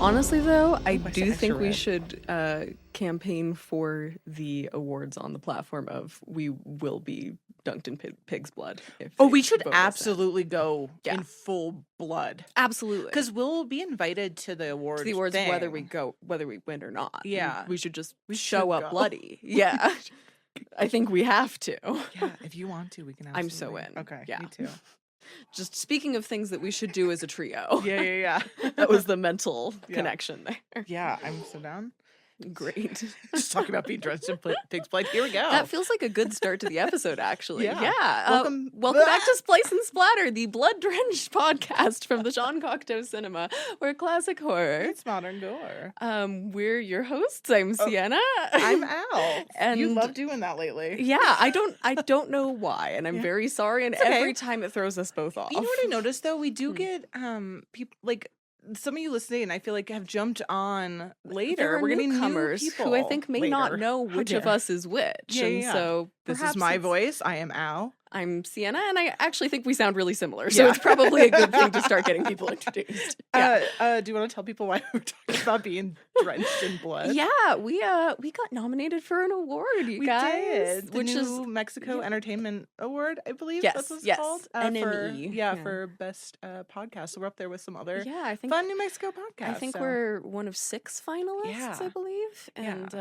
Honestly, though, I What's do the think extra we red? should campaign for the awards on the platform of we will be dunked in pig's blood. If Oh, they we should vote us in. absolutely go Yeah. in full blood. Absolutely. Because we'll be invited to the awards. To the awards, thing. whether we win or not. Yeah. We should just We show should up go. bloody. Yeah. I think we have to. Yeah, if you want to, we can. I'm so absolutely. in. Okay, Yeah. me too. Just speaking of things that we should do as a trio. Yeah. That was the mental Yeah. connection there. Yeah, I'm so down. Great. Just talking about being drenched in pig's blood. Here we go. That feels like a good start to the episode, actually. Yeah. Welcome back to Splice Splatter, the blood-drenched podcast from the Jean Cocteau Cinema, where classic horror. It's modern gore. We're your hosts. I'm Siena. I'm Al. And you love doing that lately. Yeah, I don't know why, and I'm very sorry. And It's okay. every time it throws us both off. You know what I noticed though? We do get people like some of you listening, I feel like have jumped on later. There are We're getting newcomers new people who I think may not later. know How which of dare. us is which. Yeah, and yeah. so This is perhaps my it's- voice. I am Al. I'm Siena, and I actually think we sound really similar, so Yeah. it's probably a good thing to start getting people introduced. Yeah. Do you want to tell people why we're talking about being drenched in blood? Yeah, we got nominated for an award, you We guys, did. The which new is Mexico Entertainment Award, I believe. Yes, That's what it's yes. called. NME. Yeah, for best podcast. So we're up there with some other yeah, I think fun New Mexico podcasts. I think so. we're one of 6 finalists, Yeah. I believe, and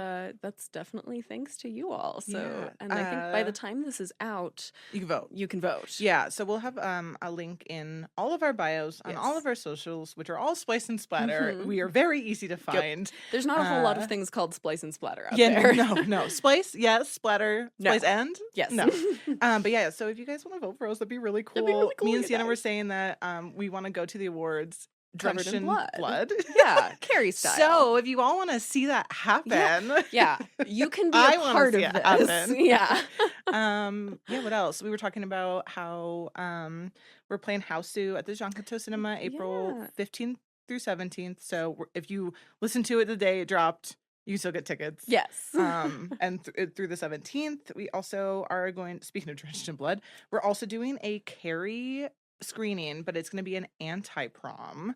that's definitely thanks to you all. So, and I think by the time this is out, You can vote. you can vote. Yeah, so we'll have a link in all of our bios on all Yes. of our socials, which are all Splice and Splatter. Mhm. We are very easy to find. There's not a whole lot of Uh, things called Splice and Splatter out Yeah, there. no. Splice, yes. Splatter, No. Splice and? Yes. No. But yeah, so if you guys want to vote for us, that'd be really cool. That'd be really cool, Me and you Sienna were guys. saying that we want to go to the awards Covered drenched in blood. blood. Yeah, Carrie style. So if you all want to see that happen, yeah, you can be I a wanna part of see it this. happen. Yeah. yeah, what else? We were talking about how we're playing Houseu at the Jean Cocteau Cinema April Yeah. 15th through 17th. So if you listen to it the day it dropped, you still get tickets. Yes. And through the 17th, we also are going, speaking of drenched in blood, we're also doing a Carrie screening, but it's going to be an anti-prom.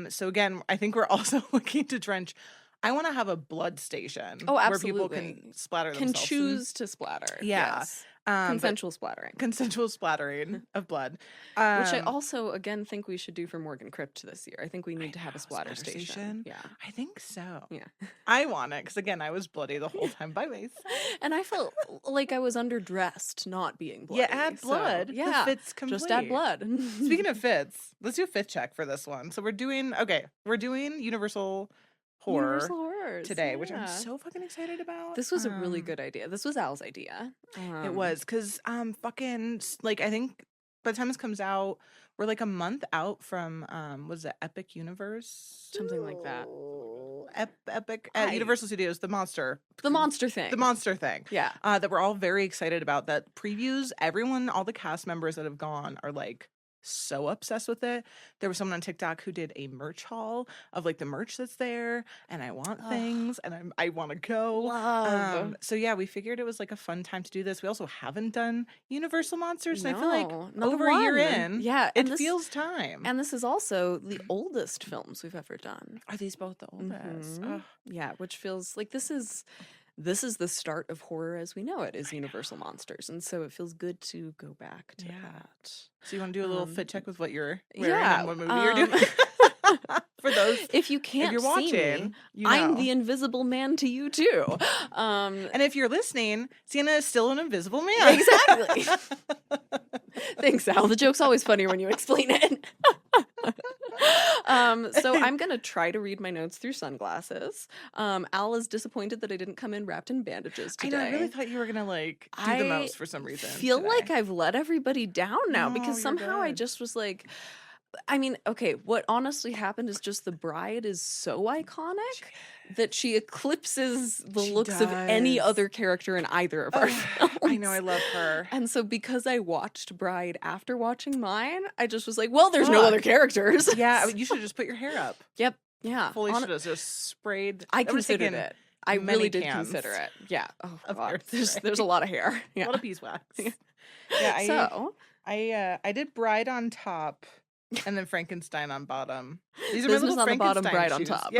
So again, I think we're also looking to drench. I want to have a blood station Oh, where people absolutely. can splatter Can themselves. choose to splatter. Yeah. Yes. But Consensual splattering. consensual splattering of blood. Which I Um, also, again, think we should do for Morgan Crypt this year. I think we need to have a know, splatter splatter station. station. Yeah. I think so. Yeah. I want it because again, I was bloody the whole time by myself. And I felt like I was underdressed not being bloody. Yeah, add so, blood. The yeah. fit's complete. Just add blood. Speaking of fits, let's do a fit check for this one. So we're doing Universal Horror Universal Horrors, today, which I'm yeah. so fucking excited about. This was a really good idea. This was Al's idea. It was because fucking like I think by the time this comes out, we're like a month out from was it Epic Universe? Something like that. Epic at Universal Studios, the monster thing. the monster thing. Yeah. That we're all very excited about. That previews, everyone, all the cast members that have gone are like so obsessed with it. There was someone on TikTok who did a merch haul of like the merch that's there, and I want things, and I want to go. Love. So yeah, we figured it was like a fun time to do this. We also haven't done Universal Monsters, and I feel like not the over a year one. in, Yeah, it and feels time. And this is also the oldest films we've ever done. Are these both the oldest? Mhm. Ugh. Yeah, which feels like this is the start of horror as we know it, is Universal Monsters, and so it feels good to go back to that. So you want to do a little fit check with what you're wearing yeah, and what movie you're doing? For those, if you can't you're see watching, me, you I'm know. the invisible man to you too. And if you're listening, Sienna is still an invisible man. Exactly. Thanks, Al. The joke's always funnier when you explain it. So I'm gonna try to read my notes through sunglasses. Al is disappointed that I didn't come in wrapped in bandages I today. know. I really thought you were gonna like do the most for some reason. Feel today. like I've let everybody down now No, because you're somehow I good. just was like, I mean, okay, what honestly happened is just the bride is so iconic that she eclipses the She looks of any does. other character in either of our films. I know. I love her. And so because I watched Bride after watching mine, I just was like, well, there's no Fuck. other characters. Yeah, you should have just put your hair up. Yep. Yeah. Fully should have just sprayed. I That would've considered taken it. I many really did cans consider it. Yeah. Oh of god. hairspray. There's a lot of hair. a Yeah. lot of beeswax. Yeah, So I did Bride on top and then Frankenstein on bottom. These are my Business little on the bottom, Frankenstein bride on shoes. top.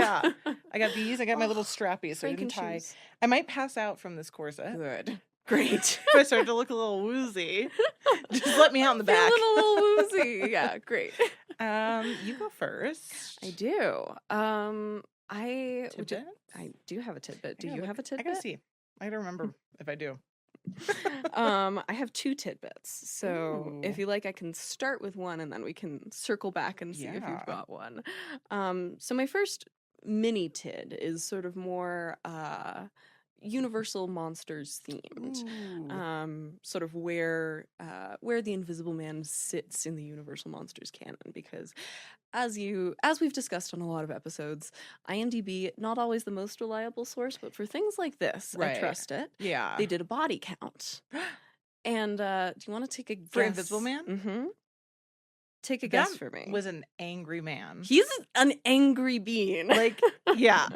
Yeah. I got these. I got my little Oh, strappies so I didn't tie. Franken-shoes. I might pass out from this corset. Good. Great. If I start to look a little woozy, just let me out in the back. Feeling a little woozy. Yeah, great. You go first. I do. Tidbit? I do have a tidbit. Do I gotta you look- have a I tidbit? gotta see. I gotta remember if I do. I have 2 tidbits. So if Ooh. you like, I can start with one and then we can circle back and see if Yeah. you've got one. So my first mini tid is sort of more Universal Monsters themed. Ooh. Sort of where the Invisible Man sits in the Universal Monsters canon, because as we've discussed on a lot of episodes, IMDb not always the most reliable source, but for things like this, I Right. trust it. Yeah. They did a body count. And do you want to take a guess? For Invisible Man? Mm-hmm. Take a guess That for me. was an angry man. He's an angry being. Like, yeah.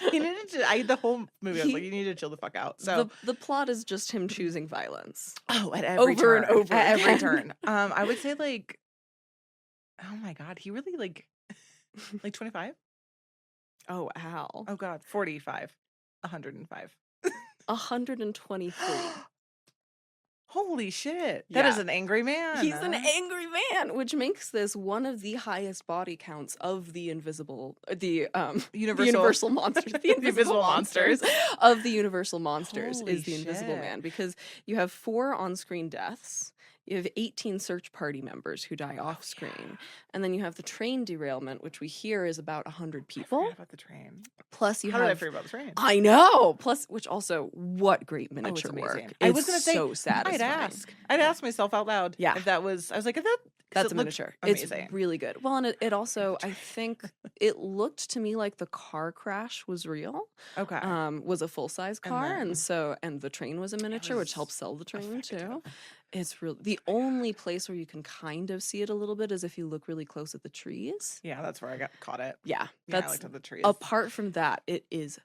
He needed to, the whole movie, I was like, you need to chill the fuck out. So, the plot is just him choosing violence. at every over turn. and over At every again. turn. I would say, like, oh my God, he really, like 25? Oh, Al. Oh God, 45. 105. 123. Holy shit. That is Yeah. an angry man. He's an angry man, which makes this one of the highest body counts of the Universal Monsters. The Invisible Monsters of the Universal Monsters Holy is the Invisible shit. Man, because you have 4 on-screen deaths. You have 18 search party members who die off screen. And then you have the train derailment, which we hear is about 100 I people. forgot about the train. Plus you How did I have forget about the train? I know. Plus, which also, what great miniature work. amazing. I was gonna say, so satisfying. I'd ask myself out loud. Yeah. If that was, I was like, if that. 'cause That's it a looked miniature. Amazing. It's really good. Well, and it also, I think, it looked to me like the car crash was real. Okay. Was a full size And car, then- and the train was a miniature, which was helps sell the train too. effective. It's real. The only place where you can kind of see it a little bit is if you look really close at the trees. Yeah, that's where I caught it. Yeah, Yeah, I that's looked at the trees. apart from that, it is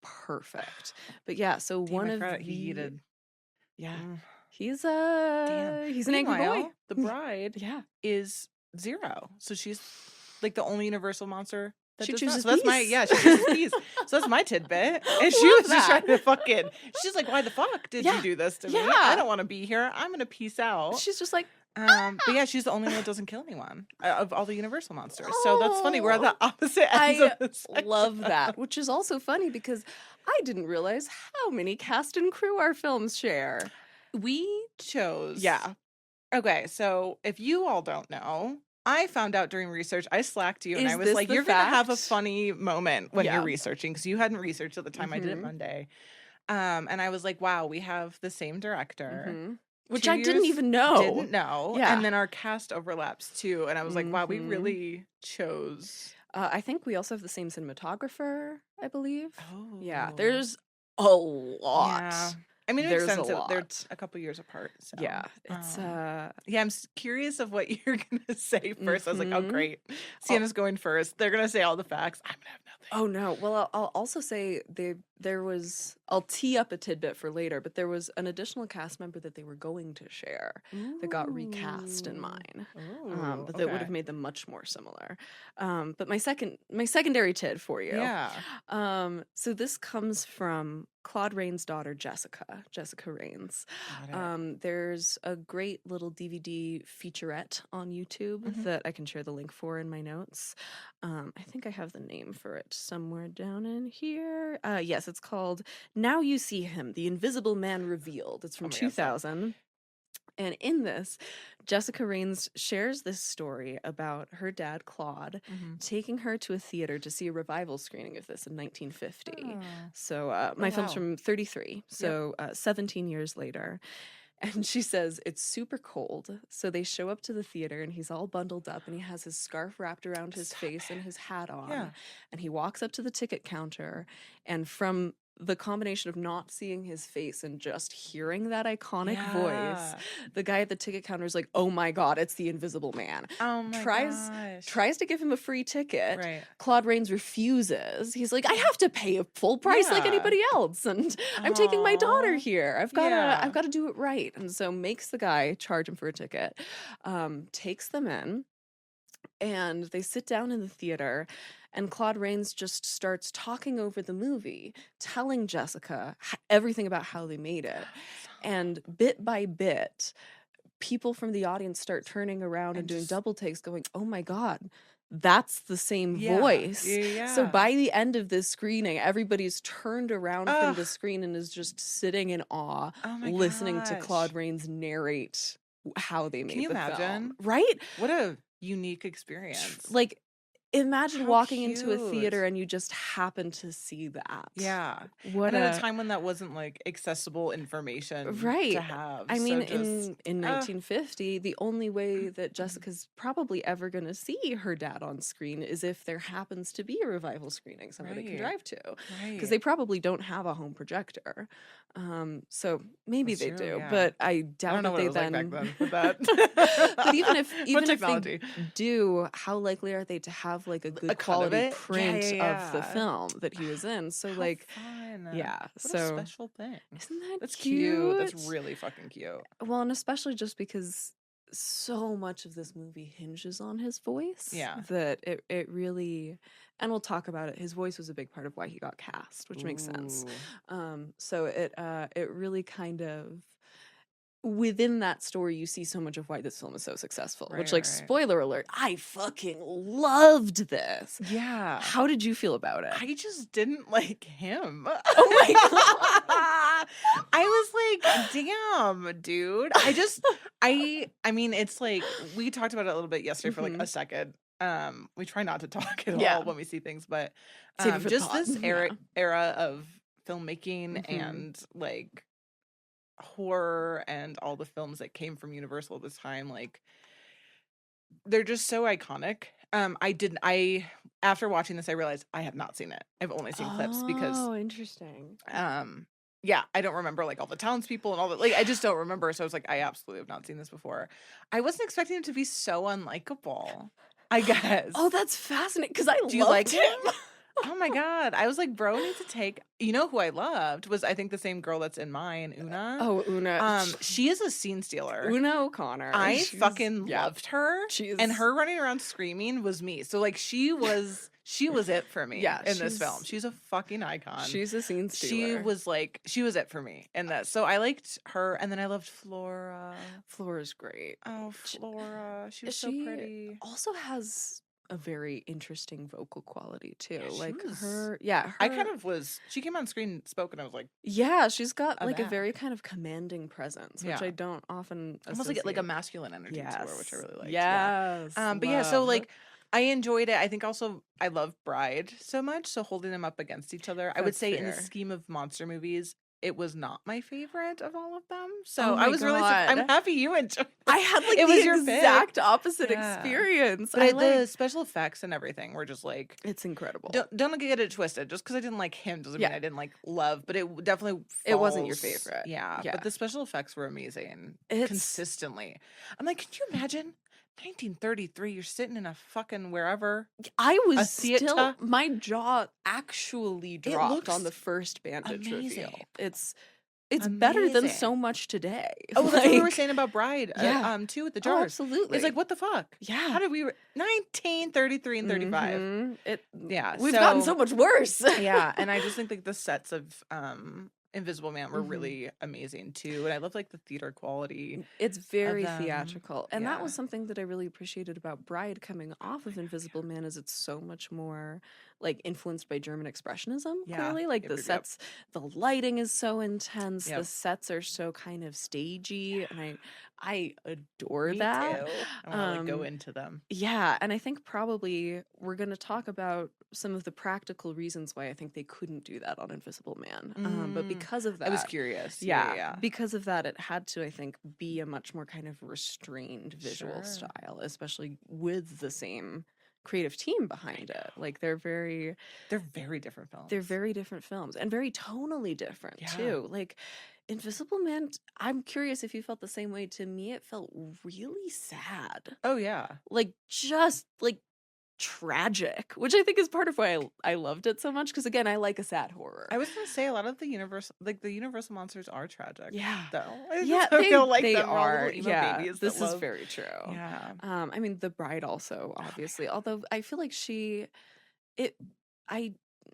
perfect. But yeah, so Damn, one I of forgot the he yeeted. yeah, Mm. he's Damn. he's an angry boy. Meanwhile, the bride Yeah. is 0, so she's like the only Universal monster that She does chooses not. So that's my peace. she chooses peace. So that's my tidbit. And she Love was just that. trying to fucking. She's like, why the fuck did Yeah. you do this to me? Yeah. I don't want to be here. I'm gonna peace out. She's just like, But yeah, she's the only one that doesn't kill anyone of all the Universal monsters. So that's funny. We're at the opposite ends I of the spectrum. love that, which is also funny because I didn't realize how many cast and crew our films share. We chose. Yeah. Okay, so if you all don't know, I found out during research, I slacked you and Is I was this like, the you're going to have a fact? funny moment when Yeah. you're researching because you hadn't researched at the time. I did it Mhm. Monday. And I was like, wow, we have the same director. Mhm. Which 2 I didn't years even know. Didn't know. Yeah. And then our cast overlaps too. And I was like, wow, we Mhm. really chose. I think we also have the same cinematographer, I believe. Oh. Yeah, there's a lot. Yeah. I mean, it There's makes a sense. They're lot. a couple years apart. So. Yeah, it's Yeah, I'm curious of what you're gonna say first. I was like, oh Mhm. great, Siena's going first. They're gonna say all the facts. I'm gonna have nothing. Oh no. Well, I'll also say there was. I'll tee up a tidbit for later, but there was an additional cast member that they were going to share that got recast in mine. But that would have made them much more similar. But my secondary tid for you. Yeah. So this comes from Claude Rains' daughter, Jessica Rains. Got it. There's a great little DVD featurette on YouTube Mhm. that I can share the link for in my notes. I think I have the name for it somewhere down in here. Yes, it's called Now You See Him, The Invisible Man Revealed. It's from Oh my God, 2000. And in this, Jessica Rains shares this story about her dad, Claude, Mhm. taking her to a theater to see a revival screening of this in 1950. Oh. So my film's wow. from 33, so 17 years later. And she says it's super cold. So they show up to the theater and he's all bundled up and he has his scarf wrapped around his Stop face and his hat on. Yeah. And he walks up to the ticket counter, and from the combination of not seeing his face and just hearing that iconic voice, the guy at the ticket counter is like, oh my God, it's the Invisible Man. Oh my gosh. Tries to give him a free ticket. Right. Claude Rains to He's like, I have to pay a full price like Yeah. anybody else, and I'm taking my daughter Aw. here. I've got to do it right. And so makes the guy charge him for a ticket, takes them in. and they sit down in the theater, and Claude Rains just starts talking over the movie, telling Jessica everything about how they made it. And bit by bit, people from the audience start turning around and doing double takes going, oh my God, that's the same voice. So by the end of this screening, everybody's turned around from the screen and is just sitting in awe, listening to Claude Rains narrate how they made the film. Right? What a unique experience. Like, imagine walking into a theater and you just happen to see that. Yeah. What at a time when that wasn't like accessible information to have. I mean, in 1950, the only way that Jessica's probably ever going to see her dad on screen is if there happens to be a revival screening somebody can drive to. Because they probably don't have a home projector. So maybe they do, but I doubt that they then. Like back then with that. But even if they do, how likely are they to have like a good quality print of the film that he was in? So like, fun. What so a special thing. Isn't that's cute? That's really fucking cute. Well, and especially just because so much of this movie hinges on his voice. That it really. And we'll talk about it. His voice was a big part of why he got cast, which makes sense. So it really kind of, within that story, you see so much of why this film is so successful. Which, like, spoiler alert, I fucking loved this. Yeah. How did you feel about it? I just didn't like him. Oh my God. I was like, damn, dude. I mean, it's like, we talked about it a little bit yesterday for like a second. We try not to talk at all when we see things, but just this era of filmmaking and like horror and all the films that came from Universal at this time, like they're just so iconic. After watching this, I realized I have not seen it. I've only seen clips because interesting. I don't remember like all the townspeople and all that. Like, I just don't remember. So I was like, I absolutely have not seen this before. I wasn't expecting him to be so unlikable, I guess. Oh, that's fascinating because I Do you like him? Oh my God. I was like, bro needs to take. You know who I loved was, I think, the same girl that's in mine, Una. Oh, Una. She is a scene stealer. Una O'Connor. I fucking loved her. And her running around screaming was me. So like she was it for me in this film. She's a fucking icon. She's a scene stealer. She was it for me in that. So I liked her, and then I loved Flora. Flora's great. Oh, Flora. She was so pretty. Also has a very interesting vocal quality too. Yeah, like was, her I kind of was, she came on screen and spoke and I was like, yeah, she's got like a very kind of commanding presence, which I don't often almost like a masculine energy to her, which I really liked. Yes. But yeah, so like I enjoyed it. I think also I love Bride so much, so holding them up against each other, I would say in the scheme of monster movies, it was not my favorite of all of them. So I was really I'm happy you enjoyed it. I had like it was the exact opposite experience. But the special effects and everything were just like, it's incredible. Don't get it twisted. Just because I didn't like him doesn't mean I didn't like love, but it definitely it wasn't your favorite. Yeah. But the special effects were amazing. Consistently. I'm like, can you imagine 1933, you're sitting in a fucking wherever. I was still, my jaw actually dropped on the first bandage reveal. It's better than so much today. Oh, that's what we were saying about Bride, too, with the jars. Oh, absolutely. It's like, what the fuck? Yeah. How did we, 1933 and 35. We've gotten so much worse. Yeah, and I just think like the sets of Invisible Man were really amazing too, and I love like the theater quality. It's very theatrical, and that was something that I really appreciated about Bride coming off of Invisible Man. Is it's so much more like influenced by German expressionism. Clearly, like the sets, the lighting is so intense. The sets are so kind of stagey, and I adore that. Too. I want to like go into them. Yeah, and I think probably we're going to talk about some of the practical reasons why I think they couldn't do that on Invisible Man. But because of that, I was curious. Because of that, it had to, I think, be a much more kind of restrained visual style, especially with the same creative team behind it. Like they're very different films. They're very different films and very tonally different too. Like Invisible Man, I'm curious if you felt the same way. To me, it felt really sad. Oh yeah. Like just like tragic, which I think is part of why I loved it so much. Because again, I like a sad horror. I was gonna say a lot of the Universal monsters are tragic. Yeah, though. yeah, I feel like they them. We're all are. little emo Yeah, babies this that is love- very true. Yeah. I mean, the bride also, obviously. Although I feel like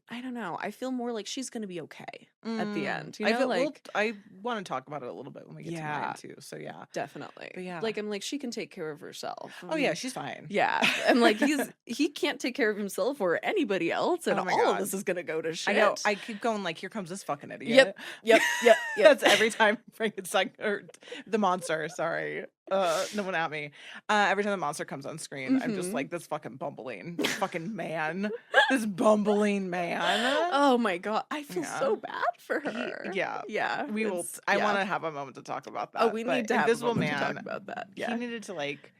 I don't know. I feel more like she's gonna be okay at the end. You know, I feel like I want to talk about it a little bit when we get to Yeah. mine too. So yeah. definitely. But yeah. Like I'm like she can take care of herself. Oh yeah, she's fine. Yeah, and like he can't take care of himself or anybody else, and Oh my all of God. this is gonna go to I shit. know. I keep going like, here comes this fucking idiot. Yep. That's every time Frankenstein or the monster. Sorry, no one at me. Every time the monster comes on screen, I'm just Mhm. like this fucking fucking man, this bumbling man. Oh my God, I feel Yeah. so bad for her. Yeah. We will. it's- I yeah. want to have a moment to talk about that. Oh, we but need to have a Invisible moment Man. to talk about that. He Yeah. needed to like.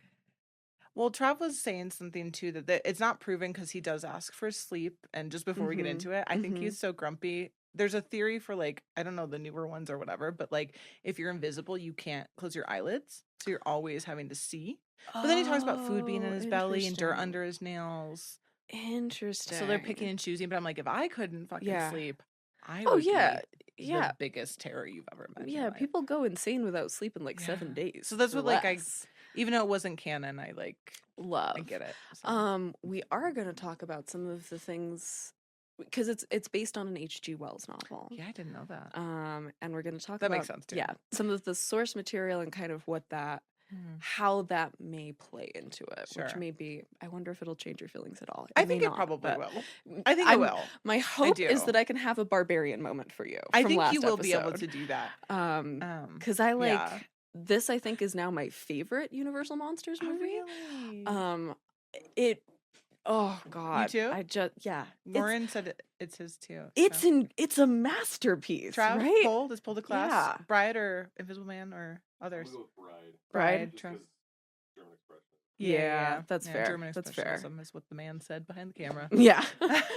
Well, Trav was saying something too that it's not proven because he does ask for sleep. And just before we get Mhm, into it, I think mhm. he's so grumpy. There's a theory for like, I don't know, the newer ones or whatever, but like if you're invisible, you can't close your eyelids. So you're always having to see. But then he talks about food being in his belly and dirt interesting. under his nails. Interesting. So they're picking and choosing. But I'm like, if I couldn't fucking Yeah. sleep, I Oh would yeah, be yeah, the biggest terror you've ever met. in your yeah. life. People go insane without sleep in like 7 Yeah. days. So that's or what like less. even though it wasn't canon, I love. get it. So. We are going to talk about some of the things because it's based on an H.G. Wells novel. Yeah, I didn't know that. And we're going to talk That about makes sense, too. Yeah, some of the source material and kind of what that how that may play into it, which Sure. may be. I wonder if it'll change your feelings at all. I may think it not, probably but will. I think it will. My hope is do. that I can have a barbarian moment for you. I from think last you will be able episode. to do that. Because I like yeah. this. I think is now my favorite Universal Monsters Oh, movie. really? It. Oh God. too? I just It's Lauren said it's his too. it's a masterpiece, Trav, right? let's pull the class. Yeah. Bride or Invisible Man or others. I'm gonna go with Bride. Bride. Just Trav. 'cause German expression. Yeah, that's fair. German That's fair. expressionism is what the man said behind the camera. Yeah.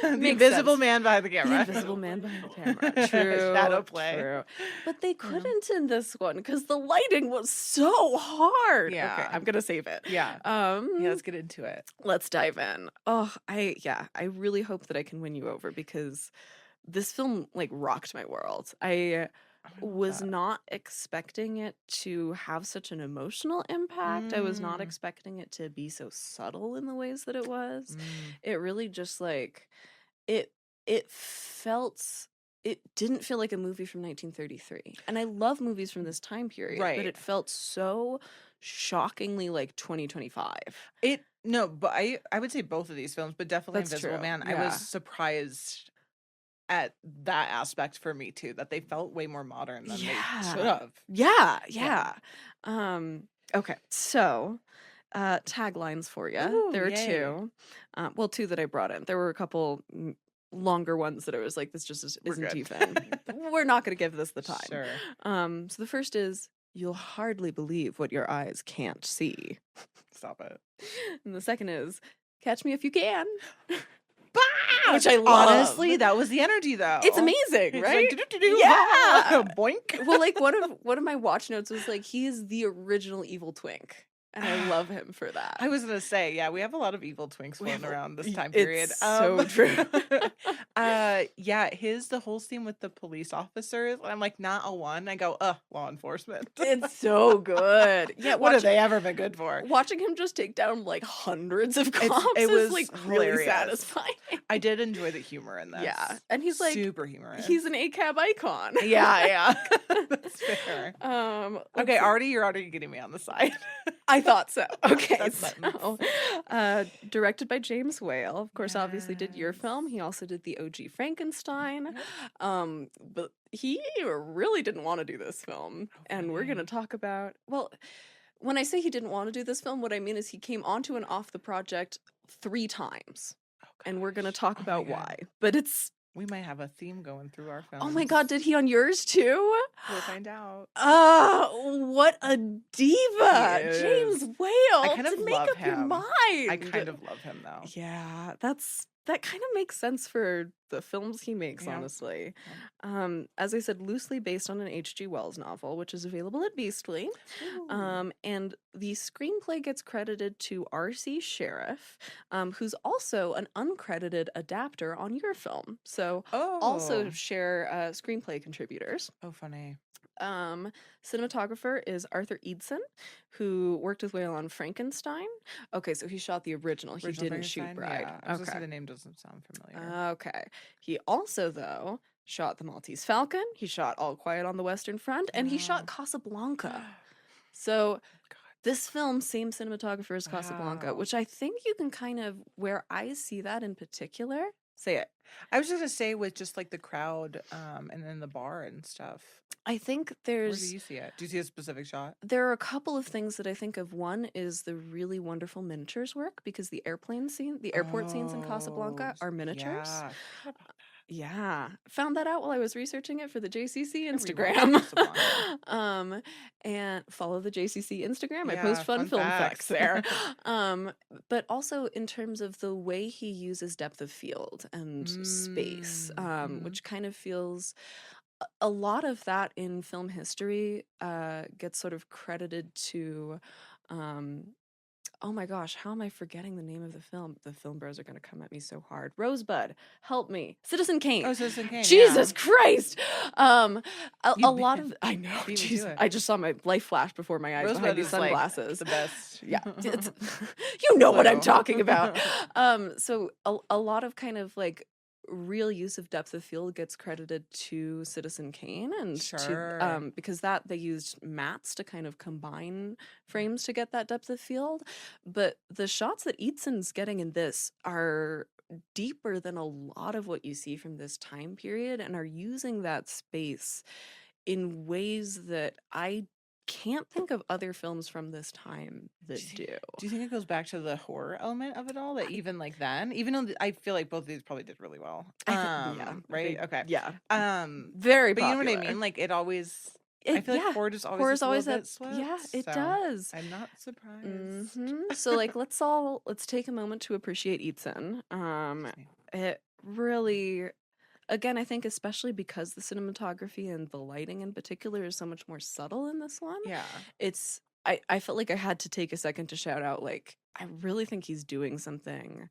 The Makes invisible sense. man behind the camera. The invisible man behind the camera. True. Shadow play. True. But they couldn't in this one because the lighting was so hard. Yeah. Okay, I'm gonna save it. Yeah. Yeah, let's get into it. Let's dive in. Oh, I really hope that I can win you over because this film like rocked my world. I was not expecting it to have such an emotional impact. I was not expecting it to be so subtle in the ways that it was. It really just like it felt it didn't feel like a movie from 1933. And I love movies from this time period, Right. but it felt so shockingly like 2025. But I would say both of these films, but definitely That's Invisible true, Man. I yeah. was surprised at that aspect for me too, that they felt way more modern than they should have. Yeah. Okay, so taglines for you. Ooh, There are yay. two. Two that I brought in. There were a couple longer ones that I was like, this just We're isn't good. even. We're not going to give this the time. Sure. So the first is, you'll hardly believe what your eyes can't see. Stop it. And the second is, catch me if you can. Bah! Which I love. Honestly, that was the energy though. It's amazing, It's right? like, do-do-do-do, Yeah. boink. Well, like one of my watch notes was like, he is the original evil twink. And I love him for that. I was gonna say, yeah, we have a lot of evil twinks We floating have a- around this time it's period. so true. Yeah, the whole scene with the police officers. I'm like, not a one. I go, law enforcement. It's so good. Yeah, What have they ever been good for? watching him just take down like hundreds of cops it is was like really hilarious. satisfying. I did enjoy the humor in this. Yeah, and he's like super humorous. he's an ACAB icon. yeah. That's fair. Let's Okay, see. you're already getting me on the side. I thought so. Okay, That's so directed by James Whale. Of course, obviously did your film. He also did the OG Frankenstein. But he really didn't want to do this film. And we're going to talk about, well, when I say he didn't want to do this film, what I mean is he came onto and off the project 3 times. And we're going to talk about why. But it's, We might have a theme going through our films. oh my God, did he on yours too? We'll find out. What a diva. He is. James Whale. kind of to make love up your him. mind. I kind of love him though. Yeah, that's that kind of makes sense for the films he makes, Yeah. honestly. As I said, loosely based on an H.G. Wells novel, which is available at Beastly. And the screenplay gets credited to R.C. Sheriff, who's also an uncredited adapter on your film. So also share screenplay contributors. Oh, funny. Cinematographer is Arthur Eidson, who worked with Whale on Frankenstein. Okay, so he shot the original. He didn't shoot Bride. Yeah. I was gonna say the name doesn't sound familiar. Okay. He also, though, shot The Maltese Falcon. He shot All Quiet on the Western Front, and he shot Casablanca. So this film, same cinematographer as Casablanca, which I think you can kind of, where I see that in particular, say it. I was just gonna say with just like the crowd, and then the bar and stuff. I think Where do you see it? Do you see a specific shot? There are a couple of things that I think of. One is the really wonderful miniatures work, because the airplane scene, the airport scenes in Casablanca are miniatures. Yeah, I forgot about that. Yeah, found that out while I was researching it for the JCC Instagram. And follow the JCC Instagram. I post fun film facts there. But also in terms of the way he uses depth of field and space, which kind of feels a lot of that in film history gets sort of credited to oh my gosh, how am I forgetting the name of the film? The film bros are going to come at me so hard. Rosebud, help me. Citizen Kane. Oh, Citizen Kane. Jesus Christ. A lot of, I know, I just saw my life flash before my eyes Rosebud behind these sunglasses. Like the best. Yeah. You know what I'm talking about. So a lot of kind of like real use of depth of field gets credited to Citizen Kane, and to, because that they used mats to kind of combine frames to get that depth of field. But the shots that Eatson's getting in this are deeper than a lot of what you see from this time period, and are using that space in ways that I can't think of other films from this time that do. Do you think it goes back to the horror element of it all? That even like then, even though I feel like both of these probably did really well. Right? Okay. Yeah. Very popular. But you know what I mean? Like it always. I feel like horror just always a little bit swept, yeah, it does. I'm not surprised. So like let's take a moment to appreciate Eatson. It really, again, I think especially because the cinematography and the lighting in particular is so much more subtle in this one. Yeah. It's I felt like I had to take a second to shout out, like, I really think he's doing something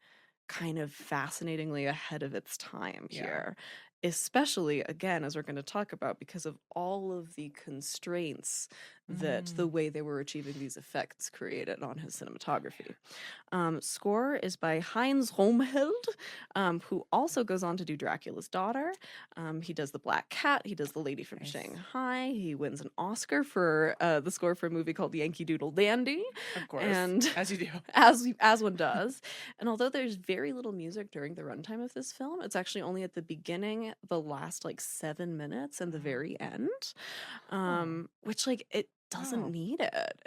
kind of fascinatingly ahead of its time here. Especially, again, as we're going to talk about, because of all of the constraints that the way they were achieving these effects created on his cinematography. Score is by Heinz Romheld, who also goes on to do Dracula's Daughter. He does The Black Cat. He does The Lady from Shanghai. He wins an Oscar for the score for a movie called Yankee Doodle Dandy. Of course, and as you do. As one does. And although there's very little music during the runtime of this film, it's actually only at the beginning, the last like 7 minutes, and the very end, which like it doesn't need it.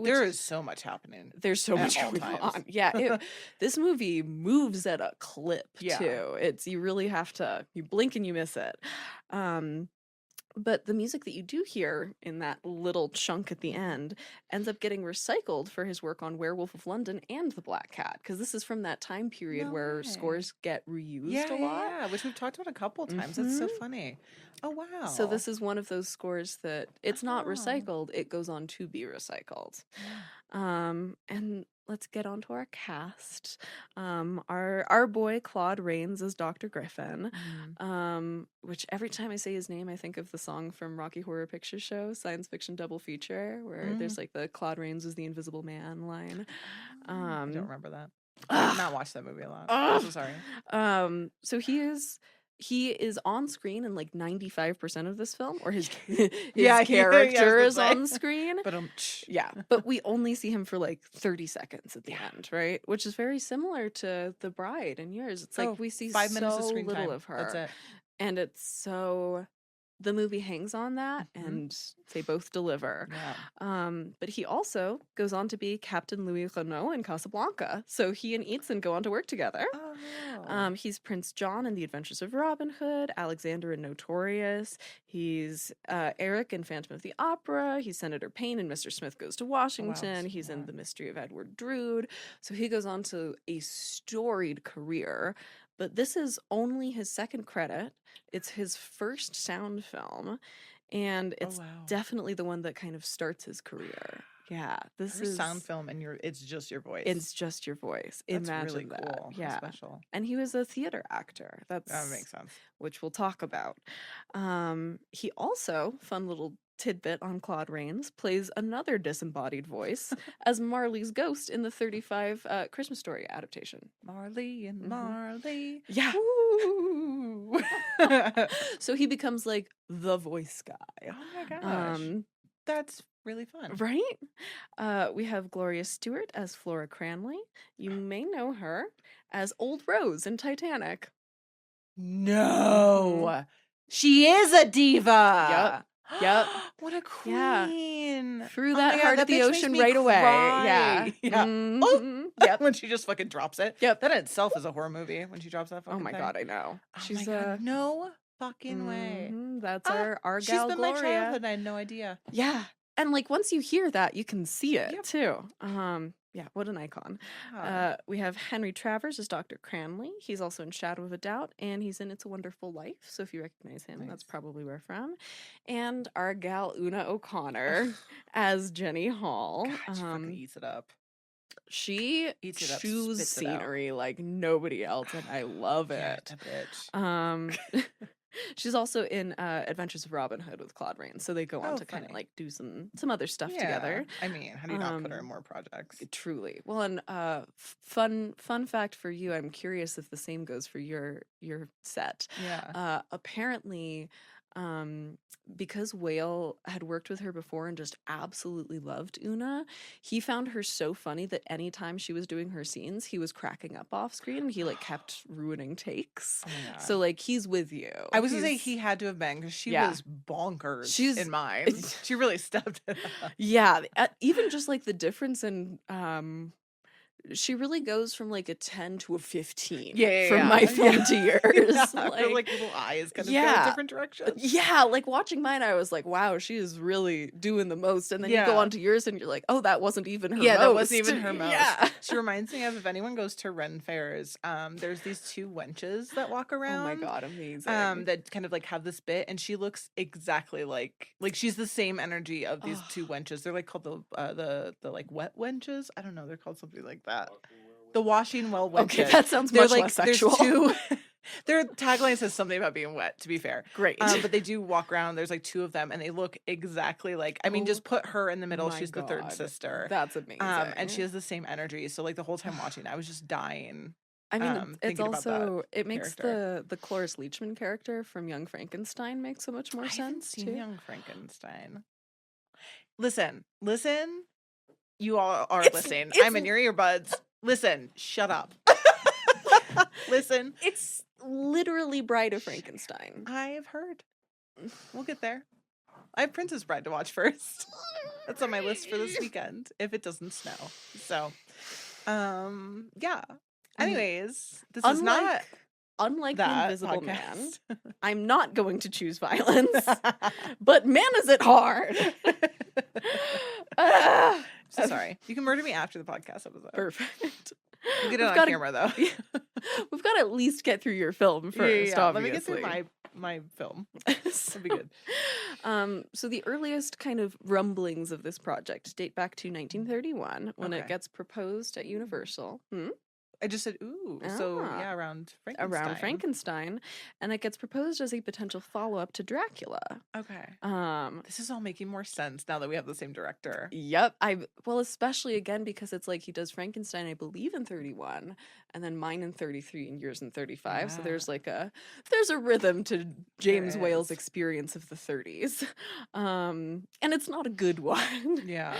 There is so much happening. There's so much going on. Yeah, this movie moves at a clip too. You really have to, you blink and you miss it. But the music that you do hear in that little chunk at the end ends up getting recycled for his work on Werewolf of London and The Black Cat, because this is from that time period where scores get reused a lot. Yeah, which we've talked about a couple times. That's so funny. Oh, wow. So this is one of those scores that it's not recycled, it goes on to be recycled. And let's get on to our cast. Our boy Claude Rains is Dr. Griffin, which every time I say his name, I think of the song from Rocky Horror Picture Show, Science Fiction Double Feature, where there's like the Claude Rains is the Invisible Man line. I don't remember that. I have not watched that movie a lot. I'm so sorry. So he is on screen in like 95% of this film, or his character is on screen. But but we only see him for like 30 seconds at the end, right? Which is very similar to The Bride and yours. It's like we see 5 minutes of so screen little time. of her. That's it. And it's so the movie hangs on that, and they both deliver. Yeah. But he also goes on to be Captain Louis Renault in Casablanca. So he and Eatson go on to work together. Oh. He's Prince John in The Adventures of Robin Hood, Alexander in Notorious. He's Eric in Phantom of the Opera. He's Senator Payne in Mr. Smith Goes to Washington. He's in The Mystery of Edward Drood. So he goes on to a storied career. But this is only his second credit. It's his first sound film, and it's definitely the one that kind of starts his career. Yeah, this is sound film, and it's just your voice. It's just your voice. That's Imagine really that. Cool. Yeah, That's special. And he was a theater actor. That makes sense. Which we'll talk about. He also, fun little tidbit on Claude Rains, plays another disembodied voice as Marley's ghost in the 35 Christmas Story adaptation. Marley and Marley. Yeah. So he becomes like the voice guy. Oh my gosh. That's really fun. Right? We have Gloria Stewart as Flora Cranley. You may know her as Old Rose in Titanic. No. She is a diva. Yep. What a queen. Yeah. Threw that heart at the ocean right away. Yeah. Yep. When she just fucking drops it. Yep. That in itself is a horror movie when she drops that fucking Oh my thing. God, I know. She's no fucking way. That's our gal she's been Gloria. my childhood and I had no idea. Yeah. And like once you hear that, you can see it too. Yeah, what an icon. We have Henry Travers as Dr. Cranley. He's also in Shadow of a Doubt, and he's in It's a Wonderful Life. So if you recognize him, that's probably where from. And our gal Una O'Connor as Jenny Hall. God, she fucking eats it up. She Eats it up, chews spits it out. scenery like nobody else, and I love it. That bitch. She's also in Adventures of Robin Hood with Claude Rains, so they go on to kind of like do some other stuff together. I mean, how do you not put her in more projects? Truly. Well, and fun fact for you, I'm curious if the same goes for your set. Yeah. Apparently, because Whale had worked with her before and just absolutely loved Una, he found her so funny that anytime she was doing her scenes, he was cracking up off screen. He like kept ruining takes. Oh my God. So like he's with you. I was gonna say he had to have been because she was bonkers in mine. She really stepped it up. Yeah, even just like the difference in she really goes from like a 10 to a 15 from my formative years. Like little eyes kind of go in different directions. Yeah, like watching mine, I was like, wow, she is really doing the most. And then you go on to yours and you're like, oh, that wasn't even her most. Yeah, that wasn't even her most. Yeah. She reminds me of, if anyone goes to Ren fairs, there's these two wenches that walk around. Oh my God, amazing. That kind of like have this bit, and she looks exactly like she's the same energy of these two wenches. They're like called the like wet wenches. I don't know, they're called something like that. The washing well wenches. Okay, that sounds much less sexual. Their tagline says something about being wet, to be fair. Great. But they do walk around. There's like two of them, and they look exactly like, I mean, just put her in the middle. She's the third sister. That's amazing. And she has the same energy. So like the whole time watching, I was just dying. I mean, it's also, it makes the Cloris Leachman character from Young Frankenstein make so much more sense, too. Young Frankenstein. Listen. You all are listening. I'm in your earbuds. Listen, shut up. Listen. It's literally Bride of Frankenstein. I've heard. We'll get there. I have Princess Bride to watch first. That's on my list for this weekend, if it doesn't snow. So, yeah. Anyways, this is not... Unlike The Invisible podcast. Man, I'm not going to choose violence, but man, is it hard. So sorry. You can murder me after the podcast episode. Perfect. We'll get it on camera, though. We've got to at least get through your film first, obviously. Let me get through my film. That'll be good. So the earliest kind of rumblings of this project date back to 1931 when it gets proposed at Universal. I just said, ooh. So, yeah, around Frankenstein. And it gets proposed as a potential follow-up to Dracula. Okay. This is all making more sense now that we have the same director. Yep. Well, especially, again, because it's like he does Frankenstein, I believe, in 31, and then mine in 33 and yours in 35. Yeah. So there's a rhythm to James Whale's experience of the 30s. And it's not a good one. Yeah.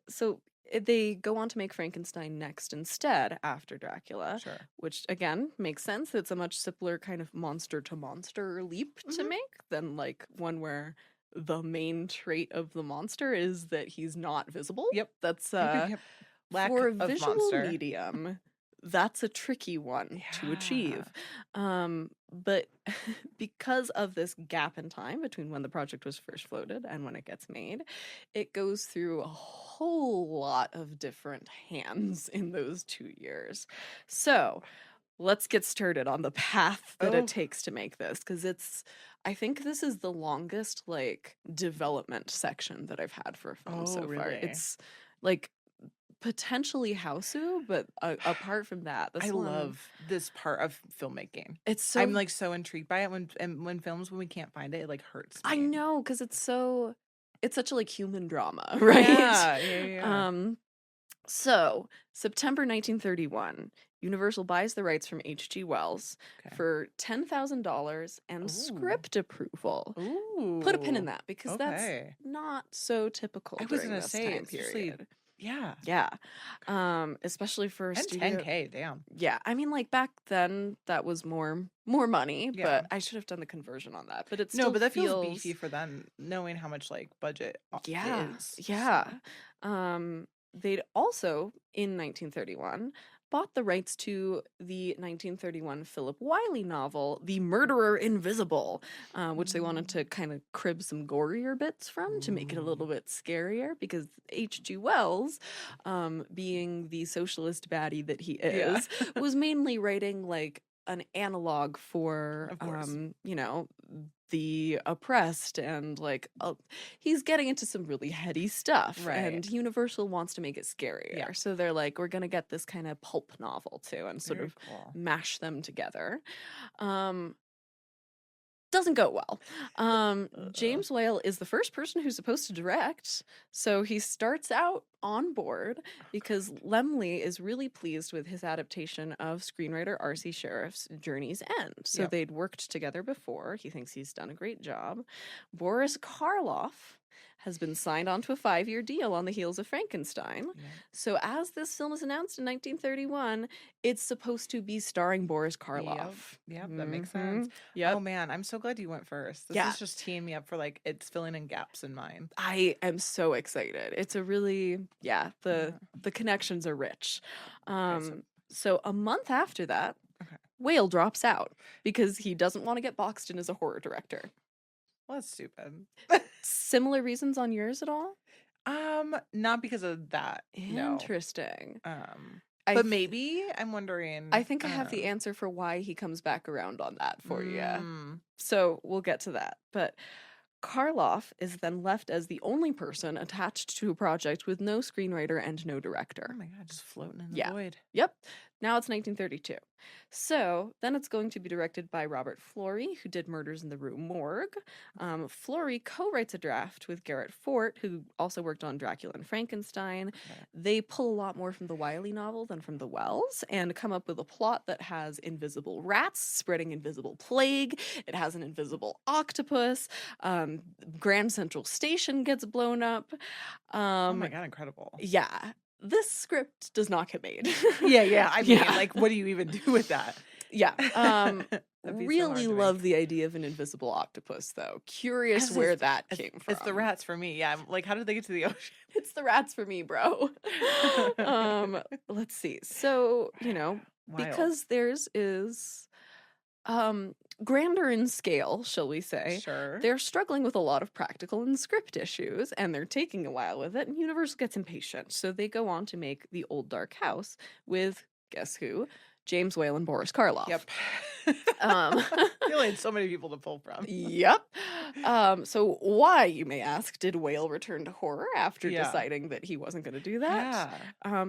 So they go on to make Frankenstein next instead after Dracula, Sure. which again makes sense. It's a much simpler kind of monster to monster leap to make than like one where the main trait of the monster is that he's not visible. Yep. That's Yep. Lack for a of visual monster. medium. That's a tricky one to achieve. But because of this gap in time between when the project was first floated and when it gets made, it goes through a whole lot of different hands in those 2 years. So let's get started on the path that it takes to make this, because I think this is the longest like development section that I've had for a film so far. Really? It's like potentially Hausu, but apart from that, I love this part of filmmaking. It's so I'm like so intrigued by it when we can't find it, it like hurts me. I know, because it's such a like human drama, right? Yeah. So September 1931, Universal buys the rights from H.G. Wells for $10,000 and script approval. Put a pin in that, because that's not so typical. I was during gonna this say time period. Yeah. Especially for and studio. $10K, damn. Yeah, I mean, like back then, that was more money, but I should have done the conversion on that. But it's still but that feels beefy for them, knowing how much like budget is. Yeah. They'd also in 1931 bought the rights to the 1931 Philip Wiley novel, The Murderer Invisible, which they wanted to kind of crib some gorier bits from to make it a little bit scarier, because H.G. Wells, being the socialist baddie that he is, was mainly writing like an analog for, you know, the oppressed, and like he's getting into some really heady stuff, and Universal wants to make it scarier, so they're like, we're gonna get this kind of pulp novel too, and sort of mash them together. Doesn't go well. James Whale is the first person who's supposed to direct, so he starts out on board because Laemmle is really pleased with his adaptation of screenwriter R.C. Sheriff's Journey's End. So they'd worked together before. He thinks he's done a great job. Boris Karloff has been signed onto a 5-year deal on the heels of Frankenstein. So as this film is announced in 1931, it's supposed to be starring Boris Karloff. Yep, that makes sense. Oh man, I'm so glad you went first. This is just teeing me up for like, it's filling in gaps in mine. I am so excited. It's a really, the connections are rich. So a month after that, Whale drops out because he doesn't want to get boxed in as a horror director. Well, that's stupid. Similar reasons on yours at all? Not because of that. Interesting. No. But maybe I'm wondering. I think I have the answer for why he comes back around on that for you. So we'll get to that. But Karloff is then left as the only person attached to a project with no screenwriter and no director. Oh my God, just floating in the void. Yep. Now it's 1932. So then it's going to be directed by Robert Florey, who did Murders in the Rue Morgue. Florey co-writes a draft with Garrett Fort, who also worked on Dracula and Frankenstein. They pull a lot more from the Wiley novel than from the Wells, and come up with a plot that has invisible rats spreading invisible plague. It has an invisible octopus. Grand Central Station gets blown up. Oh my God, incredible. Yeah. This script does not get made. I mean, like, what do you even do with that? Really love the idea of an invisible octopus, though. Curious where that came from. It's the rats for me. Yeah, like, how did they get to the ocean? It's the rats for me, bro. Let's see. So, you know, because theirs is grander in scale, shall we say. Sure. They're struggling with a lot of practical and script issues, and they're taking a while with it, and Universal gets impatient. So they go on to make The Old Dark House with, guess who? James Whale and Boris Karloff. Yep. Really had so many people to pull from. Yep. So why, you may ask, did Whale return to horror after deciding that he wasn't going to do that?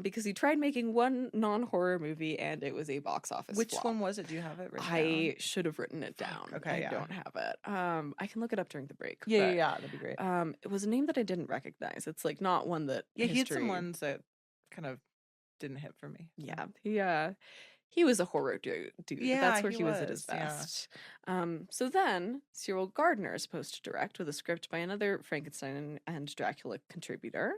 Because he tried making one non-horror movie and it was a box office Which flop. one was it? Do you have it written down? I should have written it down. Okay, I don't have it. I can look it up during the break. Yeah, that'd be great. It was a name that I didn't recognize. It's like not one that he had some ones that kind of didn't hit for me. Yeah. he was a horror dude. Yeah, That's where he he was at was, his yeah. best. So then Cyril Gardner is supposed to direct with a script by another Frankenstein and Dracula contributor.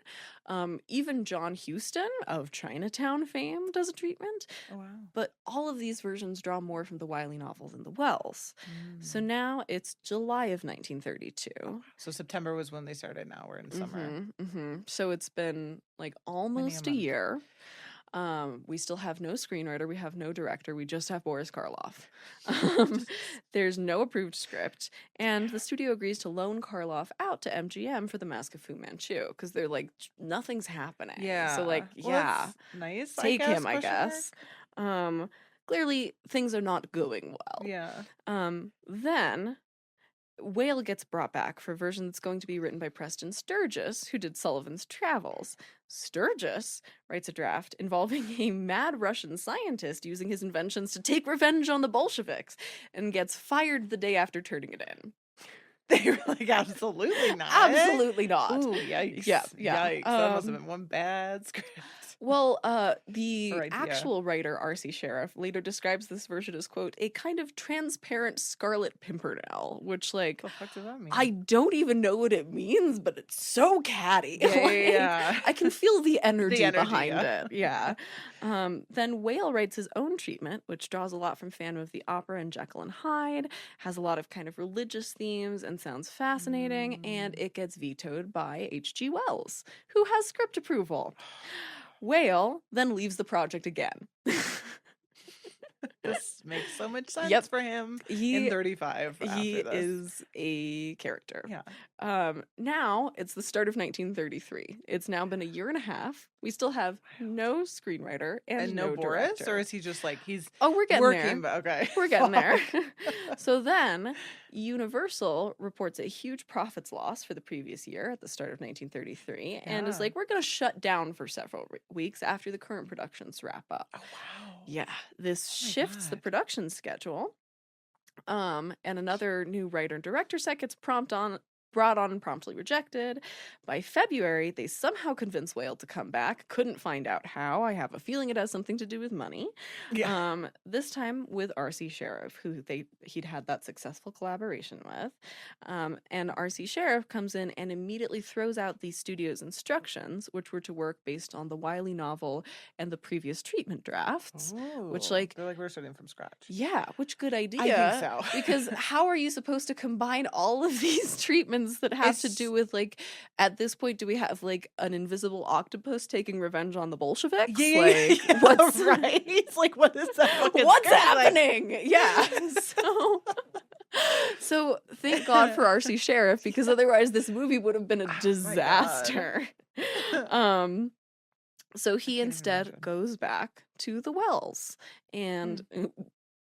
Even John Huston of Chinatown fame does a treatment. Oh, wow. But all of these versions draw more from the Wiley novel than the Wells. So now it's July of 1932. So September was when they started. Now we're in summer. So it's been like almost a month. year. We still have no screenwriter, we have no director, we just have Boris Karloff. There's no approved script, and the studio agrees to loan Karloff out to MGM for The Mask of Fu Manchu, because they're like, nothing's happening. Yeah. So like, Well, yeah, that's nice. take him, I question guess. Clearly things are not going well. Yeah. Then Whale gets brought back for a version that's going to be written by Preston Sturgis, who did Sullivan's Travels. Sturgis writes a draft involving a mad Russian scientist using his inventions to take revenge on the Bolsheviks, and gets fired the day after turning it in. They were like, absolutely not. Absolutely not. Ooh, yikes. Yeah. Yikes. That must have been one bad script. Well, the Or idea. actual writer, R.C. Sheriff, later describes this version as, quote, a kind of transparent Scarlet Pimpernel, which, like, What the fuck does that mean? I don't even know what it means, but it's so catty. Yeah. I can feel the energy, behind yeah. it. Yeah. Then Whale writes his own treatment, which draws a lot from Phantom of the Opera and Jekyll and Hyde, has a lot of kind of religious themes and sounds fascinating, and it gets vetoed by H.G. Wells, who has script approval. Whale then leaves the project again. This makes so much sense for him in 35. He after this. is a character. Yeah. Now it's the start of 1933. It's now been a year and a half. We still have no screenwriter and no Boris, director. or is he just like he's we're getting working? there. Okay, We're getting there. So then Universal reports a huge profits loss for the previous year at the start of 1933, and is like, we're going to shut down for several weeks after the current productions wrap up. Oh wow! Yeah, this shifts the production schedule. And another new writer and director set gets brought on and promptly rejected. By February, they somehow convince Whale to come back. Couldn't find out how. I have a feeling it has something to do with money. Yeah. This time with R.C. Sheriff, who he'd had that successful collaboration with. And R.C. Sheriff comes in and immediately throws out the studio's instructions, which were to work based on the Wiley novel and the previous treatment drafts. Which, like, they're like, we're starting from scratch. Yeah, which good idea. I think so. Because how are you supposed to combine all of these treatments that have to do with, like, at this point, do we have like an invisible octopus taking revenge on the Bolsheviks? Yeah, what's right? It's like, what is that? What's happening? Like... Yeah. So thank God for R.C. Sheriff, because otherwise this movie would have been a disaster. So he instead goes back to the Wells and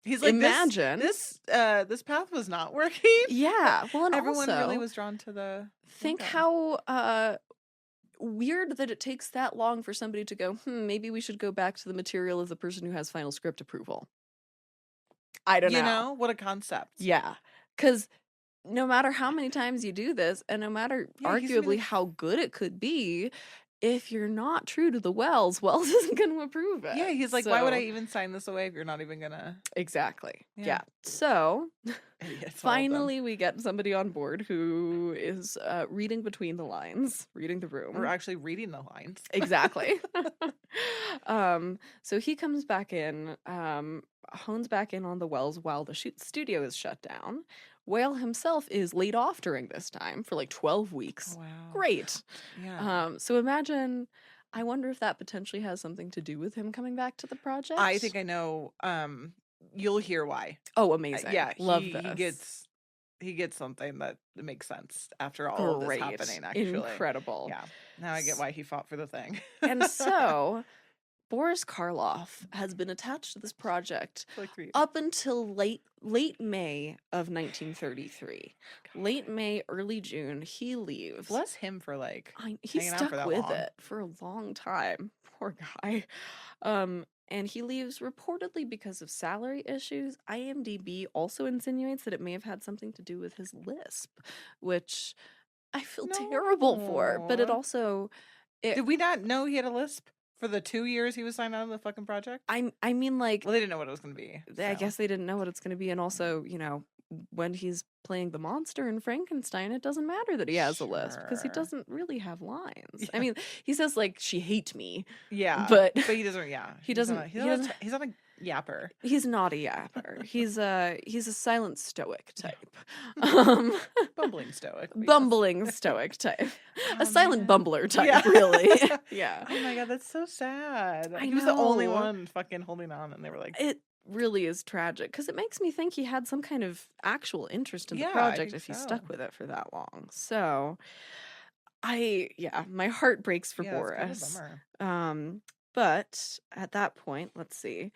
he's like, imagine this path was not working. Yeah. Well, and everyone also, really was drawn to the think how weird that it takes that long for somebody to go, maybe we should go back to the material of the person who has final script approval. I don't know. You know, what a concept. Yeah. Because no matter how many times you do this, and no matter arguably how good it could be, if you're not true to the Wells isn't going to approve it. Yeah, he's like, why would I even sign this away if you're not even going to... Exactly. Yeah. So, Idiots, finally we get somebody on board who is reading between the lines, reading the room. We're actually reading the lines. Exactly. So he comes back in, hones back in on the Wells while the studio is shut down. Whale himself is laid off during this time for like 12 weeks. Wow. Great. Yeah. So imagine, I wonder if that potentially has something to do with him coming back to the project. I think I know. You'll hear why. Oh, amazing. Yeah. Love this. He gets something that makes sense after all of this happening, actually. Incredible. Yeah. Now I get why he fought for the thing. And so... Boris Karloff has been attached to this project up until late May of 1933. Late May, early June, he leaves. Bless him for he stuck with it for a long time. Poor guy. And he leaves reportedly because of salary issues. IMDb also insinuates that it may have had something to do with his lisp, which I feel terrible for. But it also... Did we not know he had a lisp? For the 2 years he was signed on to the fucking project? I mean, like, Well, they didn't know what it was going to be. I guess they didn't know what it's going to be. And also, you know, when he's playing the monster in Frankenstein, it doesn't matter that he has a lisp because he Sure. doesn't really have lines. Yeah. I mean, he says, like, she hate me. Yeah. But he doesn't, yeah. he doesn't. He's not a yapper. He's not a yapper. He's a silent stoic type. Bumbling stoic. Bumbling stoic type. Oh, A silent man. bumbler type, Yeah. really. Yeah. Oh my god, that's so sad. I He was the only know. one fucking holding on, and they were like, It really is tragic because it makes me think he had some kind of actual interest in the Yeah, I project think if he so. stuck with it for that long. So my heart breaks for yeah, that's Boris. kind of a bummer. But at that point, let's see.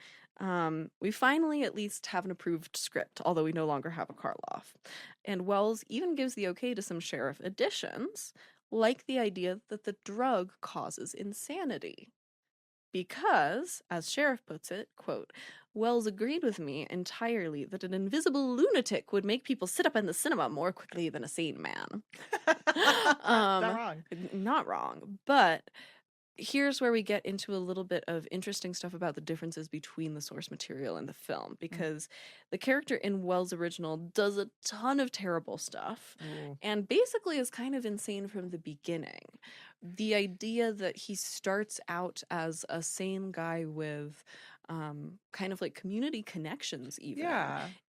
We finally at least have an approved script, although we no longer have a Karloff. And Wells even gives the okay to some sheriff additions, like the idea that the drug causes insanity. Because, as Sheriff puts it, quote, Wells agreed with me entirely that an invisible lunatic would make people sit up in the cinema more quickly than a sane man. Not wrong. Not wrong. But here's where we get into a little bit of interesting stuff about the differences between the source material and the film, because the character in Wells' original does a ton of terrible stuff and basically is kind of insane from the beginning. The idea that he starts out as a sane guy with kind of like community connections even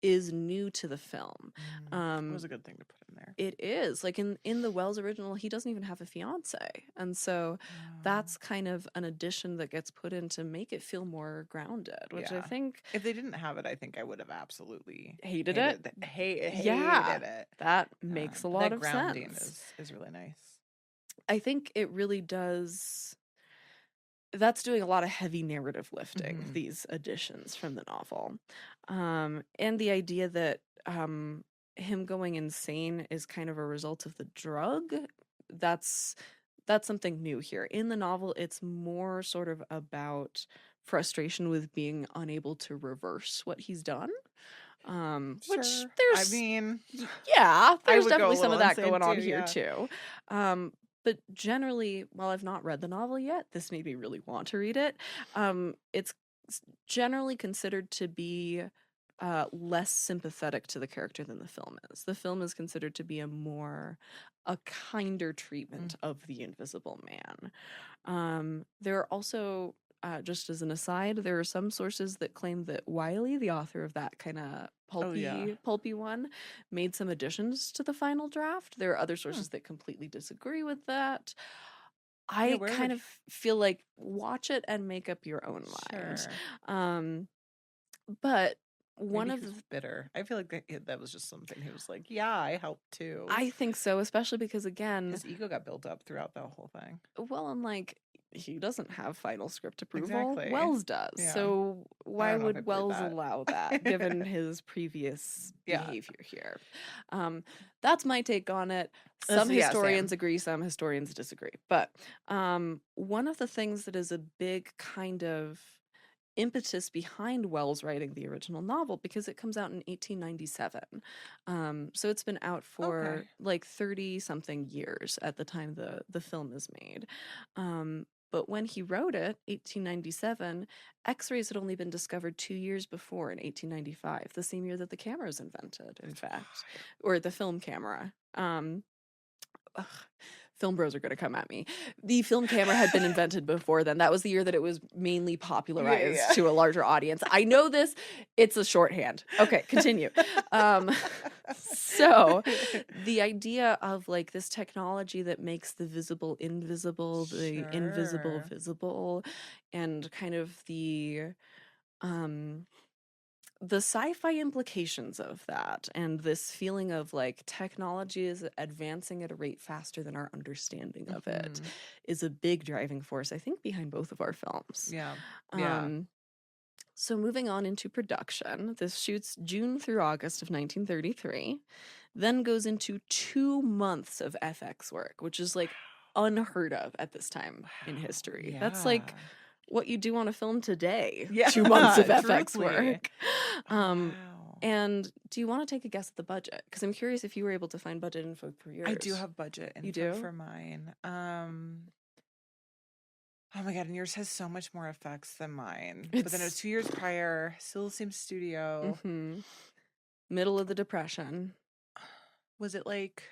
is new to the film. It was a good thing to put in there. It is. Like in the Wells original, he doesn't even have a fiance. And so that's kind of an addition that gets put in to make it feel more grounded, which I think... If they didn't have it, I think I would have absolutely hated it. Hated it. That makes a lot of grounding sense. is really nice. I think it really does... That's doing a lot of heavy narrative lifting, these additions from the novel. And the idea that him going insane is kind of a result of the drug, that's something new here. In the novel, it's more sort of about frustration with being unable to reverse what he's done. Which there's... I mean... Yeah, there's would definitely go a some of little that going on insane here, too, too. But generally, while I've not read the novel yet, this made me really want to read it. It's generally considered to be less sympathetic to the character than the film is. The film is considered to be a kinder treatment of the Invisible Man. There are also, just as an aside, there are some sources that claim that Wiley, the author of that kind of pulpy one, made some additions to the final draft. There are other sources that completely disagree with that. I kind of feel like watch it and make up your own mind. But one of the bitter. I feel like that was just something he was like, yeah, I helped too. I think so, especially because again, his ego got built up throughout the whole thing. Well, I'm like, he doesn't have final script approval. Exactly. Wells does. Yeah. So why would Wells that. allow that, given his previous behavior here? That's my take on it. Some historians agree, some historians disagree. But one of the things that is a big kind of impetus behind Wells writing the original novel, because it comes out in 1897. So it's been out for like 30 something years at the time the film is made. But when he wrote it, 1897, X-rays had only been discovered 2 years before, in 1895, the same year that the camera was invented, in fact, or the film camera. Film bros are going to come at me. The film camera had been invented before then. That was the year that it was mainly popularized to a larger audience. I know this. It's a shorthand. Okay, continue. So the idea of like this technology that makes the visible invisible, the invisible visible, and kind of the sci-fi implications of that, and this feeling of like technology is advancing at a rate faster than our understanding of it is a big driving force, I think, behind both of our films. So moving on into production, this shoots June through August of 1933, then goes into 2 months of FX work, which is like unheard of at this time in history. That's like what you do on a film today. 2 months of FX work. And do you want to take a guess at the budget? Because I'm curious if you were able to find budget info for yours. I do have budget info for mine. Oh my God, and yours has so much more effects than mine. But then it was 2 years prior, still the same studio. Middle of the Depression. Was it like,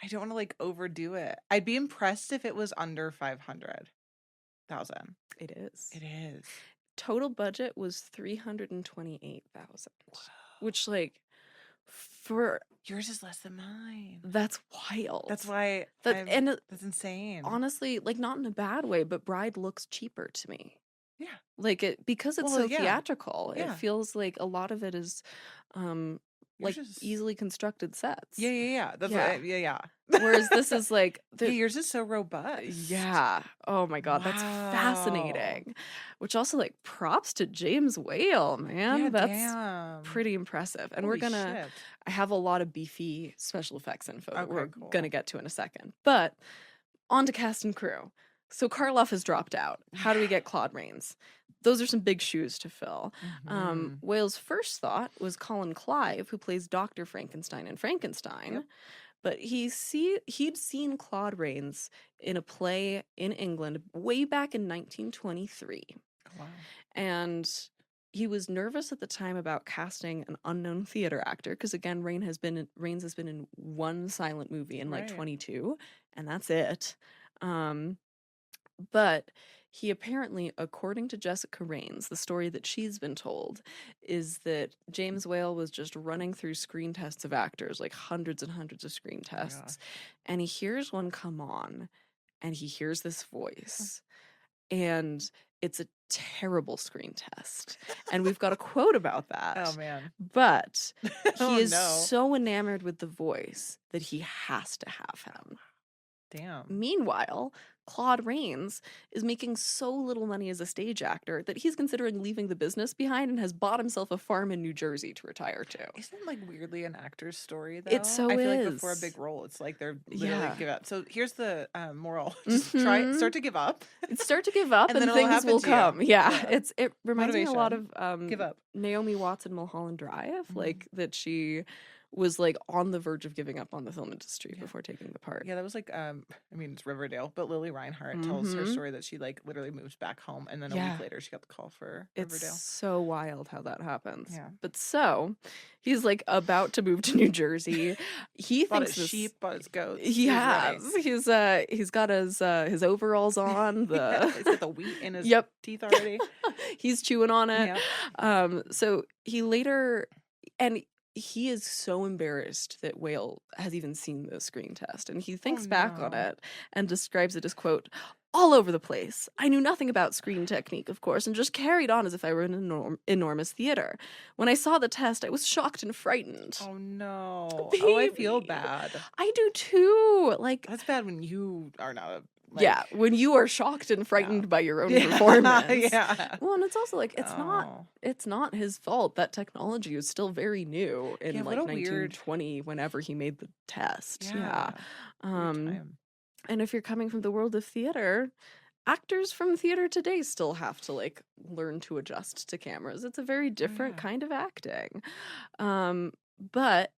I don't want to like overdo it. I'd be impressed if it was under 500,000. It is. It is. Total budget was 328,000, which like for yours is less than mine. That's wild. That's why that's insane. Honestly, like not in a bad way, but Bride looks cheaper to me. Yeah. Like it because it's so theatrical. Yeah. It feels like a lot of it is like easily constructed sets. Yeah. That's yeah. Whereas this is like yours is so robust. Yeah. Oh my God, that's fascinating. Which also like props to James Whale, man. Yeah, that's pretty impressive. And Holy I have a lot of beefy special effects info that we're gonna get to in a second. But on to cast and crew. So Karloff has dropped out. How do we get Claude Rains? Those are some big shoes to fill. Whale's first thought was Colin Clive, who plays Dr. Frankenstein in Frankenstein. Yep. But he'd seen Claude Rains in a play in England way back in 1923. Oh, wow. And he was nervous at the time about casting an unknown theater actor because, again, Rains has been in one silent movie in like 22, and that's it. But he apparently, according to Jessica Rains, the story that she's been told is that James Whale was just running through screen tests of actors, like hundreds and hundreds of screen tests, and he hears one come on, and he hears this voice, and it's a terrible screen test. And we've got a quote about that. Oh, man. But he is so enamored with the voice that he has to have him. Damn. Meanwhile, Claude Rains is making so little money as a stage actor that he's considering leaving the business behind and has bought himself a farm in New Jersey to retire to. Isn't it like weirdly an actor's story though? It so I feel is. like before a big role, it's like they're literally give up. So here's the moral: just start to give up. Start to give up, and things will come. Yeah, it reminds me a lot of give up. Naomi Watts in Mulholland Drive, like that she was like on the verge of giving up on the film industry before taking the part. Yeah, that was like I mean it's Riverdale, but Lily Reinhart tells her story that she like literally moves back home and then a week later she got the call for Riverdale. It's so wild how that happens. Yeah. But so he's like about to move to New Jersey. He bought thinks his sheep, bought his goats. He has. He's got his overalls on. He's got the wheat in his teeth already. He's chewing on it. Yeah. So he later he is so embarrassed that Whale has even seen the screen test, and he thinks back on it and describes it as, quote, all over the place. I knew nothing about screen technique, of course, and just carried on as if I were in an enormous theater. When I saw the test, I was shocked and frightened. Oh, no. Baby. Oh, I feel bad. I do, too. Like that's bad when you are not a... Like, when you are shocked and frightened by your own performance. Well, and it's also like it's not his fault. That technology is still very new in like 1920 whenever he made the test. And if you're coming from the world of theater, actors from theater today still have to like learn to adjust to cameras. It's a very different kind of acting. But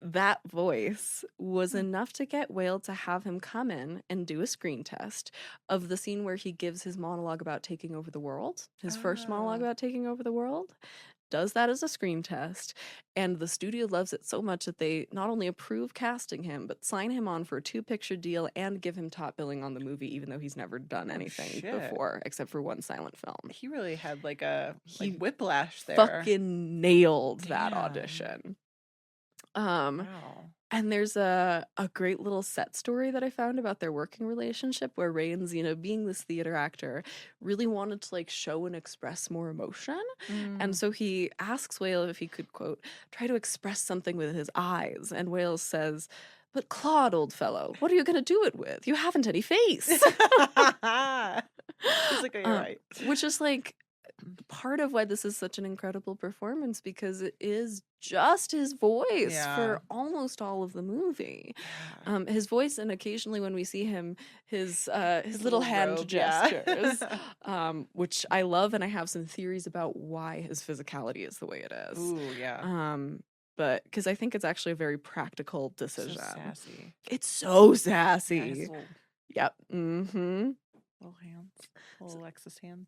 that voice was enough to get Whale to have him come in and do a screen test of the scene where he gives his monologue about taking over the world, his first monologue about taking over the world, does that as a screen test, and the studio loves it so much that they not only approve casting him, but sign him on for a 2-picture deal and give him top billing on the movie, even though he's never done anything before, except for one silent film. He really had like a whiplash there. Fucking nailed that audition. And there's a great little set story that I found about their working relationship where Rains, being this theater actor, really wanted to like show and express more emotion. And so he asks Whale if he could, quote, try to express something with his eyes. And Whale says, but Claude, old fellow, what are you going to do it with? You haven't any face. He's like, oh, you're right. Which is like part of why this is such an incredible performance, because it is just his voice for almost all of the movie. His voice, and occasionally when we see him, his little hand gestures, which I love, and I have some theories about why his physicality is the way it is. Ooh, yeah. But because I think it's actually a very practical decision. So sassy. It's so sassy. Nice Yep. Mm-hmm. Little hands. Little Alexis hands.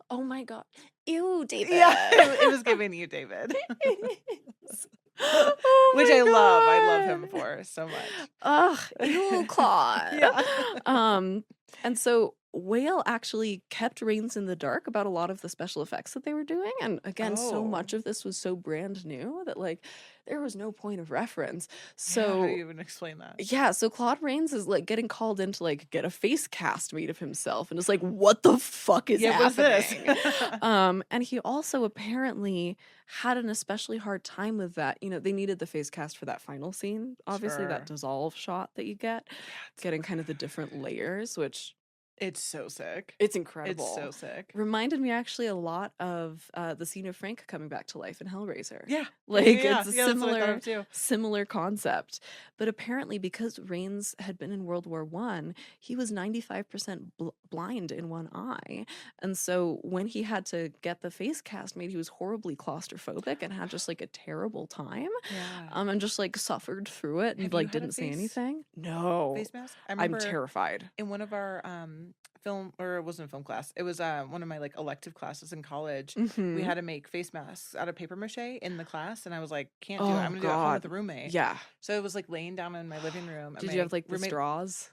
Oh my god. Ew, David. Yeah, it was giving you, David. Oh Which my I love. I love God. him for so much. Ugh, ew, Claude. Yeah. And so Whale actually kept Rains in the dark about a lot of the special effects that they were doing. And again, so much of this was so brand new that like there was no point of reference. Yeah, how do So you even explain that? yeah, so Claude Rains is like getting called in to like get a face cast made of himself, and it's like, what the fuck is happening? What is this? And he also apparently had an especially hard time with that. You know, they needed the face cast for that final scene, obviously that Sure. dissolve shot that you get, getting kind of the different layers, which It's so sick. it's incredible. It's so sick. Reminded me actually a lot of the scene of Frank coming back to life in Hellraiser. Yeah. Like Yeah, it's a that's what I thought of too. similar concept. But apparently because Rains had been in World War I, he was 95% blind in one eye. And so when he had to get the face cast made, he was horribly claustrophobic and had just like a terrible time. Yeah. And just like suffered through it and Have you like had a didn't say face- anything. No. Face mask? I I'm remember terrified. in one of our film, or it wasn't a film class, it was one of my like elective classes in college. We Mhm. had to make face masks out of paper mache in the class, and I was like, can't do Oh, it. I'm gonna do it at home God. with a roommate. Yeah. So it was like laying down in my living room. and Did my you have like the roommate, straws?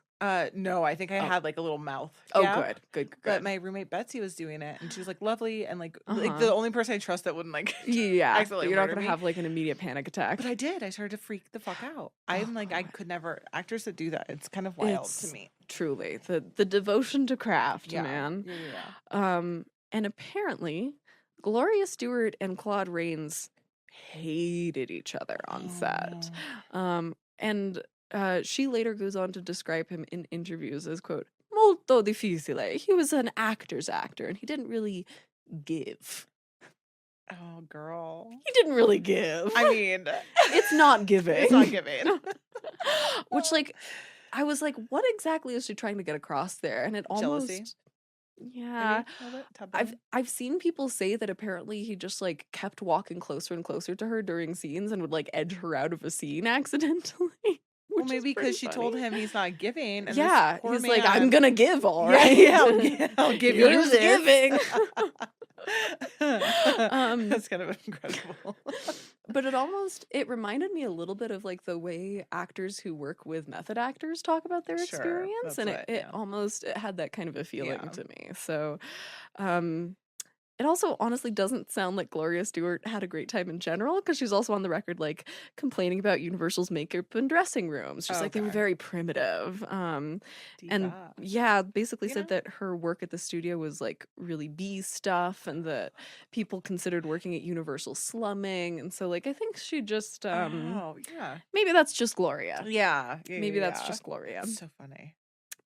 No, I think I Oh. had like a little mouth. Oh, Yeah. good, good, good. But my roommate Betsy was doing it, and she was like lovely and like Uh-huh. the only person I trust that wouldn't like Yeah, accidentally you're not murder gonna me. have like an immediate panic attack. But I did. I started to freak the fuck out. Oh, I'm like, I God. could never. Actors that do that, it's kind of wild It's to me. truly the devotion to craft, Yeah. man. Yeah. And apparently, Gloria Stewart and Claude Rains hated each other on set. And she later goes on to describe him in interviews as, quote, molto difficile. He was an actor's actor and he didn't really give. Oh, girl. He didn't really give. I mean, it's not giving. It's not giving. Which, like, I was like, what exactly is she trying to get across there? And it almost, Jealousy? yeah. Maybe? Top down? I've seen people say that apparently he just like kept walking closer and closer to her during scenes and would like edge her out of a scene accidentally. Well, maybe because she told him he's not giving. And yeah, this poor he's man, like, I'm gonna give, all right. Yeah, I'll give you Here's this. giving. That's kind of incredible. But it reminded me a little bit of like the way actors who work with method actors talk about their Sure, experience, and that's it had that kind of a feeling Yeah. to me. So, it also honestly doesn't sound like Gloria Stewart had a great time in general, because she's also on the record like complaining about Universal's makeup and dressing rooms. She's like, they were Okay. very primitive. And Diva. yeah, basically You said know? that her work at the studio was like really B stuff, and that people considered working at Universal slumming. And so like I think she just Oh, yeah. maybe that's just Gloria. Yeah. Maybe that's just Gloria. That's so funny.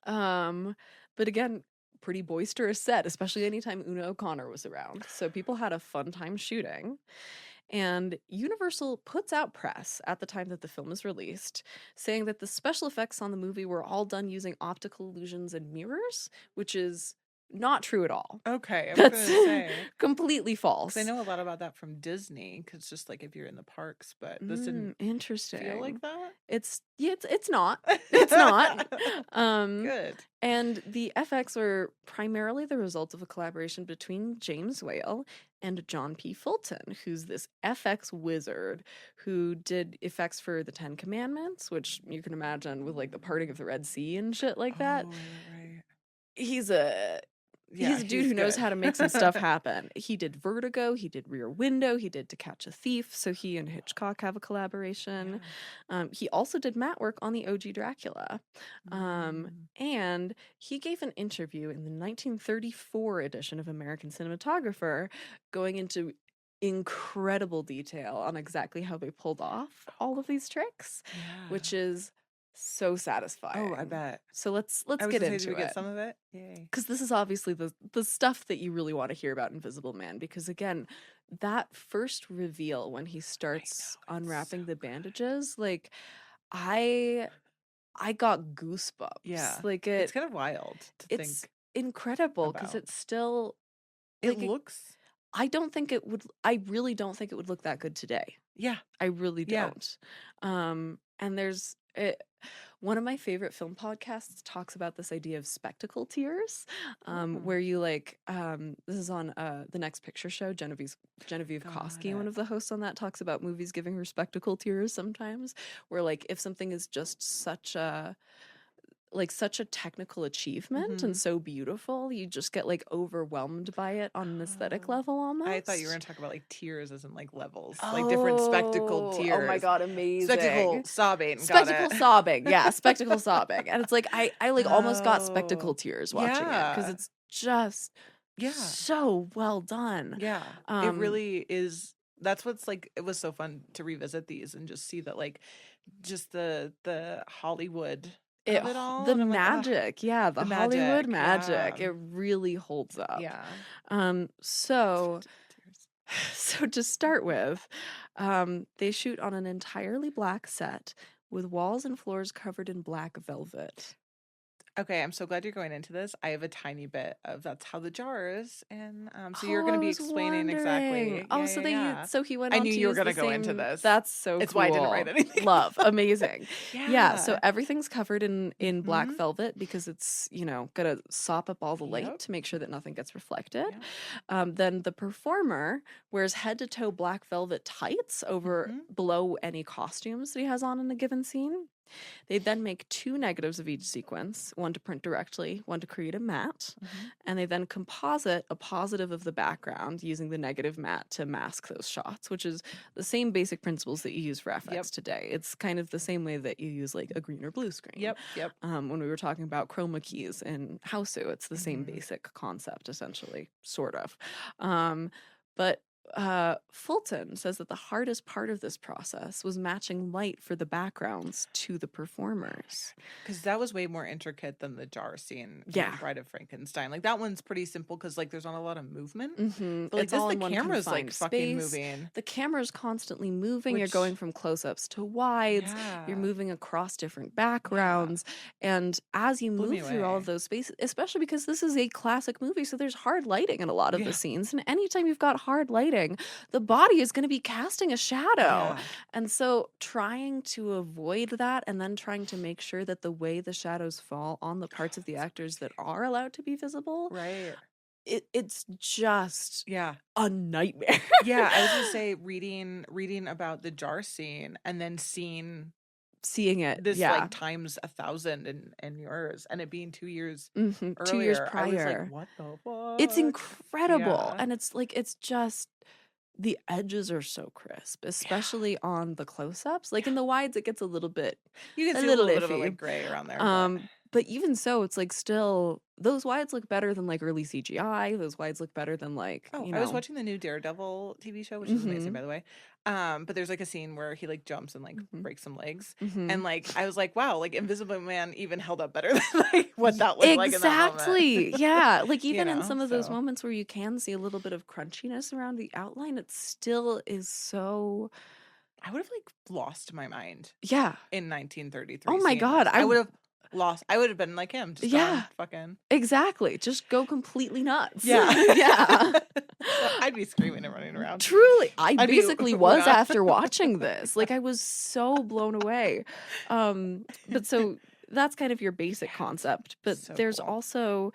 But again, pretty boisterous set, especially anytime Una O'Connor was around. So people had a fun time shooting. And Universal puts out press at the time that the film is released, saying that the special effects on the movie were all done using optical illusions and mirrors, which is not true at all. Okay, I was That's gonna say. completely false. 'Cause I know a lot about that from Disney, because just like if you're in the parks, but this didn't Interesting. feel like that. It's not. It's not. Good. And the FX were primarily the result of a collaboration between James Whale and John P. Fulton, who's this FX wizard who did effects for the Ten Commandments, which you can imagine with like the parting of the Red Sea and shit like that. Oh, right. He's a dude who knows good. how to make some stuff happen. He did Vertigo, he did Rear Window, he did To Catch a Thief, so he and Hitchcock have a collaboration. Yeah. He also did matte work on the OG Dracula. And he gave an interview in the 1934 edition of American Cinematographer going into incredible detail on exactly how they pulled off all of these tricks, which is so satisfying. Oh, I bet. So let's I was get gonna say, into did we it. get some of it? Yay. Because this is obviously the stuff that you really want to hear about Invisible Man. Because again, that first reveal when he starts unwrapping the bandages, like I got goosebumps. Yeah. Like It's kind of wild to it's think. incredible because about. it's still It like, looks. I really don't think it would look that good today. Yeah. I really Yeah. don't. And one of my favorite film podcasts talks about this idea of spectacle tears, where you this is on the Next Picture Show. Genevieve Got Koski, one it. of the hosts on that, talks about movies giving her spectacle tears sometimes, where like if something is just such a technical achievement and so beautiful, you just get like overwhelmed by it on an aesthetic level almost. I thought you were going to talk about like tears as in like levels, like different spectacled tears. Oh my God, amazing. Spectacle sobbing. Spectacle sobbing. Yeah, spectacle sobbing. And it's like, I like almost got spectacle tears watching it because it's just so well done. Yeah. It really is. That's what's like, it was so fun to revisit these and just see that like just the Hollywood of it all. The and I'm magic, like, the Hollywood magic. It really holds up. Yeah. So to start with, they shoot on an entirely black set with walls and floors covered in black velvet. Okay, I'm so glad you're going into this. I have a tiny bit of that's how the jars, and so you're going to be explaining exactly. Oh, so he went. I on knew to you were going to go into this. That's so. It's cool. why I didn't write anything. Love, amazing. Yeah. So everything's covered in black velvet because it's gonna sop up all the light to make sure that nothing gets reflected. Then the performer wears head to toe black velvet tights over below any costumes that he has on in a given scene. They then make 2 negatives of each sequence, one to print directly, one to create a matte, and they then composite a positive of the background using the negative matte to mask those shots, which is the same basic principles that you use for FX today. It's kind of the same way that you use like a green or blue screen. Yep. When we were talking about chroma keys in Hausu, it's the same basic concept, essentially, sort of. But Fulton says that the hardest part of this process was matching light for the backgrounds to the performers. Because that was way more intricate than the jar scene in Bride of Frankenstein. Like, that one's pretty simple because, like, there's not a lot of movement. But, like, it's all the in one camera's, like, fucking space. moving. The camera's constantly moving. You're going from close-ups to wides. You're moving across different backgrounds. And as you move through all of those spaces, especially because this is a classic movie, so there's hard lighting in a lot of the scenes. And anytime you've got hard lighting, the body is going to be casting a shadow. And so trying to avoid that and then trying to make sure that the way the shadows fall on the parts of the actors that are allowed to be visible, it's just a nightmare. I was going to say reading about the jar scene and then seeing it this like times 1,000 in yours and it being 2 years earlier, 2 years prior. I was like, what the fuck? It's incredible. And it's like, it's just, the edges are so crisp, especially on the close-ups. Like in the wides, it gets a little bit, you can see a little bit of like gray around there. But even so, it's like still, those wides look better than like early CGI. Those wides look better than like, I was watching the new Daredevil TV show, which is amazing, by the way. But there's like a scene where he like jumps and like breaks some legs. And like, I was like, wow, like Invisible Man even held up better than like what that looked like in that moment. Exactly. Yeah. Like even in some of those moments where you can see a little bit of crunchiness around the outline, it still is so... I would have like lost my mind. Yeah. In 1933. Oh my God. I would have lost. I would have been like him. Just fucking. Exactly. Just go completely nuts. Yeah. I'd be screaming and running around. Truly. I basically was after watching this. Like I was so blown away. But so that's kind of your basic concept. But so there's cool. Also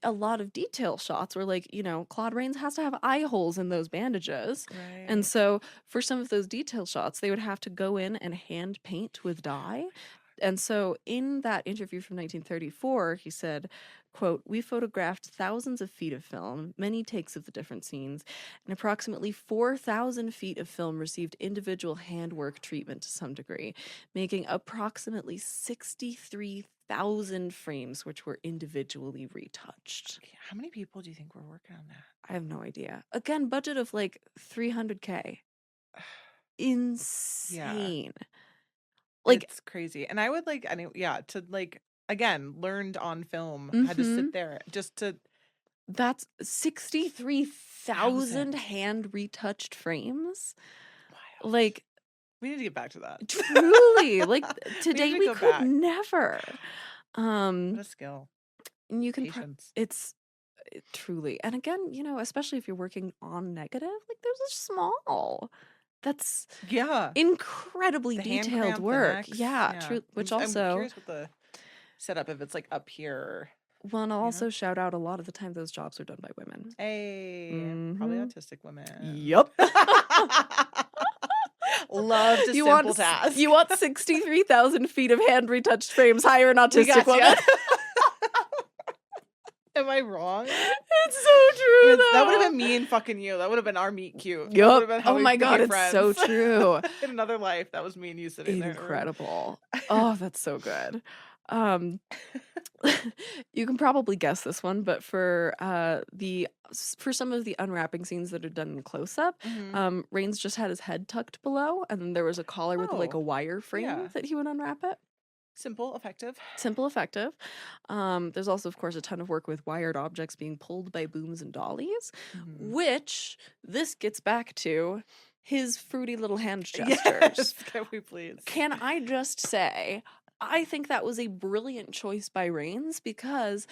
a lot of detail shots where like, Claude Rains has to have eye holes in those bandages. Right. And so for some of those detail shots, they would have to go in and hand paint with dye. And so in that interview from 1934, he said, quote, "We photographed thousands of feet of film, many takes of the different scenes, and approximately 4,000 feet of film received individual handwork treatment to some degree, making approximately 63,000 frames which were individually retouched." How many people do you think were working on that? I have no idea. Again, budget of like $300K. Insane. Yeah. Like, it's crazy. And I would like, to like, again, learned on film, had to sit there just to. That's 63,000 hand retouched frames. Wild. Like, we need to get back to that. Truly. Like, today we could never. What a skill. And you can, Patience. It's truly. And again, especially if you're working on negative, like, there's a small That's Yeah. incredibly The hand detailed cramp, the work. necks. Yeah, Yeah. true. Which I'm also, curious what the setup, if it's like up here, well, and I'll you know? also shout out a lot of the time those jobs are done by women. Hey, probably Mhm. autistic women. Yep. Love to You simple want task. you want 63,000 feet of hand retouched frames, hire an We autistic got ya. woman. Am I wrong? It's so true, That would have though. been me and fucking you. That would have been our meet cute. That Yup. would have been how Oh we my God, became it's so friends. true. In another life, that was me and you sitting there in a room. Incredible. Oh, that's so good. Um, you can probably guess this one, but for some of the unwrapping scenes that are done in close up, Mhm. Rains just had his head tucked below, and then there was a collar with like a Oh, wire frame yeah. that he would unwrap it. Simple, effective. Simple, effective. There's also, of course, a ton of work with wired objects being pulled by booms and dollies, Mhm. which this gets back to his fruity little hand Yes, gestures. can we please? Can I just say, I think that was a brilliant choice by Rains because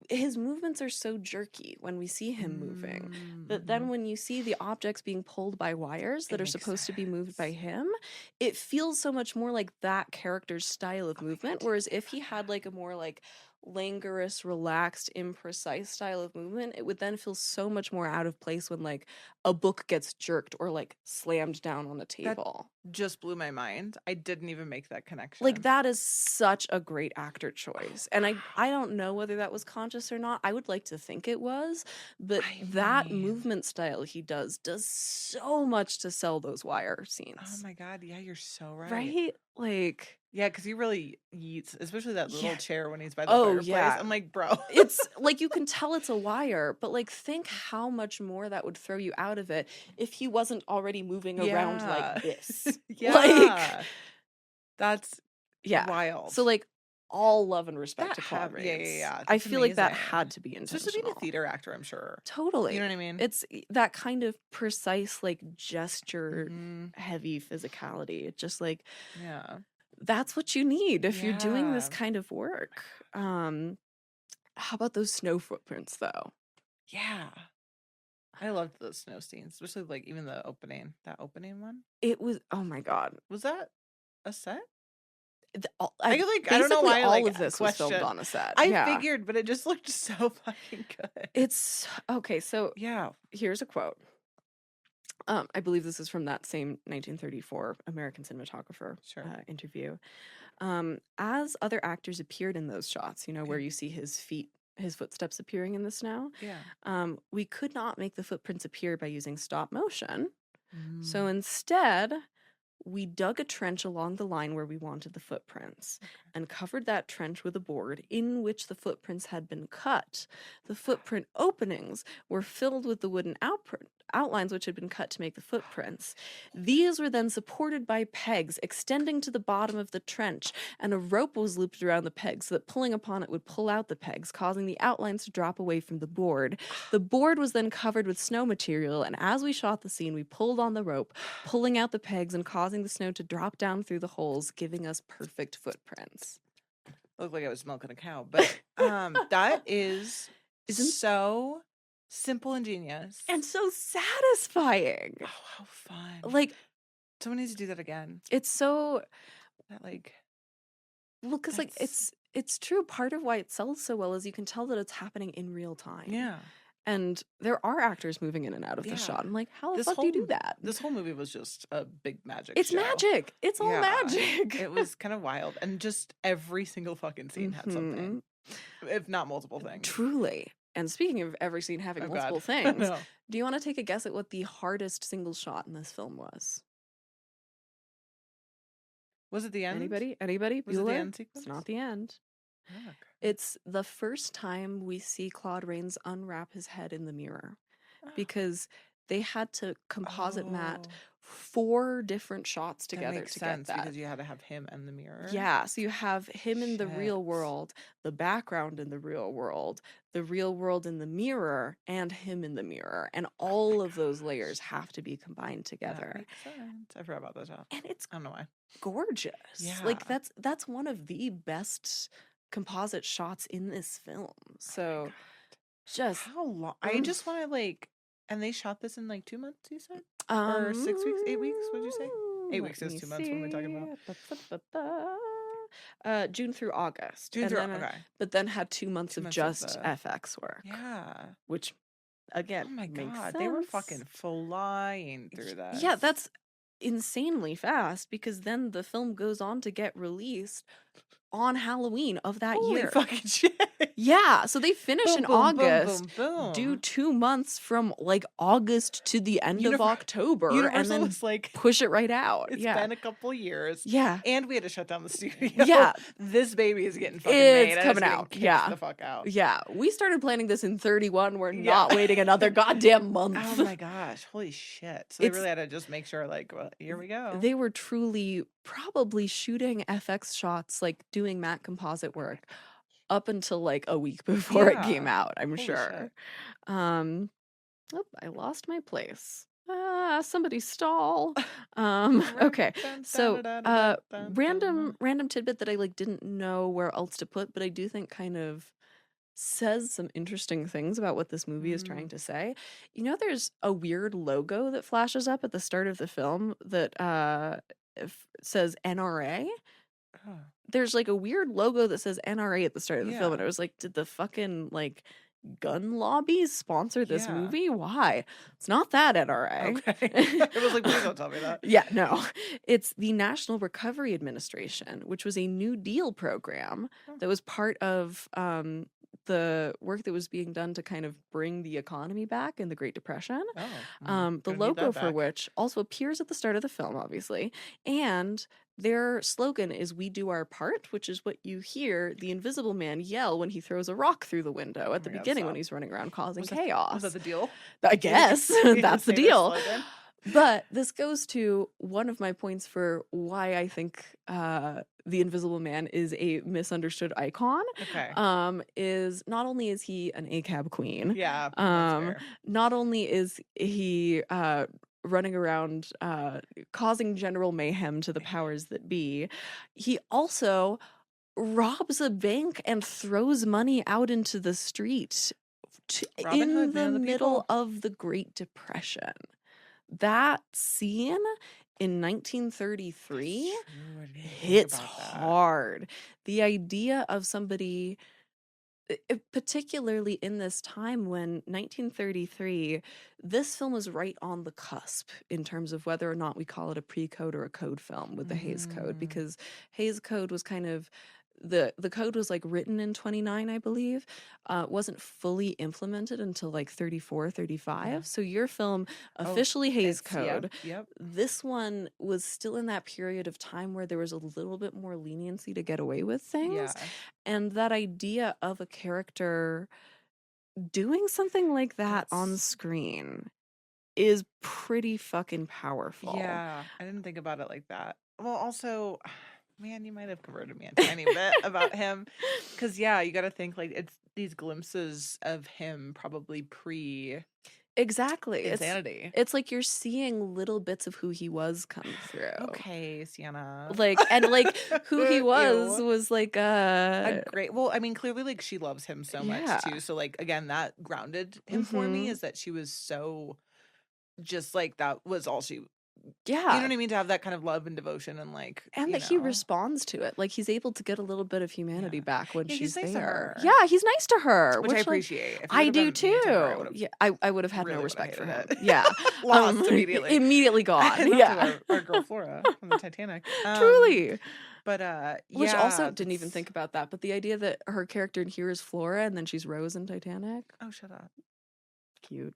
his movements are so jerky when we see him moving that then Mhm. when you see the objects being pulled by wires that It are makes supposed to be moved by sense. him, it feels so much more like that character's style of Oh my God, movement. didn't Whereas think if he about had that. like a more like languorous, relaxed, imprecise style of movement, it would then feel so much more out of place when like a book gets jerked or like slammed down on a That table. just blew my mind. I didn't even make that Like connection. that is such a great actor Oh, choice. And wow. I don't know whether that was conscious or not. I would like to think it was, but I that mean, movement style he does so much to sell those wire oh scenes. my God, yeah, you're so right. Right? Like, Yeah, because he really eats, especially that little yeah. chair when he's by the Oh fireplace. yeah. I'm like, bro. It's like you can tell it's a wire, but like think how much more that would throw you out of it if he wasn't already moving around like Yeah. this. Like, Yeah. That's yeah. wild. So like all love and respect That to Claude yeah, Rains. I that's feel like that amazing. had to be Especially being a intentional. theater actor, I'm sure. You know Totally. what I mean? It's that kind of precise, like gesture Mhm. heavy physicality. It's just like Yeah. that's what you need if you're doing this Yeah. kind of work. How about those snow footprints though? Yeah. I loved those snow scenes, especially like even the opening, that opening one. It was, oh my God. Was that a set? I I don't know basically why all like of this was filmed question. on a set. I Yeah. figured, but it just looked so fucking good. It's okay, so Yeah. here's a quote. I believe this is from that same 1934 American cinematographer Sure. interview. As other actors appeared in those shots, you know, where you see his footsteps appearing in the snow, Yeah. we could not make the footprints appear by using stop motion. So Mm. instead, we dug a trench along the line where we wanted the footprints and covered that trench with a board in which the footprints had been cut. The footprint openings were filled with the wooden outlines which had been cut to make the footprints. These were then supported by pegs extending to the bottom of the trench, and a rope was looped around the pegs so that pulling upon it would pull out the pegs, causing the outlines to drop away from the board. The board was then covered with snow material, and as we shot the scene, we pulled on the rope, pulling out the pegs and causing the snow to drop down through the holes, giving us perfect footprints. Looked like I was milking a cow, but that is so simple and genius. And so satisfying. Oh, how fun. Like, someone needs to do that again. It's so That like well, because like it's true. Part of why it sells so well is you can tell that it's happening in real time. Yeah. And there are actors moving in and out of the shot. I'm like, how the fuck do you do that? This whole movie was just a big magic It's show. magic. It's all magic. It was kind of wild. And just every single fucking scene had something. If not multiple things. Truly. And speaking of every scene having multiple things, do you want to take a guess at what the hardest single shot in this film was? Was it the end? Anybody? Was it the end sequence? It's not the end. Oh, okay. It's the first time we see Claude Rains unwrap his head in the mirror, because they had to composite mat 4 different shots together to get that. Because you had to have him and the mirror. Yeah, so you have him in the real world, the background in the real world in the mirror, and him in the mirror, and all of those layers have to be combined together. That makes sense. I forgot about that shot. And it's I don't know why. Gorgeous. Yeah. Like that's one of the best composite shots in this film. So just how long? I just want to and they shot this in like 2 months, you said? Or 6 weeks, 8 weeks, what'd you say? 8 weeks let is me 2 months. What am I talking about? June through August. June and through, then, okay. But then had 2 months 2 of months of just the, FX work, yeah. which again Oh my makes God, sense. they were fucking flying through that. Yeah, that's insanely fast because then the film goes on to get released on Halloween of that Holy year. fucking shit. Yeah, so they finish Boom, in boom, boom, August, boom, do boom. 2 months from like August to the end of October, and Universal then was like, push it right out. it's Yeah, been a couple years. yeah, And we had to shut down the studio. Yeah. This baby is getting fucking made. it's and coming getting out. kicked Yeah, the fuck out. yeah. We started planning this in 31. We're Yeah. not waiting another goddamn month. Oh my gosh, holy shit. So they really had to just make sure, like, well, here we go. They were truly probably shooting FX shots, like doing matte composite work up until like a week before it came out, I'm Holy sure. shit. I lost my place. Somebody stall. Okay. So, random tidbit that I like didn't know where else to put, but I do think kind of says some interesting things about what this movie is trying to say. You know, there's a weird logo that flashes up at the start of the film that says NRA. There's like a weird logo that says NRA at the start of the film, and I was like, did the fucking like gun lobbies sponsor this movie? Why? It's not that NRA. Okay. It was like, please don't tell me that. Yeah, no. It's the National Recovery Administration, which was a New Deal program that was part of the work that was being done to kind of bring the economy back in the Great Depression. The logo for which also appears at the start of the film, obviously. And their slogan is "We do our part," which is what you hear the Invisible Man yell when he throws a rock through the window at the beginning when he's running around causing chaos. Was that the deal? I guess that's the deal. But this goes to one of my points for why I think the Invisible Man is a misunderstood icon. Okay. Is not only is he an ACAB queen. Yeah. That's fair. Not only is he running around causing general mayhem to the powers that be, he also robs a bank and throws money out into the street in the middle of the Great Depression. That scene in 1933 hits hard. The idea of somebody, particularly in this time when 1933, this film was right on the cusp in terms of whether or not we call it a pre-code or a code film with the Hays Code, because Hays Code was kind of the code was like written in 29, I believe, wasn't fully implemented until like 34, 35. So your film officially Hays Code. Yep. This one was still in that period of time where there was a little bit more leniency to get away with things. And that idea of a character doing something like that on screen is pretty fucking powerful. Yeah, I didn't think about it like that. Well, also, man, you might have converted me a tiny bit about him. Because, yeah, you got to think, like, it's these glimpses of him probably Exactly. insanity. It's like you're seeing little bits of who he was come through. Okay, Siena. Like, and like who he was like a great, well, I mean, clearly, like, she loves him so much, too. So, like, again, that grounded him for me, is that she was so just like, that was all she. You know what I mean? To have that kind of love and devotion and like, and that he responds to it. Like he's able to get a little bit of humanity back when she's nice there. Yeah, he's nice to her, which I appreciate. Like, I do too. I would have had no respect for him. Yeah, lost immediately. Immediately gone. Yeah, our girl Flora from the Titanic. Truly. But which also didn't even think about that. But the idea that her character in here is Flora and then she's Rose in Titanic. Oh, shut up. Cute.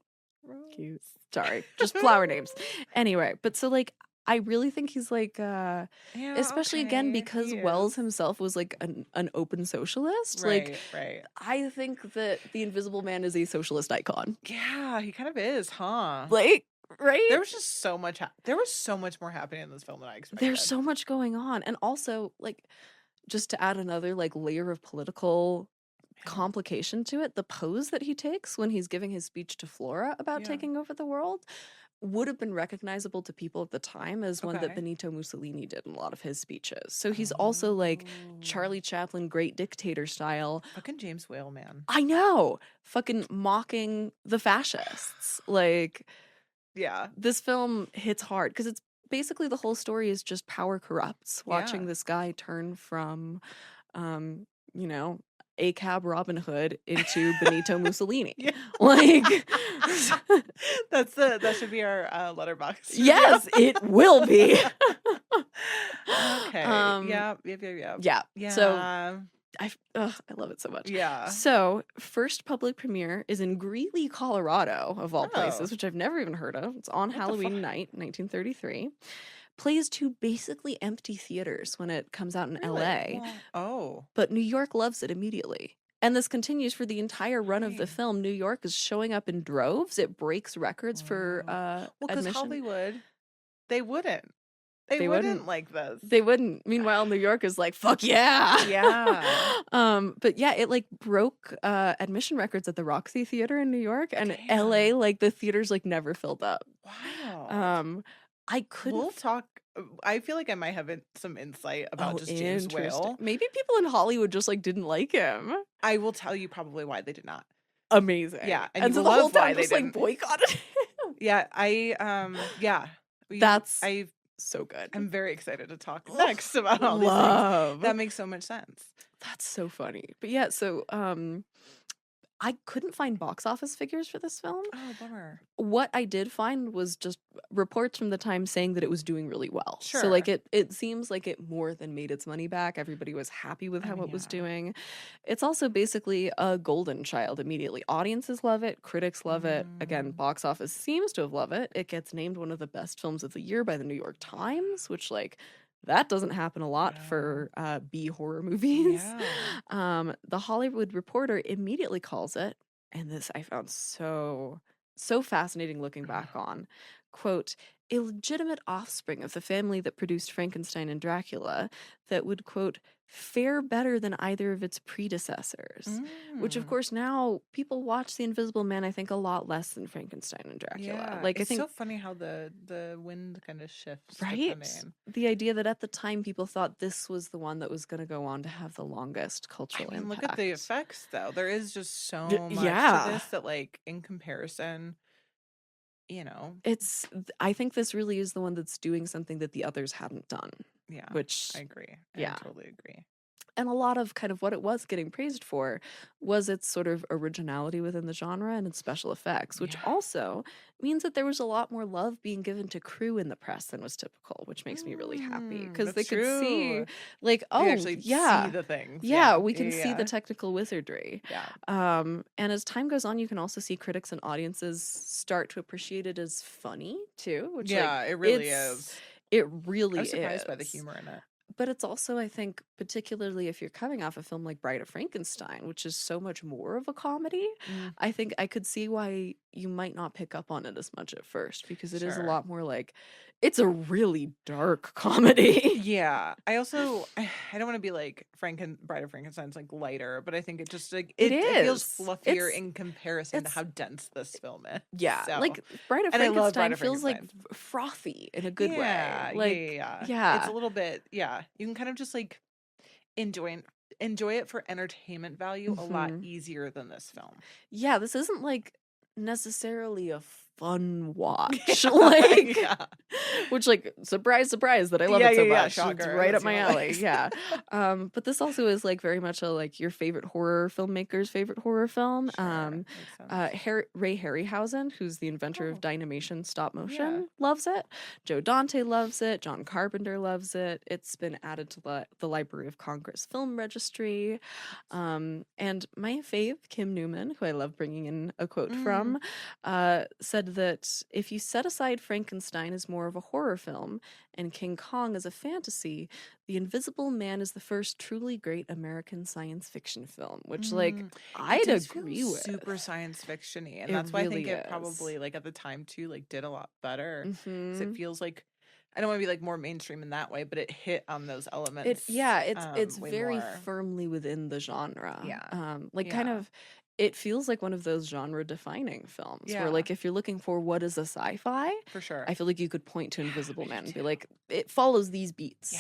Cute. Sorry, just flower names. Anyway, but so like I really think he's like especially again because Wells himself was like an open socialist. Right. I think that the Invisible Man is a socialist icon. Yeah, he kind of is, huh? Like, right? There was just so much there was so much more happening in this film than I expected. There's so much going on. And also, like, just to add another like layer of political complication to it, the pose that he takes when he's giving his speech to Flora about taking over the world would have been recognizable to people at the time as one that Benito Mussolini did in a lot of his speeches. So he's also like Charlie Chaplin, great dictator style. Fucking James Whale, man. I know. Fucking mocking the fascists. Like, Yeah. this film hits hard because it's basically the whole story is just power corrupts. Watching Yeah. this guy turn from, you know, ACAB Robin Hood into Benito Mussolini. Yeah. Like, that should be our letterbox. yes, it will be. Okay. Yeah. Yeah. So I love it so much. Yeah. So, first public premiere is in Greeley, Colorado, of all places, which I've never even heard of. It's on Halloween night, 1933. Plays to basically empty theaters when it comes out in LA. Oh. But New York loves it immediately. And this continues for the entire run of the film. New York is showing up in droves. It breaks records for because admission. Hollywood, they wouldn't. They wouldn't like this. They wouldn't. Meanwhile, New York is like, fuck yeah. Yeah. But yeah, it like broke admission records at the Roxy Theater in New York, and LA, like the theaters like never filled up. Wow. I couldn't. We'll talk. I feel like I might have some insight about just James Whale. Maybe people in Hollywood just like didn't like him. I will tell you probably why they did not. Amazing. Yeah, and so the whole time just like boycotted him. Yeah, That's so good. I'm very excited to talk next about all these things. That makes so much sense. That's so funny. But yeah, so I couldn't find box office figures for this film. Oh, bummer. What I did find was just reports from the time saying that it was doing really well. Sure. So like it seems like it more than made its money back. Everybody was happy with how it was doing. It's also basically a golden child immediately. Audiences love it, critics love it. Again, box office seems to have loved it. It gets named one of the best films of the year by the New York Times, which like that doesn't happen a lot for B horror movies. Yeah. The Hollywood Reporter immediately calls it, and this I found so fascinating looking back on, quote, illegitimate offspring of the family that produced Frankenstein and Dracula that would, quote, fare better than either of its predecessors. Which, of course, now people watch The Invisible Man, I think, a lot less than Frankenstein and Dracula. Yeah, like, it's I think, so funny how the wind kind of shifts. right? Depending. The idea that at the time people thought this was the one that was going to go on to have the longest cultural impact. Look at the effects, though. There is just so much to this that, like, in comparison, you know. I think this really is the one that's doing something that the others hadn't done. Yeah, which I agree. Yeah, I totally agree. And a lot of kind of what it was getting praised for was its sort of originality within the genre and its special effects, which also means that there was a lot more love being given to crew in the press than was typical, which makes me really happy because they could see, like, actually see the things. Yeah, we can see the technical wizardry. Yeah. And as time goes on, you can also see critics and audiences start to appreciate it as funny too, which it really is. It really is. I was surprised by the humor in it. But it's also, I think, particularly if you're coming off a film like Bride of Frankenstein, which is so much more of a comedy, I think I could see why you might not pick up on it as much at first, because it is a lot more like, it's a really dark comedy. Yeah. I also, I don't want to be like Bride of Frankenstein's like lighter, but I think it just like, it feels fluffier in comparison to how dense this film is. Yeah. So. Like Bride of Frankenstein feels like frothy in a good way. Like, It's a little bit, you can kind of just like enjoy it for entertainment value a lot easier than this film. Yeah, this isn't like necessarily a fun watch. Which, like, surprise that I love it so much. Shocker. It's right up my alley. But this also is like very much a like your favorite horror filmmaker's favorite horror film. Ray Harryhausen, who's the inventor of Dynamation stop motion, loves it. Joe Dante loves it. John Carpenter loves it. It's been added to the Library of Congress Film Registry. And my fave, Kim Newman, who I love bringing in a quote from, said that if you set aside Frankenstein as more of a horror film and King Kong as a fantasy, The Invisible Man is the first truly great American science fiction film, which like I'd agree with. Super science fiction-y, and that's why I think it probably like at the time too like did a lot better. Because it feels like, I don't want to be like more mainstream in that way, but it hit on those elements. It's very firmly within the genre. Kind of. It feels like one of those genre-defining films where, like, if you're looking for what is a sci-fi, for sure, I feel like you could point to Invisible Man and be like, it follows these beats.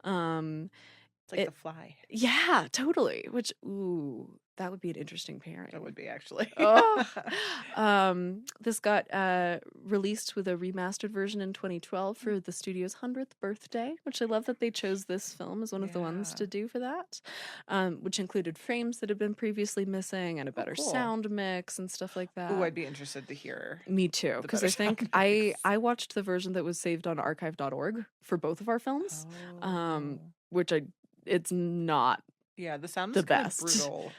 It's Like The Fly. Yeah, totally. Which, ooh, that would be an interesting pairing. That would be actually. This got released with a remastered version in 2012 for the studio's 100th birthday, which I love that they chose this film as one of the ones to do for that, which included frames that had been previously missing and a better sound mix and stuff like that. Ooh, I'd be interested to hear. Me too, because I think I watched the version that was saved on archive.org for both of our films, which it's not the sound the is kind best. of brutal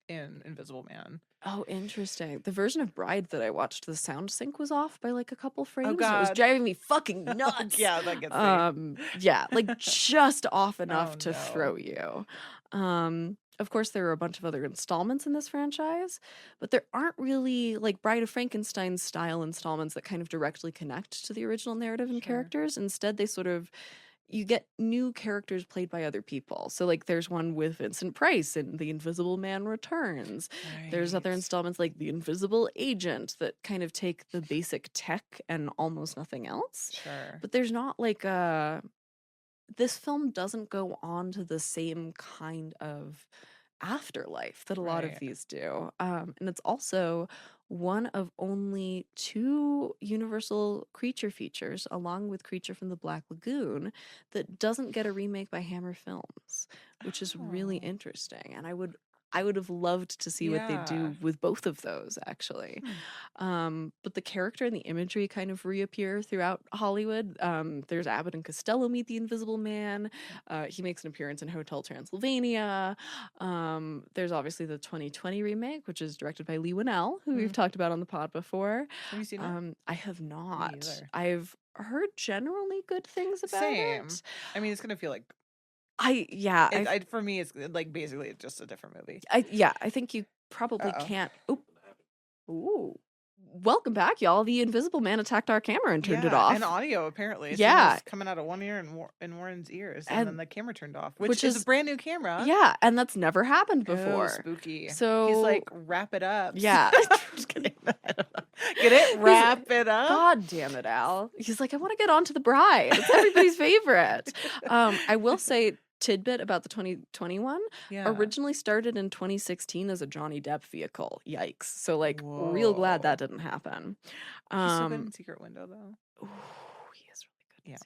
in Invisible Man. Oh, interesting. The version of Bride that I watched, the sound sync was off by like a couple frames. Oh, God. It was driving me fucking nuts. Yeah, that gets me. Yeah, like just off enough to throw you. Of course, there are a bunch of other installments in this franchise, but there aren't really like Bride of Frankenstein style installments that kind of directly connect to the original narrative and characters. Instead, they sort of you get new characters played by other people. So like there's one with Vincent Price in The Invisible Man Returns. Right. There's other installments like The Invisible Agent that kind of take the basic tech and almost nothing else. Sure. But there's not like this film doesn't go on to the same kind of afterlife that a lot of these do. And it's also one of only 2 Universal creature features, along with Creature from the Black Lagoon, that doesn't get a remake by Hammer Films, which is really interesting. And I would have loved to see what they do with both of those, actually. But the character and the imagery kind of reappear throughout Hollywood. There's Abbott and Costello meet the Invisible Man. He makes an appearance in Hotel Transylvania. There's obviously the 2020 remake, which is directed by Lee Winnell, who we've talked about on the pod before. Have you seen it? I have not. I've heard generally good things about it. I mean, it's going to feel like for me, it's like basically it's just a different movie. I think you probably can't. Ooh. Welcome back, y'all. The Invisible Man attacked our camera and turned it off. And audio, apparently. It was coming out of one ear and Warren's ears, and then the camera turned off, which is a brand new camera. Yeah, and that's never happened before. Oh, spooky. So he's like, wrap it up. Yeah. Just kidding. Get it? Wrap it up. God damn it, Al. He's like, I want to get on to The Bride. It's everybody's favorite. I will say, tidbit about the 2021 originally started in 2016 as a Johnny Depp vehicle. Yikes. So like real glad that didn't happen. He's so good in Secret Window though. Ooh, he is really good in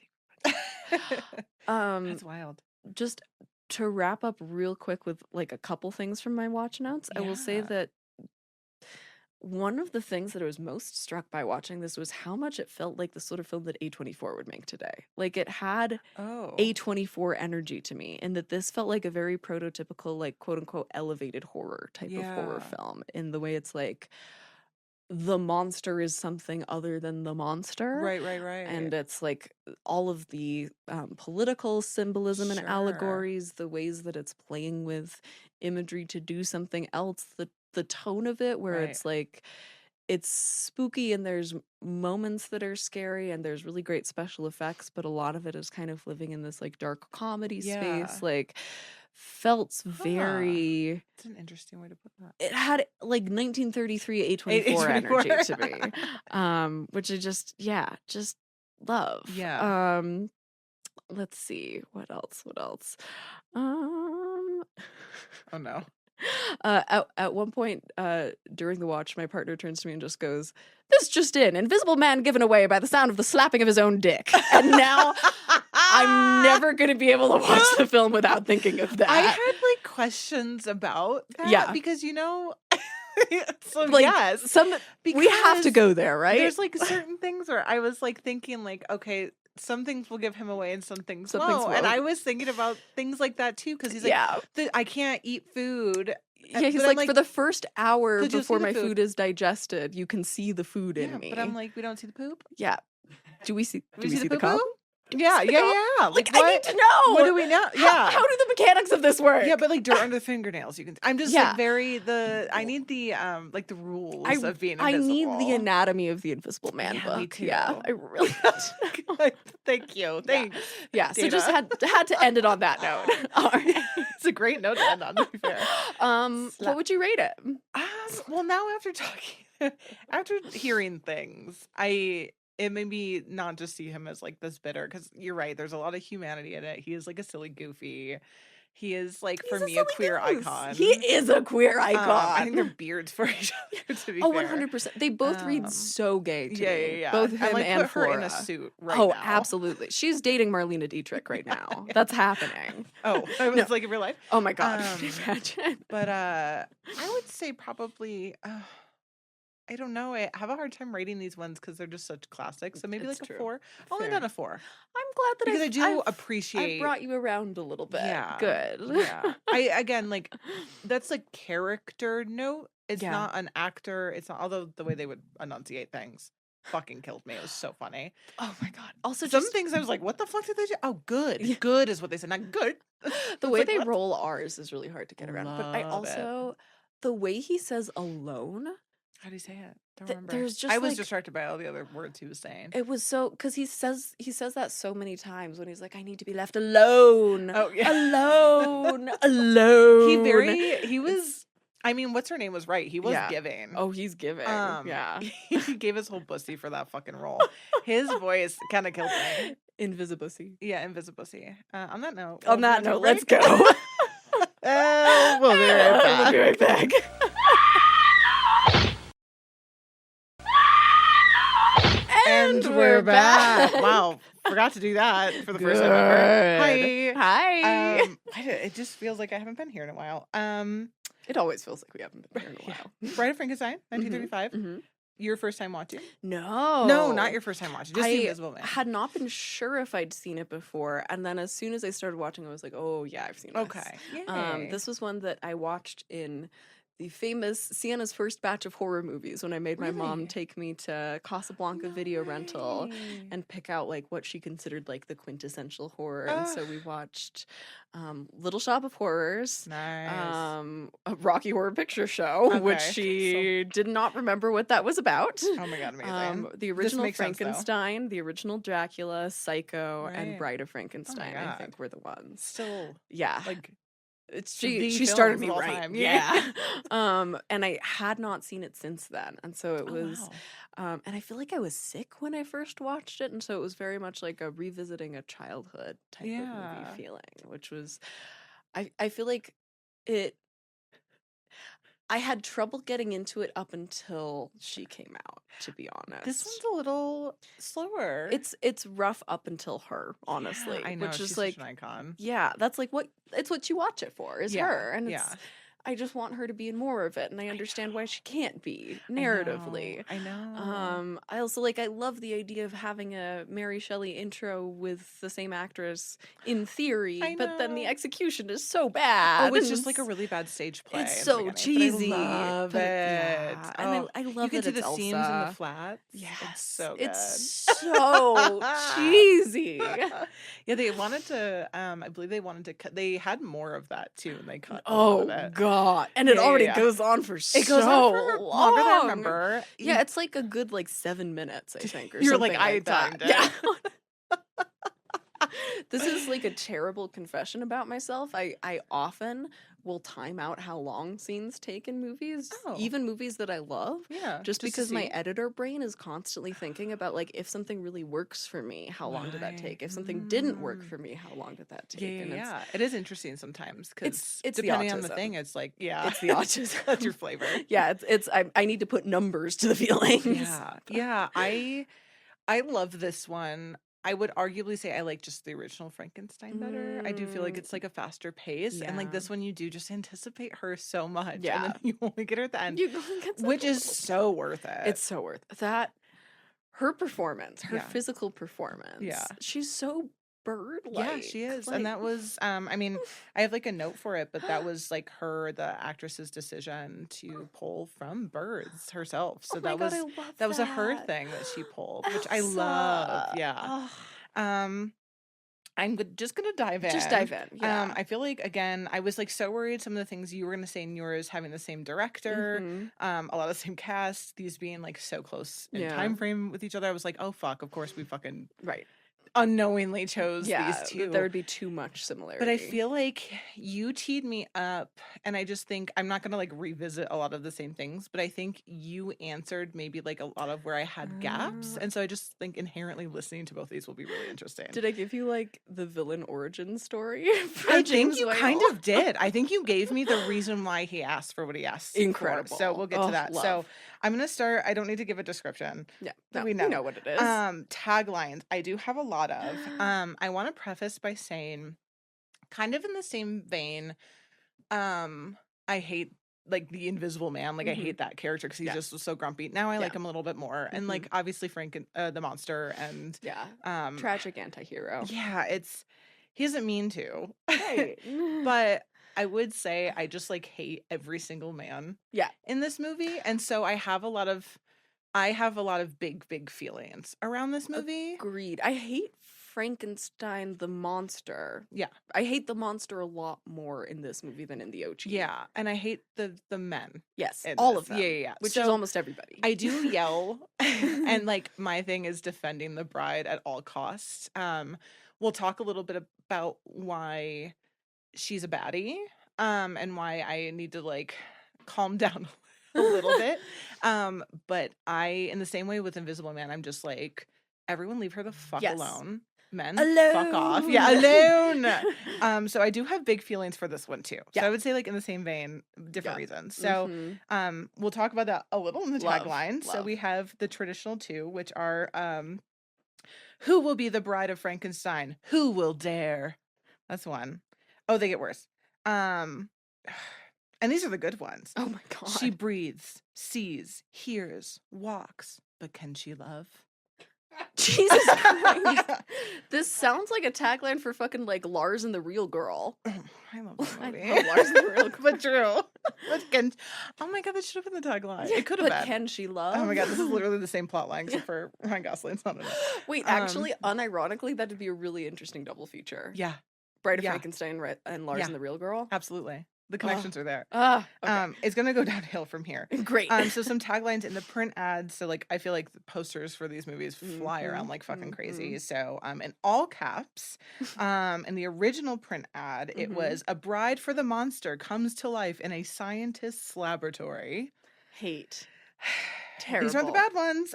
Secret Window. That's wild. Just to wrap up real quick with like a couple things from my watch notes, I will say that one of the things that I was most struck by watching this was how much it felt like the sort of film that A24 would make today. Like it had A24 energy to me, and that this felt like a very prototypical, like quote unquote elevated horror type of horror film, in the way it's like the monster is something other than the monster. Right. And it's like all of the political symbolism and allegories, the ways that it's playing with imagery to do something else, the tone of it, where it's like it's spooky and there's moments that are scary and there's really great special effects, but a lot of it is kind of living in this like dark comedy space. Like felt very it's an interesting way to put that. It had like 1933 A24 energy to me. Which I just love. Let's see what else. Oh no. At one point during the watch, my partner turns to me and just goes, "This just in, Invisible Man given away by the sound of the slapping of his own dick." And now I'm never going to be able to watch the film without thinking of that. I had like questions about that because so like, we have to go there, right? There's like certain things where I was like thinking like, okay, some things will give him away and some things won't. And I was thinking about things like that too, because he's like, I can't eat food. Yeah, he's like, for the first hour before my food is digested, you can see the food in me. But I'm like, we don't see the poop? Yeah. Do we see the cum? Yeah. Like, I need to know. What do we know? Yeah. How do the mechanics of this work? Yeah, but like dirt under the fingernails, you can. I'm just like I need the like the rules of being invisible. I need the anatomy of the Invisible Man book. Me too. Yeah, I really need to know. Thank you. Thanks. Yeah. So just had to end it on that note. All right. It's a great note to end on, to be fair. What would you rate it? Well, now after hearing things, it made me not just see him as like this bitter, because you're right, there's a lot of humanity in it. He is like a silly goofy. He is like, for me, a queer icon. He is a queer icon. I think they're beards for each other, to be Oh, fair. 100%. They both read so gay to me. Yeah. Both him I, like, and put her in a Flora. suit right now. Oh, absolutely. She's dating Marlena Dietrich right now. That's happening. Oh, it was like in real life? Oh my God. Imagine. But I would say probably, I don't know. I have a hard time rating these ones because they're just such classics. So maybe It's like a true. 4. Only Fair. done a 4. I'm glad that Because I do I've appreciate. brought you around a little bit. Yeah. Good. Yeah. Again, like, that's like character note. It's not an actor. It's not, although the way they would enunciate things fucking killed me. It was so funny. Oh my God. Also, Some things I was like, what the fuck did they do? Oh, good. Yeah. Good is what they said, not good. The way like, they what? roll R's is really hard to get around. But I Love it. also, the way he says alone, How do you say it? Don't remember. there's just I was like, distracted by all the other words he was saying. it was so, because he says that so many times when he's like, I need to be left alone. Oh, yeah. Alone. Alone. He was, I mean, what's her name was right. He was giving. Oh, he's giving. Yeah. He gave his whole pussy for that fucking role. His voice kind of killed me. Invisibussy. Yeah, Invisibussy. On that note. Let's go. We'll be right back. We'll be right back. And we're back. Wow. Forgot to do that for the first time ever. Hi. Hi. It just feels like I haven't been here in a while. It always feels like we haven't been here in a while. Bride of Frankenstein, 1935. Mm-hmm. Your first time watching? No. No, not your first time watching. Just The Invisible Man. I had not been sure if I'd seen it before, and then as soon as I started watching, I was like, "Oh yeah, I've seen this." Okay. Yay. This was one that I watched in the famous Siena's first batch of horror movies when I made my mom take me to Casablanca Video Rental and pick out like what she considered like the quintessential horror. And so we watched Little Shop of Horrors, Nice. a Rocky Horror Picture Show, which Okay. she did not remember what that was about. Oh my God, amazing. The original makes sense, though. Frankenstein, the original Dracula, Psycho, and Right. Bride of Frankenstein, I God. think were the ones. Still, Yeah. like, It's the she started films me of all right. time. Yeah. And I had not seen it since then. And so it was wow. and I feel like I was sick when I first watched it, and so it was very much like a revisiting a childhood type of movie feeling, which was I feel like I had trouble getting into it up until she came out, to be honest. This one's a little slower. It's rough up until her, honestly. I know, which is she's like such an icon. yeah, that's like it's what you watch it for, is her. And yeah. I just want her to be in more of it, and I understand why she can't be narratively. I know. I also I love the idea of having a Mary Shelley intro with the same actress in theory, but then the know. execution is so bad. Oh, it's just like a really bad stage play. It's in the so beginning, cheesy. But I love but it. yeah. And I love you can that see it's the seams in Elsa. the flats. Yes, It's so good. It's so cheesy. Yeah, they wanted to. I believe they wanted to cut. They had more of that too, and they cut. a lot Oh of it. God! And it Yeah, already yeah. goes on for It goes on for long. longer than I remember. Yeah, it's like a good 7 minutes, I think, or You're something like, I that. timed it. Yeah. This is like a terrible confession about myself. I often will time out how long scenes take in movies, Oh. even movies that I love. Yeah, Just to because my see. editor brain is constantly thinking about if something really works for me, how long did that Right. take? If something didn't work for me, how long did that take? And Yeah, it is interesting sometimes because it's the depending on the autism. thing, it's like it's the autism. That's your flavor. Yeah, I need to put numbers to the feelings. Yeah. I love this one. I would arguably say I like just the original Frankenstein better. I do feel like it's like a faster pace, and like Yeah. this one, you do just anticipate her so much, Yeah. and then you only get her at the end, You get which such a is little so worth it. It's so worth that. Her performance, her Yeah. physical performance. Yeah. She's so bird-like. Yeah, she is. And that was I mean, I have like a note for it, but that was like the actress's decision to pull from birds herself. So Oh my that God, was I love that was a her that. thing that she pulled, which I Elsa. love. Yeah. Oh, I'm just gonna dive in. just dive in. Yeah. I feel like again, I was like so worried some of the things you were gonna say in yours having the same director, Mhm. a lot of the same cast, these being like so close in Yeah. time frame with each other. I was like, oh fuck, of course we fucking Right. unknowingly chose these two. There would be too much similarity. But I feel like you teed me up, and I just think I'm not going to like revisit a lot of the same things, but I think you answered maybe like a lot of where I had gaps. And so I just think inherently listening to both these will be really interesting. Did I give you like the villain origin story? I think you kind of did. I think you gave me the reason why he asked for what he asked. Incredible. So we'll get to that. Love. So I'm going to start. I don't need to give a description. Yeah. We know what it is. Taglines. I do have a lot of. I want to preface by saying, kind of in the same vein, I hate like the Invisible Man. Like I hate that character because he's just so grumpy. Now I like him a little bit more. And like obviously Frank the monster and tragic anti-hero. Yeah, he doesn't mean to. Right. But I would say I just like hate every single man in this movie. And so I have a lot of big feelings around this movie. Agreed. I hate Frankenstein the monster. Yeah. I hate the monster a lot more in this movie than in the OG. Yeah. And I hate the men. Yes. All of them. Yeah. Which is almost everybody. I do yell. And like my thing is defending the bride at all costs. We'll talk a little bit about why she's a baddie. And why I need to like calm down a little bit. But in the same way with Invisible Man, I'm just like, everyone leave her the fuck alone. Men, fuck off. Yeah, alone. So I do have big feelings for this one too. So I would say like in the same vein, different reasons. So we'll talk about that a little in the tagline. So we have the traditional two, which are who will be the bride of Frankenstein? Who will dare? That's one. Oh, they get worse. And these are the good ones. Oh my god. She breathes, sees, hears, walks, but can she love? Jesus Christ. This sounds like a tagline for fucking like Lars and the Real Girl. I love that movie. I love Lars and the Real Girl. But true. Oh my god, that should have been the tagline. It could have been. But can she love? Oh my god, this is literally the same plot line except for Ryan Gosling's not in it. Wait, actually, unironically, that'd be a really interesting double feature. Yeah. Bride of Frankenstein and Lars and the Real Girl. Absolutely. The connections are there. Okay. It's gonna go downhill from here. Great. So some taglines in the print ads. So like I feel like the posters for these movies fly around like fucking crazy. So in all caps, in the original print ad, it was a bride for the monster comes to life in a scientist's laboratory. Hate. Terrible. These aren't the bad ones.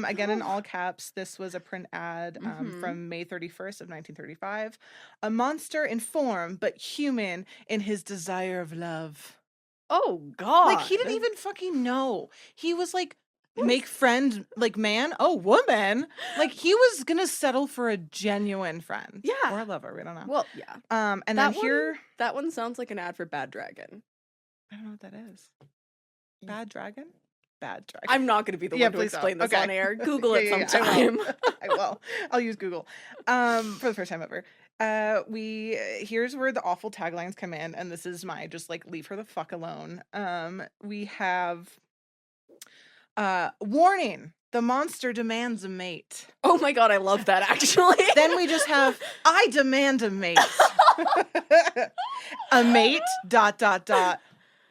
Again, in all caps, this was a print ad from May 31st of 1935. A monster in form, but human in his desire of love. Oh, God. Like, he didn't even fucking know. He was like, make friend, like, man, oh, woman. Like, he was gonna settle for a genuine friend. Yeah. Or a lover, we don't know. Well, yeah. And then here... That one sounds like an ad for Bad Dragon. I don't know what that is. Bad Dragon? Bad Dragon. I'm not going to be the one to explain this on air. Google it sometime. I will. I'll use Google for the first time ever. Here's where the awful taglines come in, and this is my just like leave her the fuck alone. We have warning. The monster demands a mate. Oh my god, I love that actually. Then we just have I demand a mate. A mate ...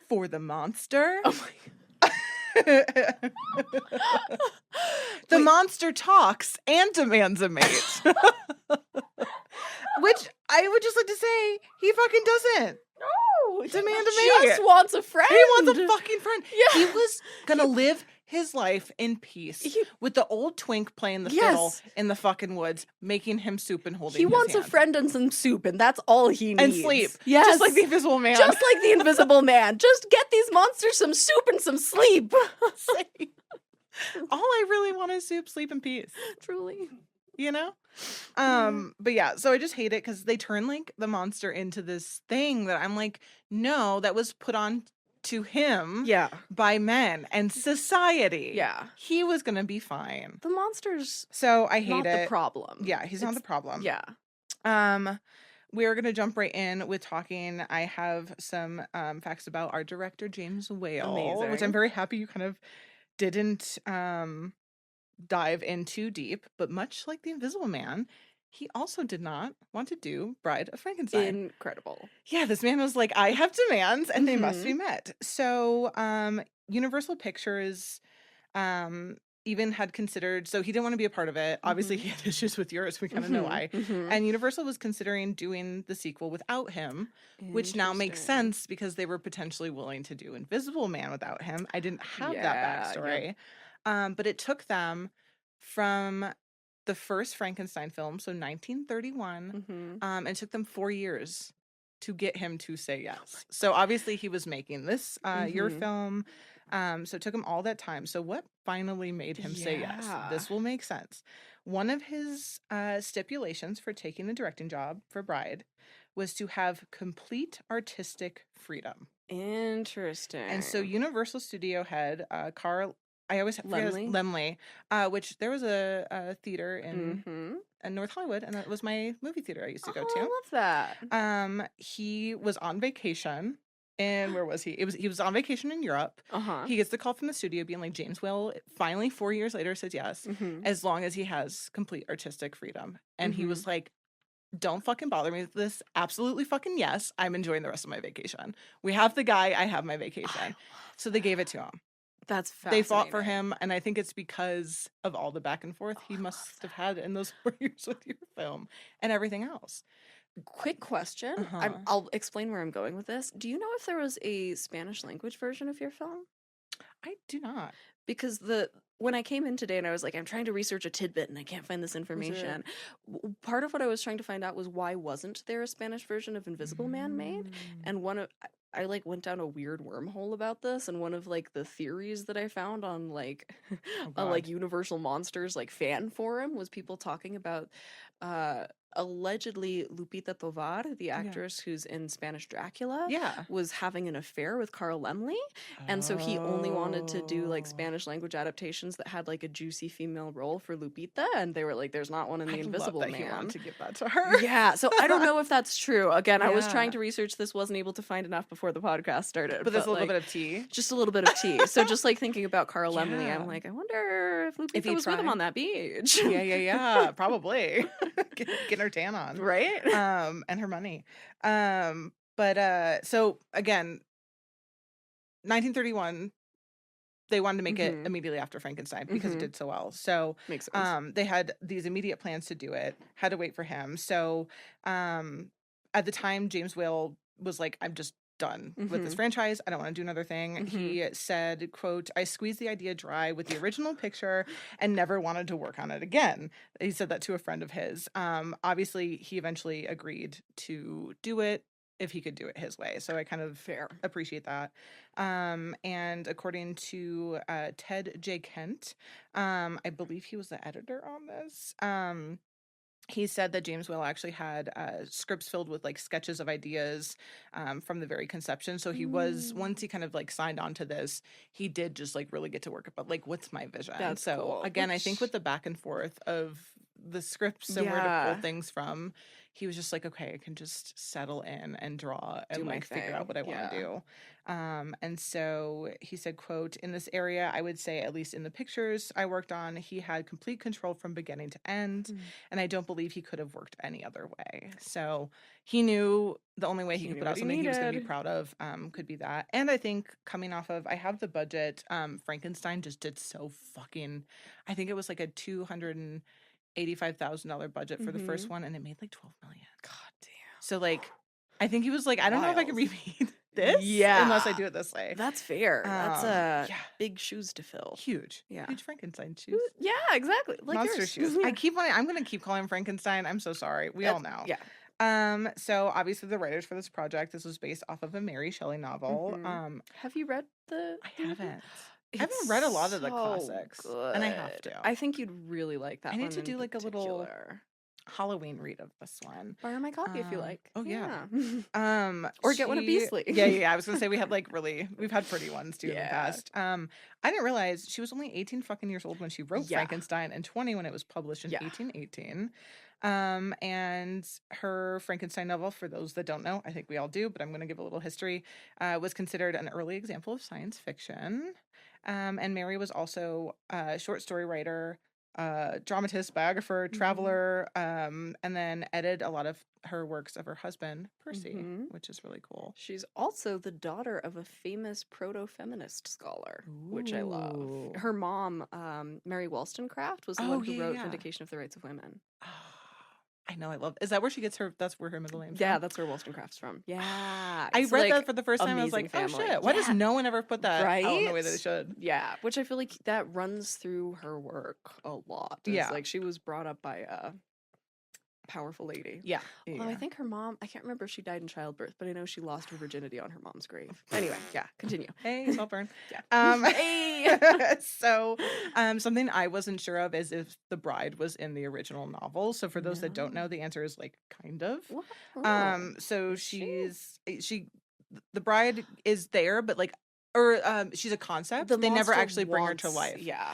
for the monster. Oh my god. The monster talks and demands a mate. Which I would just like to say he fucking doesn't. No, demand a mate. He just wants a friend. He wants a fucking friend. Yeah. He was gonna live his life in peace with the old twink playing the fiddle in the fucking woods, making him soup and holding his hand. He wants a friend and some soup, and that's all he needs. And sleep. Yes. Just like the Invisible Man. Just like the Invisible Man. Just get these monsters some soup and some sleep. All I really want is soup, sleep, and peace. Truly. You know? But yeah, so I just hate it because they turn like the monster into this thing that I'm like, no, that was put on to him by men and society. Yeah. He was gonna be fine. The monster's so I hate not it. the problem. Yeah, he's not the problem. Yeah. We're gonna jump right in with talking. I have some facts about our director, James Whale, which I'm very happy you kind of didn't dive in too deep, but much like the Invisible Man, he also did not want to do Bride of Frankenstein. Incredible. Yeah, this man was like, I have demands and they must be met. So Universal Pictures even had considered, so he didn't want to be a part of it. Obviously, he had issues with yours. We kind of know why. And Universal was considering doing the sequel without him, which now makes sense because they were potentially willing to do Invisible Man without him. I didn't have that backstory. But it took them from the first Frankenstein film, so 1931, it took them 4 years to get him to say yes. So obviously he was making this your film. So it took him all that time. So what finally made him say yes? This will make sense. One of his stipulations for taking the directing job for Bride was to have complete artistic freedom. Interesting. And so Universal Studio head Carl, I always forget Lemley, which there was a theater in North Hollywood, and that was my movie theater I used to go to. I love that. He was on vacation. And where was he? He was on vacation in Europe. He gets the call from the studio being like, James Whale finally 4 years later says yes, as long as he has complete artistic freedom. And he was like, don't fucking bother me with this. Absolutely fucking yes. I'm enjoying the rest of my vacation. We have the guy. I have my vacation. So they gave it to him. That's fascinating. They fought for him, and I think it's because of all the back and forth he must have had in those 4 years with your film and everything else. Quick question. I'll explain where I'm going with this. Do you know if there was a Spanish language version of your film? I do not. Because when I came in today and I was like, I'm trying to research a tidbit and I can't find this information. Part of what I was trying to find out was why wasn't there a Spanish version of Invisible Man made? And I like went down a weird wormhole about this, and one of like the theories that I found on like like Universal Monsters like fan forum was people talking about allegedly Lupita Tovar, the actress who's in Spanish Dracula, was having an affair with Carl Laemmle, and so he only wanted to do like Spanish language adaptations that had like a juicy female role for Lupita, and they were like, "There's not one in the Invisible Man." He wanted to give that to her. Yeah, so I don't know if that's true. Again, I was trying to research this, wasn't able to find enough before the podcast started. But there's a little bit of tea. Just a little bit of tea. So just like thinking about Carl Laemmle, I'm like, I wonder if Lupita was with him on that beach. Yeah, probably. Getting her tan on. Right? And her money. But so again, 1931, they wanted to make it immediately after Frankenstein because it did so well. So makes sense. They had these immediate plans to do it, had to wait for him. So at the time, James Whale was like, I'm just done with this franchise. I don't want to do another thing. He said, quote, I squeezed the idea dry with the original picture and never wanted to work on it again. He said that to a friend of his. Obviously, he eventually agreed to do it if he could do it his way. So I kind of appreciate that. And according to Ted J. Kent, I believe he was the editor on this. He said that James Whale actually had scripts filled with like sketches of ideas from the very conception. So he was, once he kind of like signed on to this, he did just like really get to work about like, what's my vision? That's so cool. Again, I think with the back and forth of the scripts and where to pull things from, he was just like, okay, I can just settle in and draw and like figure out what I want to do. And so he said, quote, in this area, I would say, at least in the pictures I worked on, he had complete control from beginning to end. And I don't believe he could have worked any other way. So he knew the only way he could put out something he was going to be proud of could be that. And I think coming off of, I have the budget, Frankenstein just did so fucking, I think it was like a $285,000 budget for the first one, and it made like $12 million. God damn. So like, I think he was like, I don't know if I can repeat this unless I do it this way. That's fair. That's big shoes to fill. Huge. Huge Frankenstein shoes. Yeah, exactly. Like monster shoes. I'm gonna keep calling him Frankenstein. I'm so sorry. We all know. So obviously the writers for this project, this was based off of a Mary Shelley novel. Have you read the I haven't. I haven't read a lot of the classics. And I have to. I think you'd really like that one. I need to do like a little Halloween read of this one. Borrow my copy if you like. Oh yeah. Or get one of Beasley. Yeah. I was gonna say we've had pretty ones too in the past. I didn't realize she was only 18 fucking years old when she wrote Frankenstein and 20 when it was published in 1818. And her Frankenstein novel, for those that don't know, I think we all do, but I'm going to give a little history, was considered an early example of science fiction. And Mary was also a short story writer, dramatist, biographer, traveler, and then edited a lot of her works of her husband, Percy, which is really cool. She's also the daughter of a famous proto-feminist scholar, which I love. Her mom, Mary Wollstonecraft, was the one who wrote Vindication of the Rights of Women. I know, I love. Is that where she gets her? That's where her middle name's from? Yeah, that's where Wollstonecraft's from. Yeah. I read that for the first time. I was like, oh shit, why does no one ever put that out in the way that they should? Yeah, which I feel like that runs through her work a lot. It's like she was brought up by a powerful lady. Yeah. Although I think her mom, I can't remember if she died in childbirth, but I know she lost her virginity on her mom's grave. Anyway, yeah, continue. Hey, Saltburn. Yeah. Hey! So, something I wasn't sure of is if the bride was in the original novel. So for those that don't know, the answer is like kind of. Wow. So the bride is there, but like she's a concept. They never actually bring her to life. Yeah.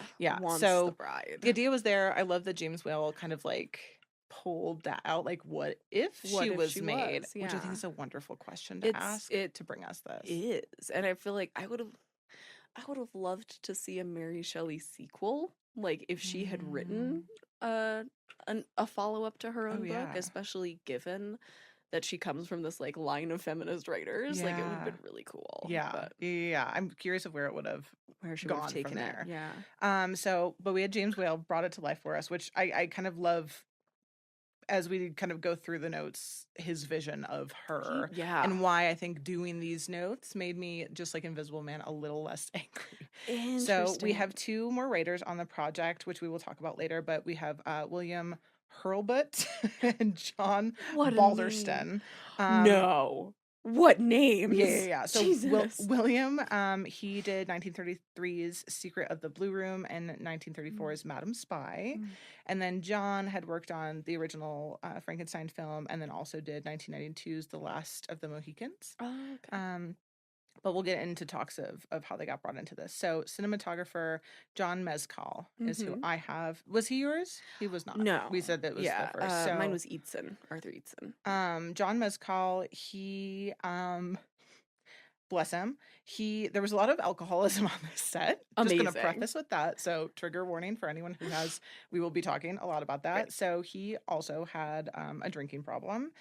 So the bride. the idea was there. I love that James Whale kind of like pulled that out, like what if she was made, which I think is a wonderful question to ask to bring us this. It is, and I feel like I would have loved to see a Mary Shelley sequel, like if she had written a follow-up to her own book, especially given that she comes from this like line of feminist writers. Like it would have been really cool. Yeah, I'm curious of where it would have gone taken from there. But we had James Whale brought it to life for us, which I kind of love. As we kind of go through the notes, his vision of her and why I think doing these notes made me, just like Invisible Man, a little less angry. So we have 2 more writers on the project, which we will talk about later, but we have William Hurlbut and John Balderston. No. What names? Yeah. So William, he did 1933's Secret of the Blue Room and 1934's Madam Spy. And then John had worked on the original Frankenstein film and then also did 1992's The Last of the Mohicans. Oh, okay. But we'll get into talks of how they got brought into this. So cinematographer John Mezcal is who I have. Was he yours? He was not. No. We said that was the first. Mine was Arthur Eaton. John Mezcal, he bless him. There was a lot of alcoholism on this set. Amazing. Just gonna preface with that. So trigger warning for anyone who has, we will be talking a lot about that. Right. So he also had a drinking problem.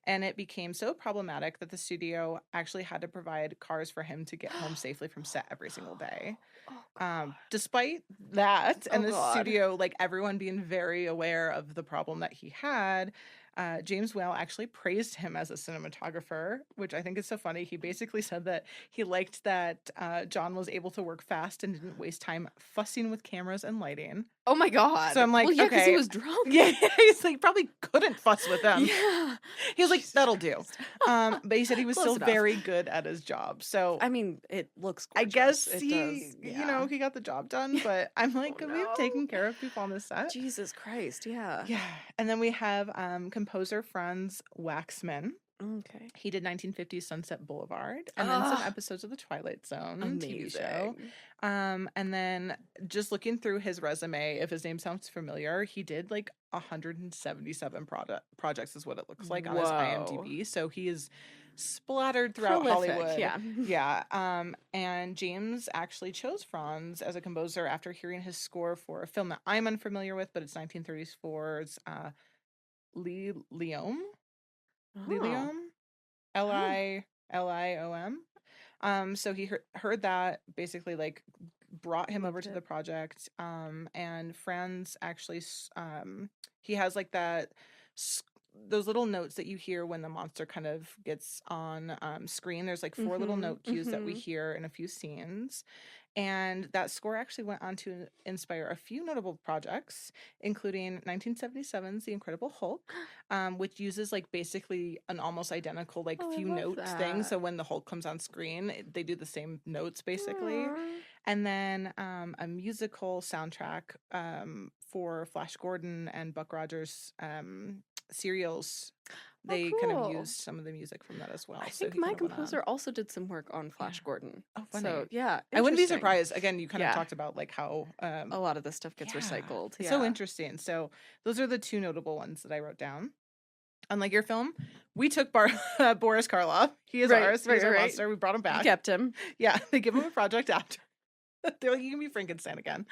And it became so problematic that the studio actually had to provide cars for him to get home safely from set every single day. Despite that, and the studio, like everyone being very aware of the problem that he had, James Whale actually praised him as a cinematographer, which I think is so funny. He basically said that he liked that John was able to work fast and didn't waste time fussing with cameras and lighting. Oh my God. So I'm like, okay. Because he was drunk. Yeah, he's like, probably couldn't fuss with them. Yeah. He was like, that'll do. But he said he was still very good at his job. So I mean, it looks gorgeous. I guess he got the job done, but I'm like, could we have taken care of people on this set? Jesus Christ, yeah. Yeah. And then we have composer Franz Waxman. Okay. He did 1950s Sunset Boulevard and then some episodes of The Twilight Zone TV show. And then just looking through his resume, if his name sounds familiar, he did like 177 projects is what it looks like on his IMDb. So he is splattered throughout Hollywood. Yeah. And James actually chose Franz as a composer after hearing his score for a film that I'm unfamiliar with, but it's 1934's Liliom. Liliom, Liom. So he heard that, basically like brought him over to the project. And Franz actually, he has like those little notes that you hear when the monster kind of gets on screen. There's like 4 little note cues that we hear in a few scenes. And that score actually went on to inspire a few notable projects, including 1977's The Incredible Hulk, which uses like basically an almost identical like few notes thing. So when the Hulk comes on screen, they do the same notes basically. And then a musical soundtrack for Flash Gordon and Buck Rogers serials. They kind of used some of the music from that as well. I think my composer also did some work on Flash Gordon. Oh, funny. So, yeah. I wouldn't be surprised. Again, you kind of talked about like how a lot of this stuff gets recycled. Yeah. So interesting. So those are the 2 notable ones that I wrote down. Unlike your film, we took Boris Karloff. He is ours. He's our monster. We brought him back. We kept him. Yeah. They give him a project after. They're like, you can be Frankenstein again.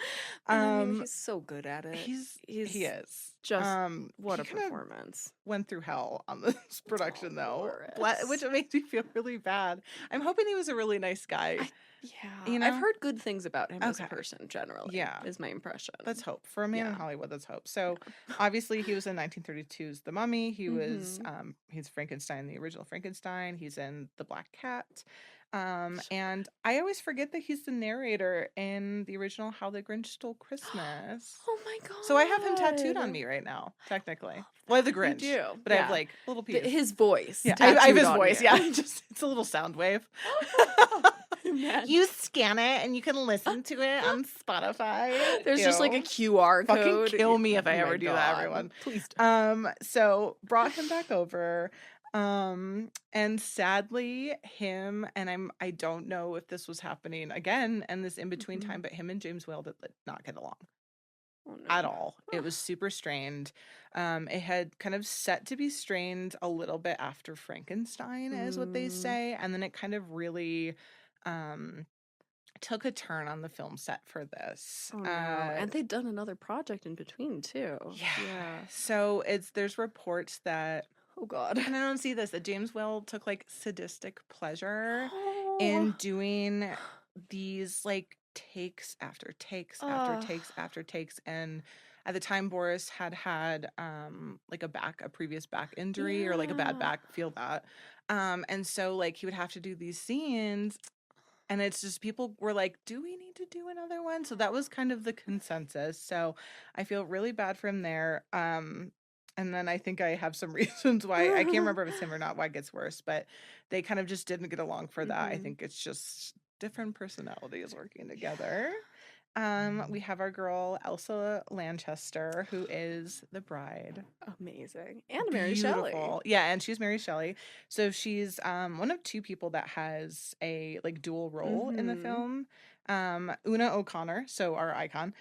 And I mean, he's so good at it. He is. Just what he a kind of performance. went through hell on this production though, Boris. which makes me feel really bad. I'm hoping he was a really nice guy. Yeah, I've heard good things about him as a person generally. Yeah, is my impression. Let's hope. For a man in Hollywood, let's hope. So obviously he was in 1932's The Mummy. He was he's Frankenstein, the original Frankenstein. He's in The Black Cat. And I always forget that he's the narrator in the original How the Grinch Stole Christmas. Oh my god. So I have him tattooed on me right now, technically. Well, I have the Grinch. You do. But I have like little pieces. His voice. Yeah, I have his voice. Yeah. Just it's a little sound wave. You scan it and you can listen to it on Spotify. There's just like a QR code. Fucking kill me if I ever do that, everyone. Please don't. So brought him back over. And sadly him and I don't know if this was happening again and this in between time, but him and James Whale did not get along at all. It was super strained. It had kind of set to be strained a little bit after Frankenstein is what they say, and then it kind of really took a turn on the film set for this. Oh, no. And they'd done another project in between too. Yeah. So there's reports that oh god. And I don't see this, that James Whale took like sadistic pleasure in doing these like takes after takes after takes after takes. And at the time Boris had like a previous back injury or like a bad back, feel that. And so like he would have to do these scenes and it's just people were like, do we need to do another one? So that was kind of the consensus. So I feel really bad for him there. And then I think I have some reasons why, I can't remember if it's him or not, why it gets worse, but they kind of just didn't get along for that. I think it's just different personalities working together. We have our girl, Elsa Lanchester, who is the bride. Amazing. And Mary Shelley. Yeah, and she's Mary Shelley. So she's one of two people that has a like dual role in the film. Una O'Connor, so our icon.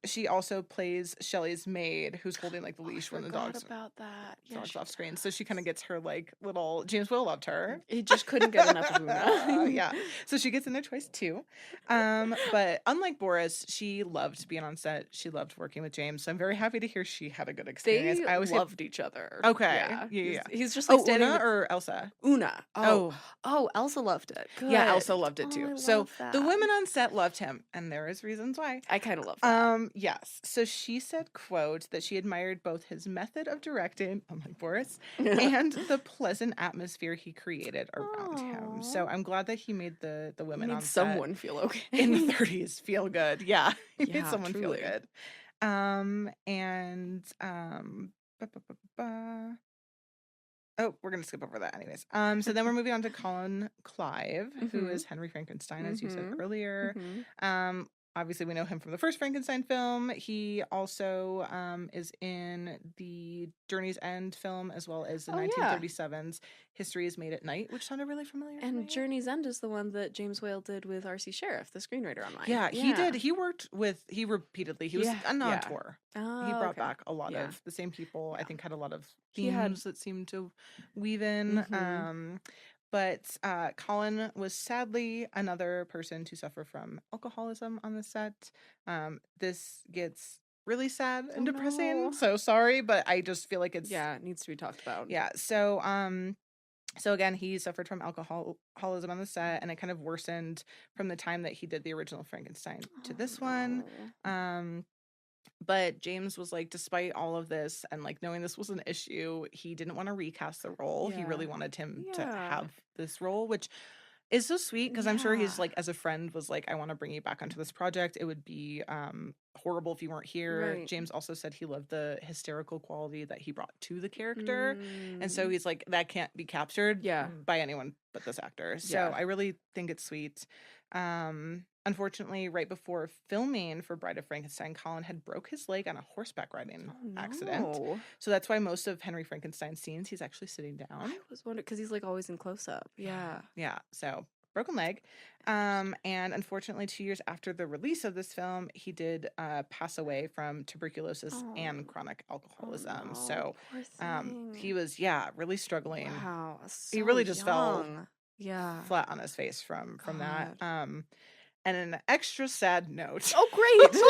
She also plays Shelley's maid, who's holding like the leash when the dog's about that. Dog's off screen. So she kind of gets her like little James Whale loved her. He just couldn't get enough of Una. Yeah. So she gets in there twice too. But unlike Boris, she loved being on set. She loved working with James. So I'm very happy to hear she had a good experience. They loved each other. Okay. Yeah. He's just like Una or Elsa? Una. Oh, Elsa loved it. Good. Yeah, Elsa loved it too. So that. The women on set loved him, and there is reasons why. I kind of love that. Yes. So she said, quote, that she admired both his method of directing, unlike Boris, and the pleasant atmosphere he created around him. So I'm glad that he made the women on set someone feel okay in the 30s feel good. Yeah, he made someone truly. feel good. Oh, we're gonna skip over that anyways. So then we're moving on to Colin Clive, who is Henry Frankenstein, as you said earlier. Obviously, we know him from the first Frankenstein film. He also is in the Journey's End film, as well as the 1937's History is Made at Night, which sounded really familiar to me. And Journey's End is the one that James Whale did with R.C. Sheriff, the screenwriter on mine. Yeah, he did. He worked with, he repeatedly, he was on tour. Oh, he brought back a lot of the same people. I think had a lot of themes that seemed to weave in. But Colin was sadly another person to suffer from alcoholism on the set. This gets really sad and depressing. So sorry, but I just feel like it needs to be talked about. Yeah. So again, he suffered from alcoholism on the set, and it kind of worsened from the time that he did the original Frankenstein to this one. But James was like, despite all of this and like knowing this was an issue, he didn't want to recast the role. He really wanted him to have this role, which is so sweet because I'm sure he's like, as a friend, was like, I want to bring you back onto this project. It would be horrible if you weren't here. Right. James also said he loved the hysterical quality that he brought to the character. And so he's like, that can't be captured by anyone but this actor. So I really think it's sweet. Unfortunately, right before filming for Bride of Frankenstein, Colin had broke his leg on a horseback riding accident. So that's why most of Henry Frankenstein's scenes, he's actually sitting down. I was wondering, because he's like always in close-up. Yeah. So broken leg. And unfortunately, 2 years after the release of this film, he did pass away from tuberculosis and chronic alcoholism. So he was, really struggling. Wow. So he really just fell yeah. flat on his face from that. And an extra sad note. Oh, great.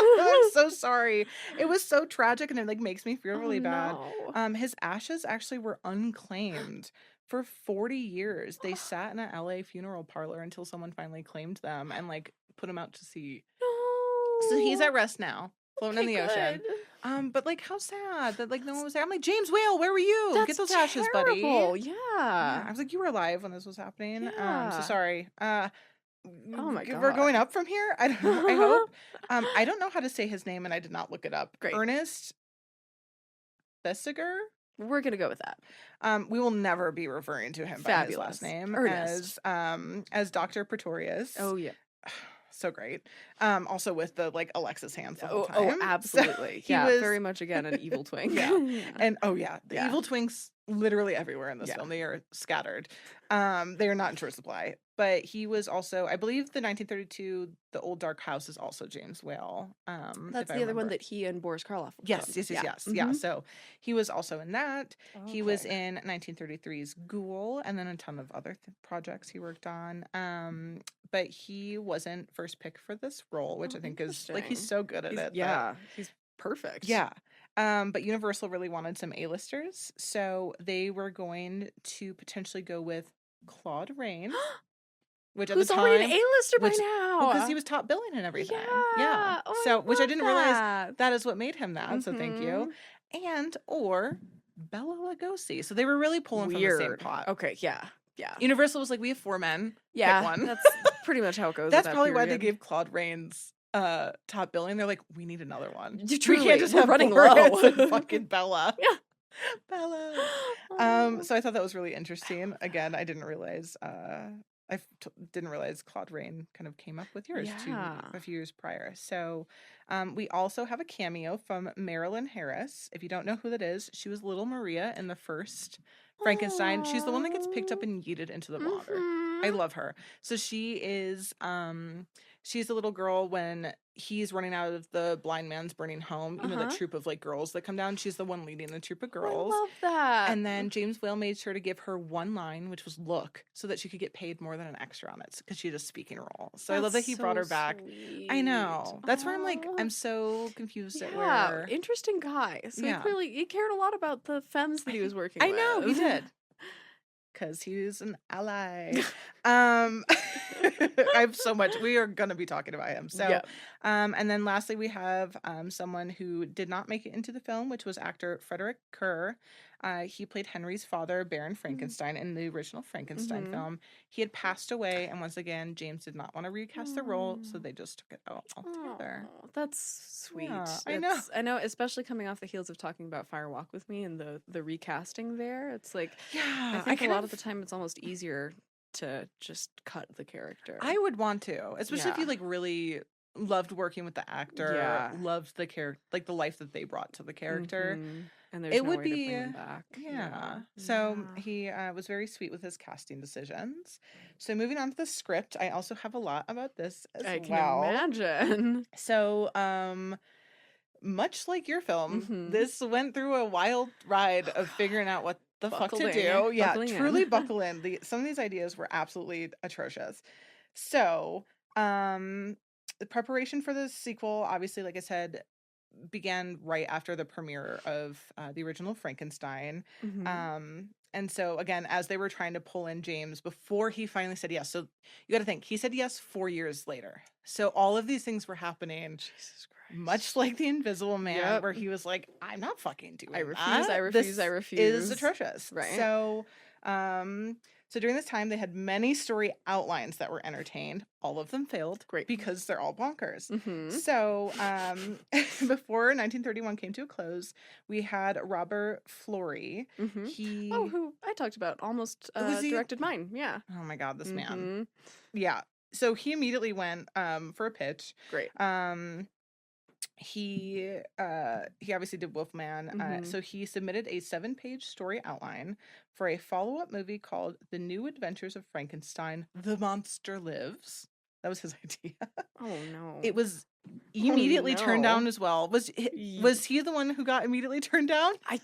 I'm so sorry. It was so tragic, and it like makes me feel really bad. No. His ashes actually were unclaimed for 40 years. They sat in a LA funeral parlor until someone finally claimed them and like put them out to sea. No. So he's at rest now, floating in the ocean. Good. But like how sad that like no one was there. I'm like, James Whale, where were you? That's Get those ashes, buddy. terrible. Yeah. Yeah. I was like, you were alive when this was happening. So Yeah. sorry. Oh my We're God. going up from here. I don't know. I hope. I don't know how to say his name, and I did not look it up. Great. Ernest Bessiger. We're gonna go with that. We will never be referring to him by his last Fabulous. name Ernest. as Dr. Pretorius. Oh yeah. So great. Also with the like Alexis hands the whole Oh, time. absolutely. So yeah, was, very much again an evil twink. Yeah. Yeah. And the Yeah. evil twinks literally everywhere in this Yeah. film. They are scattered. They are not in short supply. But he was also, I believe, the 1932 The Old Dark House is also James Whale. That's the other one that he and Boris Karloff worked Yes, on. yes, yes, Yeah. yes. Yeah. Mhm. So he was also in that. He was Okay. in 1933's Ghoul, and then a ton of other projects he worked on. But he wasn't first pick for this role, which Oh, I think is like he's interesting. so good at He's- it. that- yeah, he's perfect. yeah. But Universal really wanted some A-listers, so they were going to potentially go with Claude Rains, which at Who's the already time, an A-lister by which- now? because he was top billing and everything. Yeah. Oh, so, I which I love didn't realize that. that is what made him that. So thank you. And or Bela Lugosi. So they were really pulling from the same Weird. pot. Okay. Yeah. Yeah. Universal was like, we have 4 men. Yeah. Pick one. That's pretty much how it goes. That's at that probably why they period. gave Claude Rains top billing. They're like, we need another one. We Truly, can't just we're have running Boris low. and fucking Bella. Yeah. Bella. Oh. So I thought that was really interesting. Again, I didn't realize didn't realize Claude Rain kind of came up with yours Yeah. a few years prior. So we also have a cameo from Marilyn Harris. If you don't know who that is, she was Little Maria in the first Frankenstein. She's the one that gets picked up and yeeted into the water. I Mhm. love her. So she is she's a little girl when he's running out of the blind man's burning home. You know, the Uh-huh. troop of like girls that come down. She's the one leading the troop of Oh, girls. I love that. And then James Whale made sure to give her one line, which was "look," so that she could get paid more than an extra on it because she had a speaking role. So I love that That's he brought her so back. I know. That's where I'm like, Aw. I'm so confused at Yeah, where. interesting guy. So Yeah. he cared a lot about the femmes that he was working I with. know he did. Because he was an ally. I have so much. We are going to be talking about him. So, Yeah. And then lastly, we have someone who did not make it into the film, which was actor Frederick Kerr. He played Henry's father, Baron Frankenstein, in the original Frankenstein Mhm. film. He had passed away, and once again, James did not want to recast the role, so they just took it out altogether. Oh, that's sweet. Yeah, I know. I know, especially coming off the heels of talking about Fire Walk with Me and the recasting there. It's like Yeah, I think a lot of the time it's almost easier to just cut the character. I would want to, especially if you Yeah. like really loved working with the actor, Yeah. loved the character, like the life that they brought to the character. Mhm. And there's It no would way to be, bring him back. yeah. So Yeah. he was very sweet with his casting decisions. So moving on to the script, I also have a lot about this as I can well. imagine. So, much like your film, Mhm. this went through a wild ride of figuring out what the fuck to Buckling do. in, Yeah, buckling in. truly buckle in. Some of these ideas were absolutely atrocious. So, the preparation for the sequel, obviously, like I said, began right after the premiere of the original Frankenstein. Mhm. And so again, as they were trying to pull in James before he finally said yes. So you got to think, he said yes 4 years later. So all of these things were happening Jesus Christ. much like the Invisible Man, Yep. where he was like, I'm not fucking doing I refuse, that. I refuse, This I refuse. is atrocious. Right. So, so during this time, they had many story outlines that were entertained. All of them failed. Great. Because they're all bonkers. Mhm. So, before 1931 came to a close, we had Robert Florey. Mhm. He, Oh, who I talked about almost Was he- directed mine. Yeah. oh my God, this man. Mhm. Yeah. So he immediately went for a pitch. Great. He obviously did Wolfman. Mhm. So he submitted a 7-page story outline for a follow-up movie called The New Adventures of Frankenstein: The Monster Lives. That was his idea. Oh no. It was immediately turned no. down as well. Was he the one who got immediately turned down? I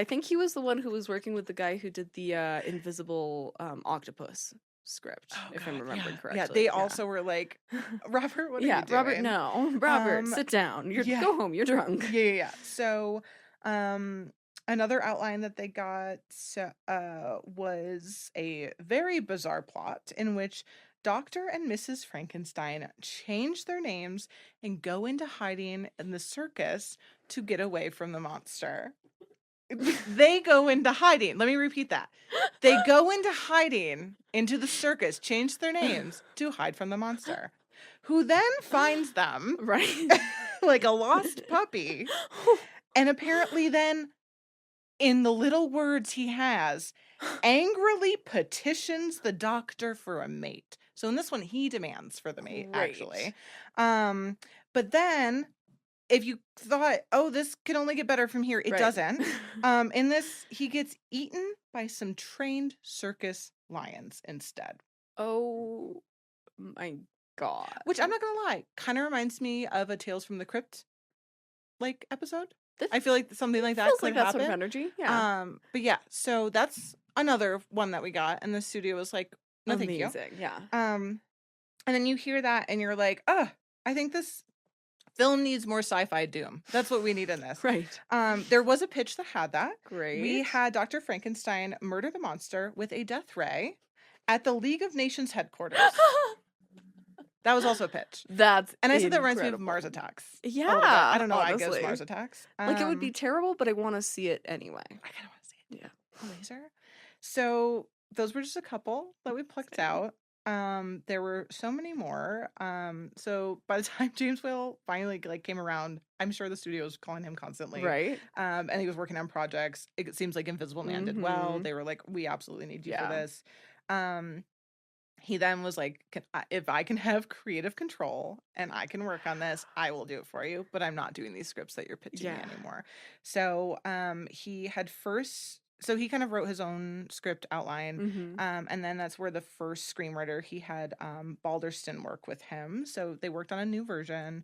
think he was the one who was working with the guy who did the invisible octopus. script, Oh, if I'm God, remembering yeah. correctly. Yeah, they also were like, Robert, what are yeah, you doing? Robert, no. Robert, sit down. Go home. You're drunk. Yeah. So, another outline that they got was a very bizarre plot in which Dr. and Mrs. Frankenstein change their names and go into hiding in the circus to get away from the monster. They go into hiding. Let me repeat that. They go into hiding into the circus, change their names to hide from the monster, who then finds them Right. like a lost puppy. And apparently then, in the little words he has, angrily petitions the doctor for a mate. So in this one, he demands for the mate, actually. But then, if you thought, oh, this can only get better from here, it doesn't. In this, he gets eaten by some trained circus lions instead. Oh my God. Which, I'm not gonna lie, kind of reminds me of a Tales from the Crypt like episode. I feel like something like that feels could like that happen. sort of energy. Yeah. But yeah, so that's another one that we got, and the studio was like, no, thank you. Amazing. Yeah. And then you hear that, and you're like, oh, I think this film needs more sci-fi doom. That's what we need in this. Right. There was a pitch that had that. Great. We had Dr. Frankenstein murder the monster with a death ray at the League of Nations headquarters. That was also a pitch. That's And I said that reminds me of Mars Attacks. Yeah. I don't know why I honestly. guess Mars Attacks. Like, it would be terrible, but I want to see it anyway. I kind of want to see it. Yeah. Laser. So those were just a couple that we plucked out. There were so many more. So by the time James Whale finally came around, I'm sure the studio was calling him constantly. Right. And he was working on projects. It seems like Invisible Man did well. They were like, we absolutely need you for this. He then was like, if I can have creative control and I can work on this, I will do it for you. But I'm not doing these scripts that you're pitching me anymore. So he had first... So he kind of wrote his own script outline, and then that's where the first screenwriter, he had Balderston work with him. So they worked on a new version.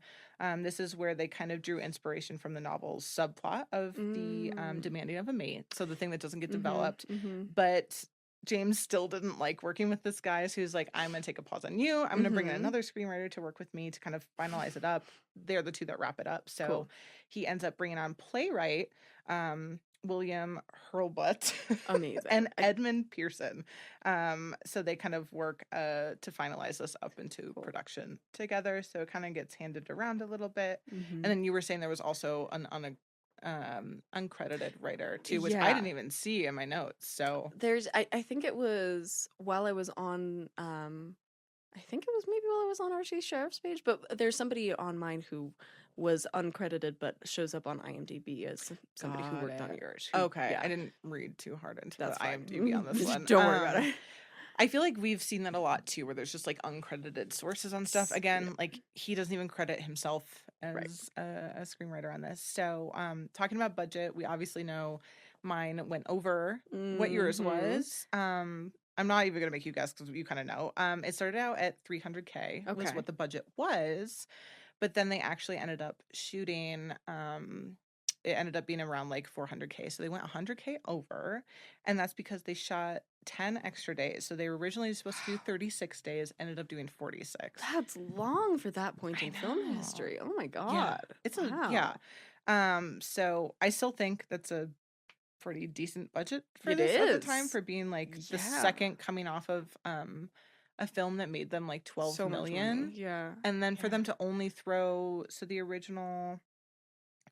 This is where they kind of drew inspiration from the novel's subplot of the demanding of a mate. So the thing that doesn't get developed. But James still didn't like working with this guy, so he was like, I'm going to take a pause on you. I'm going to bring in another screenwriter to work with me to kind of finalize it up. They're the two that wrap it up. So he ends up bringing on playwright William Hurlbut Amazing. and Edmund Pearson. So they kind of work to finalize this up into production together. So it kind of gets handed around a little bit. And then you were saying there was also an uncredited writer too, which I didn't even see in my notes. So there's I think it was while I was on I think it was maybe while I was on RC Sheriff's page, but there's somebody on mine who was uncredited but shows up on IMDb as somebody who worked on yours. Okay. I didn't read too hard into the IMDb on this one. Don't worry about it. I feel like we've seen that a lot too, where there's just like uncredited sources on stuff. Again, like he doesn't even credit himself as a screenwriter on this. So talking about budget, we obviously know mine went over what yours was. I'm not even gonna make you guess because you kind of know. It started out at $300K was what the budget was, but then they actually ended up shooting. It ended up being around like $400K, so they went $100K over, and that's because they shot 10 extra days. So they were originally supposed to do 36 days, ended up doing 46. That's long for that point in film history. Oh my God. It's so I still think that's a pretty decent budget for this at the time, for being like the second coming off of a film that made them like 12 million. Yeah. And then for them to only throw, so the original,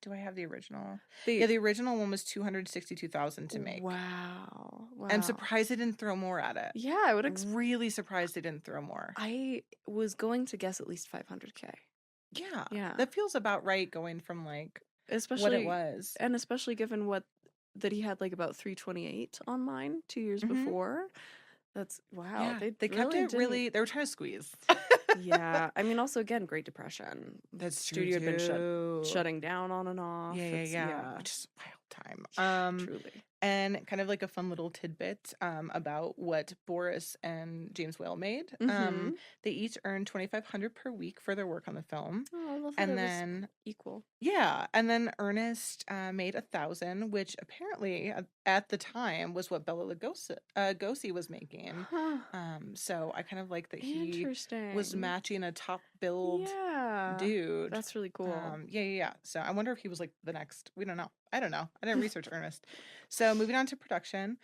do I have the original? The original one was $262,000 to make. Wow. I'm surprised they didn't throw more at it. Yeah, I would really surprised they didn't throw more. I was going to guess at least $500K. Yeah. That feels about right, going from like especially what it was. And especially given that he had like about 328 on mine 2 years before. That's wow. Yeah, they kept it really, they were trying to squeeze. Yeah. I mean, also again, Great Depression. That's studio true had been shutting down on and off. Yeah. Which is a wild time. Truly. And kind of like a fun little tidbit about what Boris and James Whale made. Mm-hmm. They each earned $2,500 per week for their work on the film. Oh, I love that And it then was equal. yeah, and then Ernest made 1,000, which apparently at the time was what Bela Lugosi was making. Huh. So I kind of like that he was Interesting. matching a top billed Yeah. dude. That's really cool. Yeah. So I wonder if he was like the next. We don't know. I don't know. I didn't research Ernest. So moving on to production,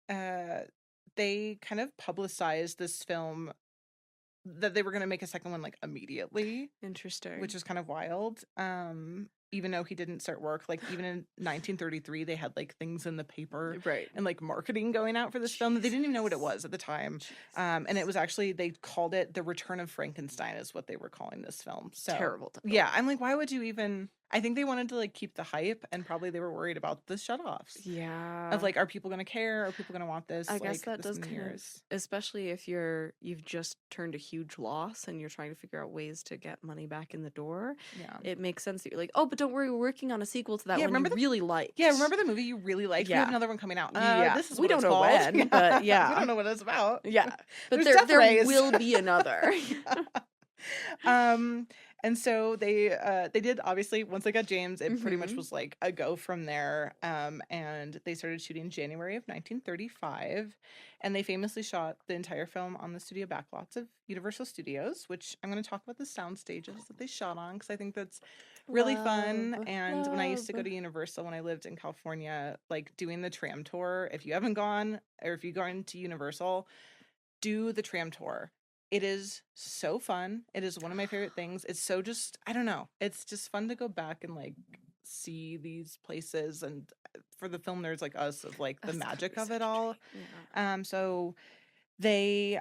they kind of publicized this film that they were going to make a second one like immediately, Interesting. which is kind of wild. Even though he didn't start work, like even in 1933, they had like things in the paper right. and like marketing going out for this film that they didn't even know what it was at the time. And it was actually, they called it The Return of Frankenstein is what they were calling this film. So terrible title. yeah, I'm like, why would you even? I think they wanted to like keep the hype, and probably they were worried about the shutoffs. Yeah. Of like, are people going to care? Are people going to want this? I guess like, that does kind of, especially if you've just turned a huge loss and you're trying to figure out ways to get money back in the door. Yeah, it makes sense that you're like, oh, but don't worry, we're working on a sequel to that one remember you really liked. Yeah, remember the movie you really liked? Yeah. We have another one coming out. Yeah, this is we what don't it's know called. when, but yeah, we don't know what it's about. Yeah, but There's there will be another. And so they did, obviously, once they got James, it pretty much was like a go from there. And they started shooting January of 1935, and they famously shot the entire film on the studio backlots of Universal Studios, which I'm going to talk about the sound stages that they shot on because I think that's really fun. And when I used to go to Universal when I lived in California, like doing the tram tour, if you haven't gone or if you've gone to Universal, do the tram tour. It is so fun. It is one of my favorite things. It's so just, I don't know. It's just fun to go back and like see these places, and for the film nerds like us, of like the magic of it all. Yeah. So they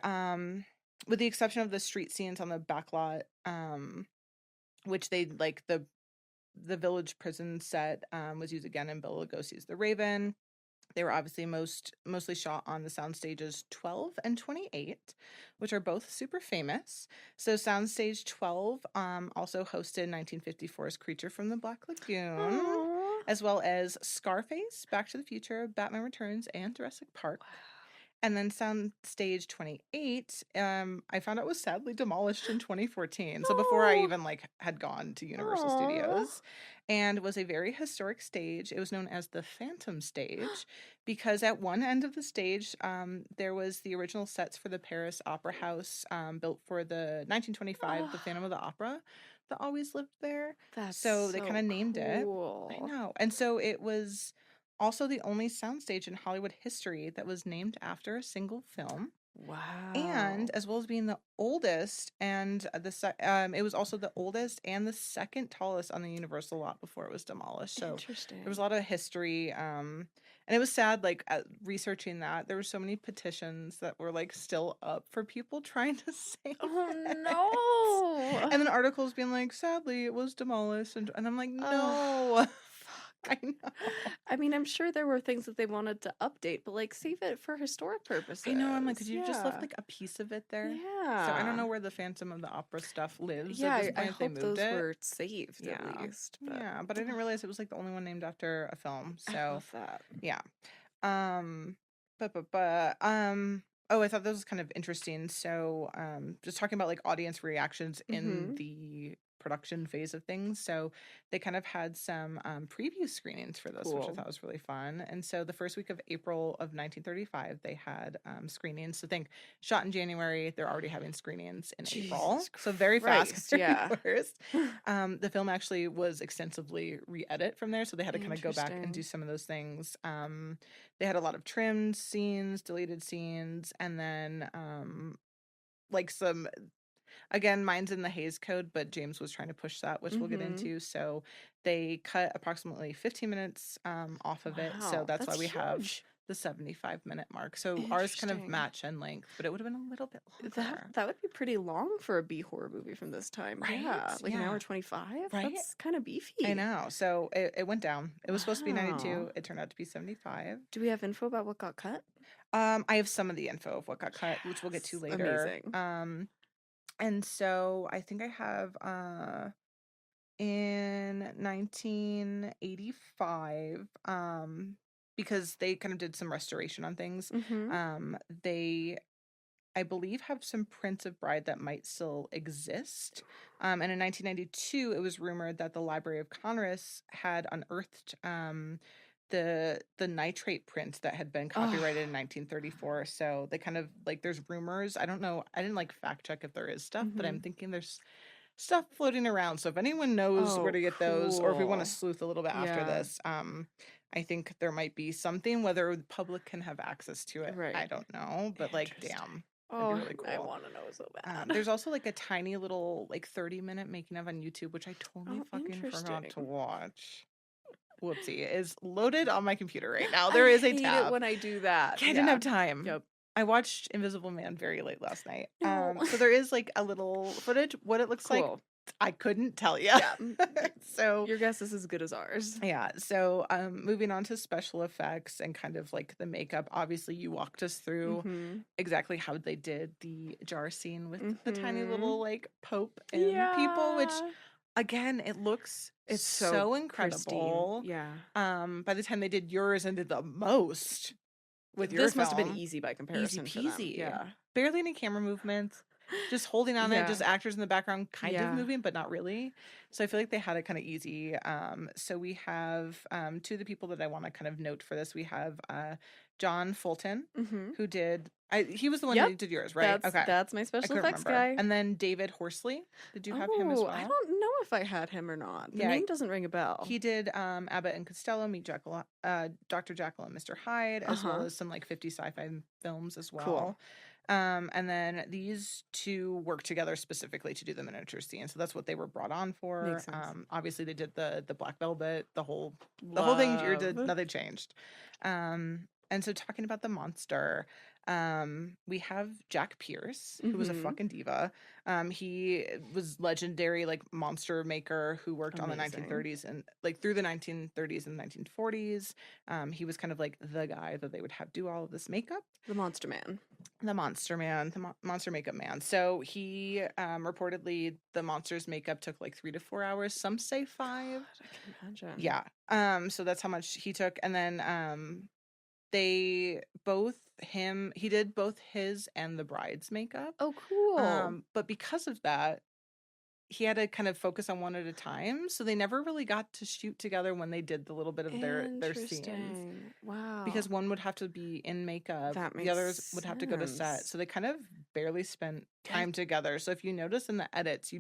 with the exception of the street scenes on the backlot, which they like the village prison set was used again in Bela Lugosi's The Raven. They were obviously mostly shot on the sound stages 12 and 28, which are both super famous. So soundstage 12 also hosted 1954's Creature from the Black Lagoon, Aww. as well as Scarface, Back to the Future, Batman Returns, and Jurassic Park. Wow. And then soundstage 28, I found out was sadly demolished in 2014. So before I even like had gone to Universal Studios, and was a very historic stage. It was known as the Phantom Stage because at one end of the stage, there was the original sets for the Paris Opera House, built for the 1925, the Phantom of the Opera, that always lived there. So they kind of named it. I know. And so it was also the only soundstage in Hollywood history that was named after a single film. Wow. And as well as being the oldest, and it was also the oldest and the second tallest on the Universal lot before it was demolished. So interesting. There was a lot of history. And it was sad, like researching that, there were so many petitions that were like still up for people trying to save it. No. And then articles being like, sadly, it was demolished. And I'm like, no. I know. I mean, I'm sure there were things that they wanted to update, but like save it for historic purposes. I know. I'm like, could you just left like a piece of it there? Yeah. So I don't know where the Phantom of the Opera stuff lives. Yeah, at this point, I hope those were saved yeah. at least. But... yeah, but I didn't realize it was like the only one named after a film. So I love that. Yeah. Oh, I thought that was kind of interesting. So just talking about like audience reactions in the production phase of things. So they kind of had some preview screenings for this, which I thought was really fun. And so the first week of April of 1935, they had screenings. So think shot in January, they're already having screenings in April. So very fast. Yeah. The film actually was extensively re-edit from there. So they had to kind of go back and do some of those things. They had a lot of trimmed scenes, deleted scenes, and then like some... Again, mine's in the Hays Code, but James was trying to push that, which we'll get into. So they cut approximately 15 minutes off of it. So that's why we have the 75-minute mark. So ours kind of match in length, but it would have been a little bit longer. That would be pretty long for a B horror movie from this time. Right? Yeah, like an hour 25. Right? That's kind of beefy. I know. So it went down. It was supposed to be 92. It turned out to be 75. Do we have info about what got cut? I have some of the info of what got cut, which we'll get to later. Amazing. And so I think I have in 1985, because they kind of did some restoration on things. They, I believe, have some prints of Bride that might still exist. And in 1992, it was rumored that the Library of Congress had unearthed the nitrate print that had been copyrighted in 1934. So they kind of like, there's rumors. I don't know. I didn't like fact check if there is stuff, but I'm thinking there's stuff floating around. So if anyone knows where to get those, or if we want to sleuth a little bit after this, I think there might be something. Whether the public can have access to it, I don't know. But like, damn. That'd be really cool. I want to know so bad. There's also like a tiny little like 30-minute making of on YouTube, which I totally fucking forgot to watch. Whoopsie. It is loaded on my computer right now. There is a tab. I hate it when I do that. I didn't have time. Yep. I watched Invisible Man very late last night. So there is like a little footage. What it looks like, I couldn't tell you. Yeah. So your guess is as good as ours. Yeah. So moving on to special effects and kind of like the makeup. Obviously, you walked us through exactly how they did the jar scene with the tiny little like Pope and people, which again, it's so incredible. Pristine. Yeah. By the time they did yours and did the most with your this must have been easy by comparison. Easy peasy. Yeah. Barely any camera movements. Just holding on it, just actors in the background kind of moving, but not really. So I feel like they had it kind of easy. So we have two of the people that I want to kind of note for this. We have John Fulton, who did, he was the one that did yours, right? That's my special effects guy. And then David Horsley. Did you have him as well? I don't know if I had him or not. The name doesn't ring a bell. He did Abbott and Costello, Meet Jekyll, Dr. Jekyll and Mr. Hyde, as well as some like 50 sci-fi films as well. Cool. And then these two work together specifically to do the miniature scene. So that's what they were brought on for. Makes sense. Obviously they did the Black Velvet, the whole thing. Nothing changed. And so talking about the monster, we have Jack Pierce, who was a fucking diva. He was legendary, like monster maker who worked on the 1930s and like through the 1930s and 1940s. He was kind of like the guy that they would have do all of this makeup. The Monster Man. The Monster Man, the Monster Makeup Man. So he reportedly the monster's makeup took like 3 to 4 hours. Some say 5. God, I can imagine. Yeah. So that's how much he took, and then he did both his and the bride's makeup. Oh, cool. But because of that, he had to kind of focus on one at a time. So they never really got to shoot together when they did the little bit of their scenes. Wow. Because one would have to be in makeup. The others would have to go to set. So they kind of barely spent time together. So if you notice in the edits,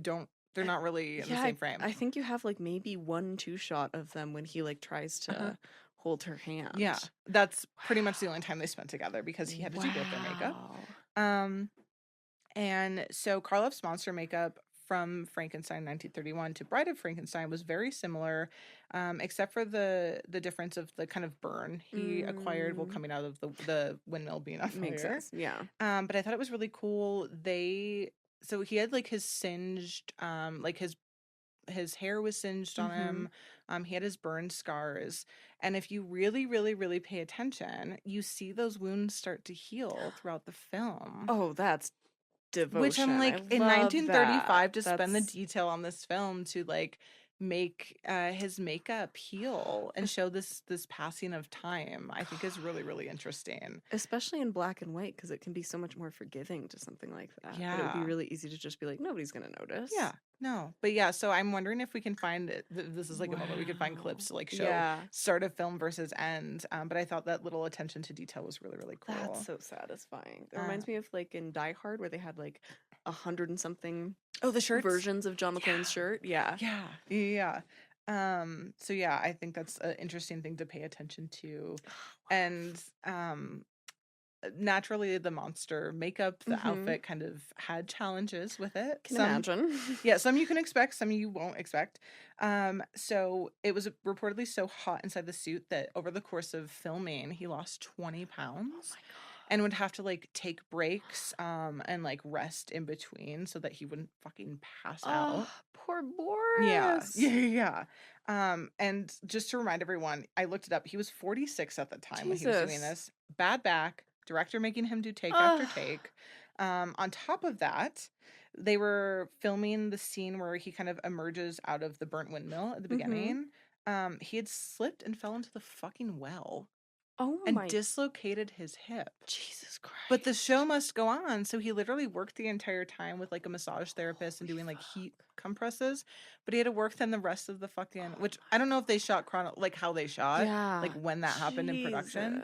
they're not really in the same frame. I think you have like maybe 1-2 shot of them when he like tries to hold her hand. Yeah, that's pretty much the only time they spent together because he had to do both their makeup. And so Karloff's monster makeup from Frankenstein 1931 to Bride of Frankenstein was very similar, except for the difference of the kind of burn he acquired while coming out of the windmill being on fire. Makes sense. Yeah. But I thought it was really cool. So he had like his singed, like his hair was singed on him. He had his burn scars. And if you really, really, really pay attention, you see those wounds start to heal throughout the film. Oh, that's devotion. Which I'm like, in 1935, to spend the detail on this film to like make his makeup heal and show this passing of time, I think is really, really interesting. Especially in black and white, because it can be so much more forgiving to something like that. Yeah. But it would be really easy to just be like, nobody's going to notice. Yeah. No. But yeah, so I'm wondering if we can find it. This is like a moment we could find clips to like show start of film versus end. But I thought that little attention to detail was really, really cool. That's so satisfying. It reminds me of like in Die Hard where they had like 100 and something the shirts? versions of John McClane's shirt. Yeah. So yeah, I think that's an interesting thing to pay attention to. And naturally the monster makeup, the outfit kind of had challenges with it. Can imagine. Yeah, some you can expect, some you won't expect. So it was reportedly so hot inside the suit that over the course of filming, he lost 20 pounds. Oh my God. And would have to like take breaks and like rest in between so that he wouldn't fucking pass out. Poor Boris. Yeah. And just to remind everyone, I looked it up. He was 46 at the time when he was doing this. Bad back, director making him do take after take. On top of that, they were filming the scene where he kind of emerges out of the burnt windmill at the beginning. He had slipped and fell into the fucking well. Oh and my dislocated his hip. Jesus Christ. But the show must go on, so he literally worked the entire time with like a massage therapist and doing like heat compresses. But he had to work then the rest of the fucking, which I don't know if they shot like how they shot, like when that happened in production.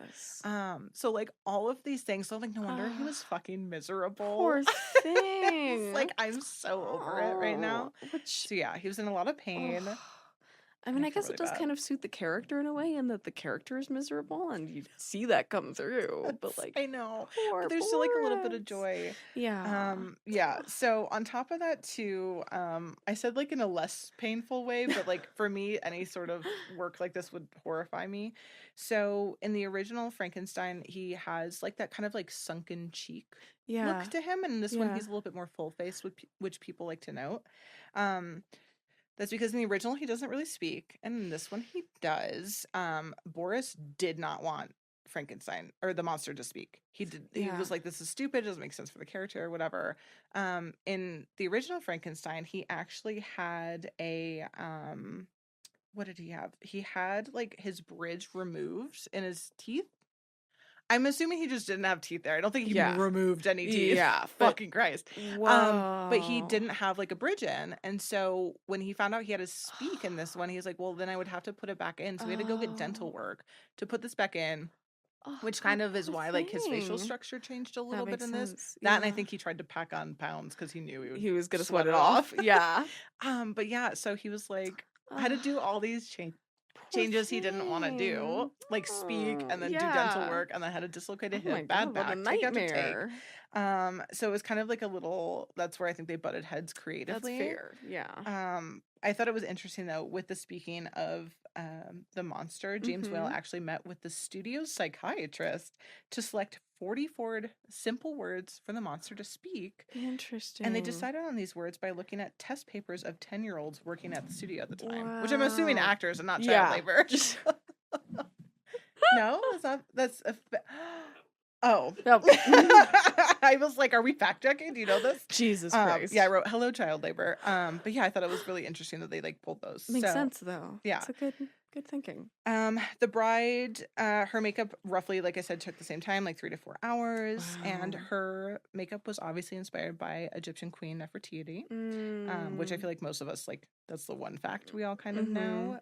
So like all of these things, so like no wonder he was fucking miserable. Poor thing. It's like I'm so over it right now. So yeah, he was in a lot of pain. I mean, I guess it does kind of suit the character in a way, in that the character is miserable, and you see that come through. But like, I know, but there's still like a little bit of joy. Yeah. So on top of that too, I said like in a less painful way, but like for me, any sort of work like this would horrify me. So in the original Frankenstein, he has like that kind of like sunken cheek look to him, and in this one he's a little bit more full face, which people like to note. That's because in the original he doesn't really speak, and in this one he does. Boris did not want Frankenstein or the monster to speak. He was like, this is stupid, it doesn't make sense for the character or whatever. In the original Frankenstein, he actually had a what did he have? He had like his bridge removed in his teeth. I'm assuming he just didn't have teeth there. I don't think he removed any teeth. Yeah. Fucking Christ. But he didn't have like a bridge in. And so when he found out he had to speak in this one, he was like, well, then I would have to put it back in. So we had to go get dental work to put this back in. Which kind of is why like his facial structure changed a little bit in this. That and I think he tried to pack on pounds because he knew he was gonna sweat it off. Yeah. But yeah, so he was like, I had to do all these changes he didn't want to do, like speak and then do dental work, and then had to dislocate a hip, bad back, nightmare. So it was kind of like a little, that's where I think they butted heads creatively. That's fair. Yeah. I thought it was interesting though, with the speaking of the monster, James Whale actually met with the studio's psychiatrist to select 44 simple words for the monster to speak. Interesting. And they decided on these words by looking at test papers of 10-year-olds working at the studio at the time, which I'm assuming actors and not child labor. No, that's a oh. I was like, are we fact checking? Do you know this? Jesus Christ. Yeah, I wrote hello child labor. But yeah, I thought it was really interesting that they like pulled those. Makes sense though. Yeah. It's a good thinking. The bride, her makeup roughly, like I said, took the same time, like 3 to 4 hours. Wow. And her makeup was obviously inspired by Egyptian Queen Nefertiti, which I feel like most of us, like, that's the one fact we all kind of know.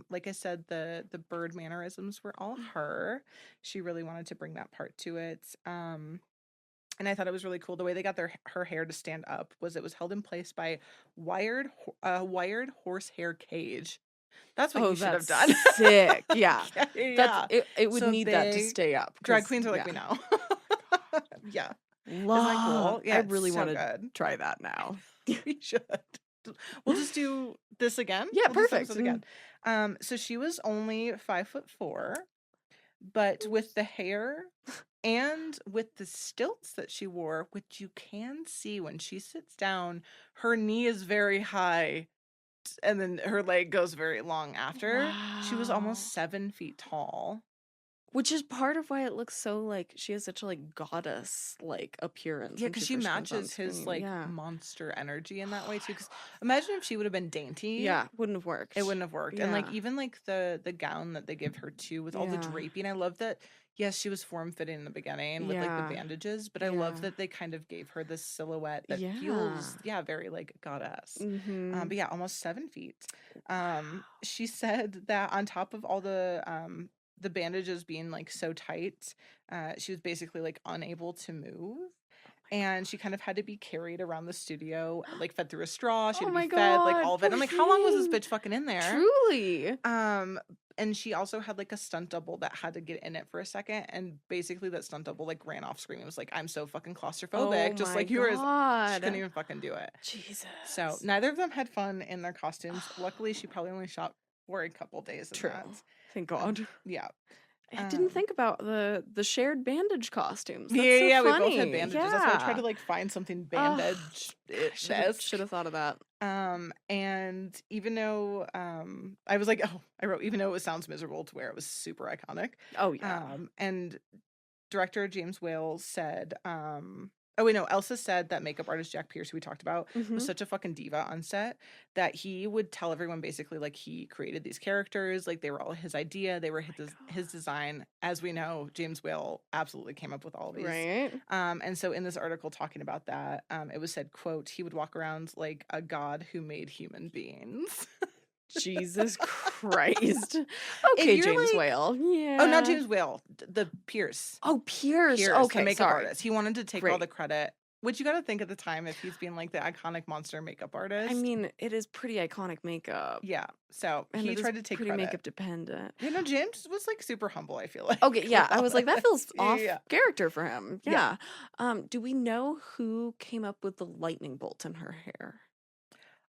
Like I said, the bird mannerisms were all her. She really wanted to bring that part to it. And I thought it was really cool. The way they got her hair to stand up was it was held in place by wired horsehair cage. That's what you should have done. Sick. Yeah. It would need that to stay up. Drag queens are like, we know. Yeah. Isn't that cool? Yeah, I really want to try that now. We should. We'll just do this again. Yeah, perfect. Again. So she was only 5'4", but with the hair and with the stilts that she wore, which you can see when she sits down, her knee is very high. And then her leg goes very long after. Wow. She was almost 7 feet tall. Which is part of why it looks so like she has such a like goddess like appearance. Yeah, because she matches his like monster energy in that way too. Because imagine if she would have been dainty. Yeah, wouldn't have worked. It wouldn't have worked. Yeah. And like even like the gown that they give her too with all the draping. I love that. Yes, she was form-fitting in the beginning with, like, the bandages, but I love that they kind of gave her this silhouette that feels, very, like, goddess. But yeah, almost 7 feet. She said that on top of all the bandages being, like, so tight, she was basically, like, unable to move. And she kind of had to be carried around the studio, like, fed through a straw. She had to be fed, like, all of it. I'm like, how long was this bitch fucking in there? Truly. And she also had like a stunt double that had to get in it for a second, and basically that stunt double like ran off screen. It was like, I'm so fucking claustrophobic, just like yours. She couldn't even fucking do it. Jesus. So neither of them had fun in their costumes. Luckily, she probably only shot for a couple days. True. Thank God. Yeah. I didn't think about the shared bandage costumes. That's so funny. We both had bandages. Yeah. That's why I tried to like find something bandage. Should have thought of that. And even though I was like, I wrote, even though it sounds miserable to wear, it was super iconic. Oh yeah. And director James Whale said Oh, wait, no. Elsa said that makeup artist Jack Pierce, who we talked about, Mhm. was such a fucking diva on set that he would tell everyone basically like he created these characters, like they were all his idea, they were his design. As we know, James Whale absolutely came up with all these. Right. And so in this article talking about that, it was said, quote, he would walk around like a god who made human beings. Jesus Christ. If Okay, you're James like- Whale. Yeah. Oh, not James Whale, the Pierce. Oh, Pierce. Pierce, Okay, the makeup sorry. artist. He wanted to take all Great. the credit, which you got to think at the time if he's being like the iconic monster makeup artist. I mean, it is pretty iconic makeup. yeah. So And he it is tried to take pretty credit. makeup dependent. You know, James was like super humble, I feel like. Okay, yeah. I was like, that feels off Yeah. character for him. Yeah. Yeah. Do we know who came up with the lightning bolt in her hair?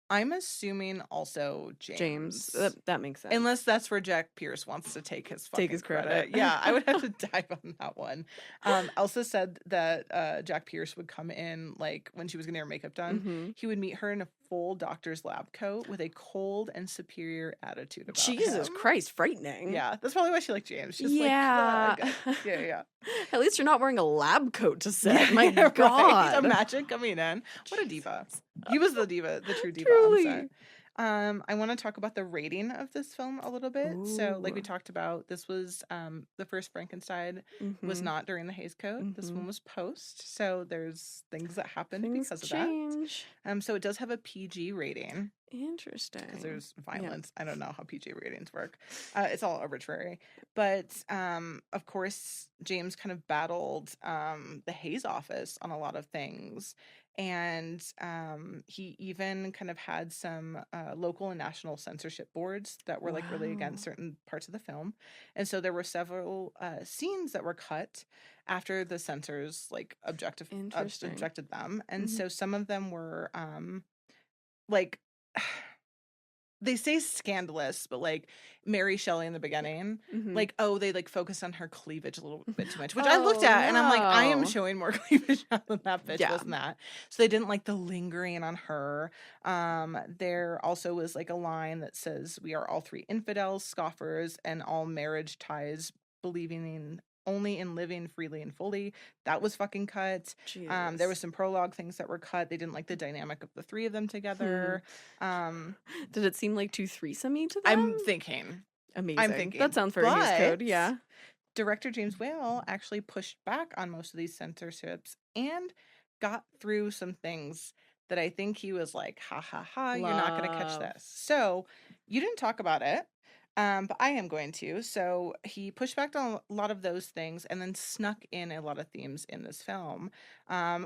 I'm assuming also James. That makes sense. Unless that's where Jack Pierce wants to take his fucking his credit. Yeah, I would have to dive on that one. Elsa said that Jack Pierce would come in, like, when she was getting her makeup done, Mhm. he would meet her in a full doctor's lab coat with a cold and superior attitude about Jesus him. Christ, frightening. Yeah, that's probably why she liked James. She's Yeah. like, yeah. At least you're not wearing a lab coat to set. My Right? God. Imagine coming in. What a diva. He was the diva, the true diva Truly. on set. I want to talk about the rating of this film a little bit. So, like we Ooh. talked about, this was the first Frankenstein was Mhm. not during the Hays Code. This Mhm. one was post. So there's things that happened Things because of change. that. So it does have a PG rating Interesting. because there's violence. I don't know how PG ratings work. It's all arbitrary. But of course, James kind of battled the Hays office on a lot of things. And he even kind of had some local and national censorship boards that were like really against Wow. certain parts of the film. And so there were several scenes that were cut after the censors like Interesting. objected them. And Mhm. so some of them were like they say scandalous, but like Mary Shelley in the beginning, Mhm. like, oh, they like focus on her cleavage a little bit too much, which I looked at and I'm like, I am no. showing more cleavage out than that bitch, Yeah. wasn't that? So they didn't like the lingering on her. There also was like a line that says, we are all three infidels, scoffers, and all marriage ties, believing only in living freely and fully. That was fucking cut. There was Jesus. some prologue things that were cut. They didn't like the dynamic of the three of them together. Did it seem like too threesome-y to them? I'm thinking. Amazing. That sounds very Hays Code, but yeah. Director James Whale actually pushed back on most of these censorships and got through some things that I think he was like, ha ha ha, you're not going to catch Love. this. So you didn't talk about it, but I am going to. So he pushed back on a lot of those things and then snuck in a lot of themes in this film,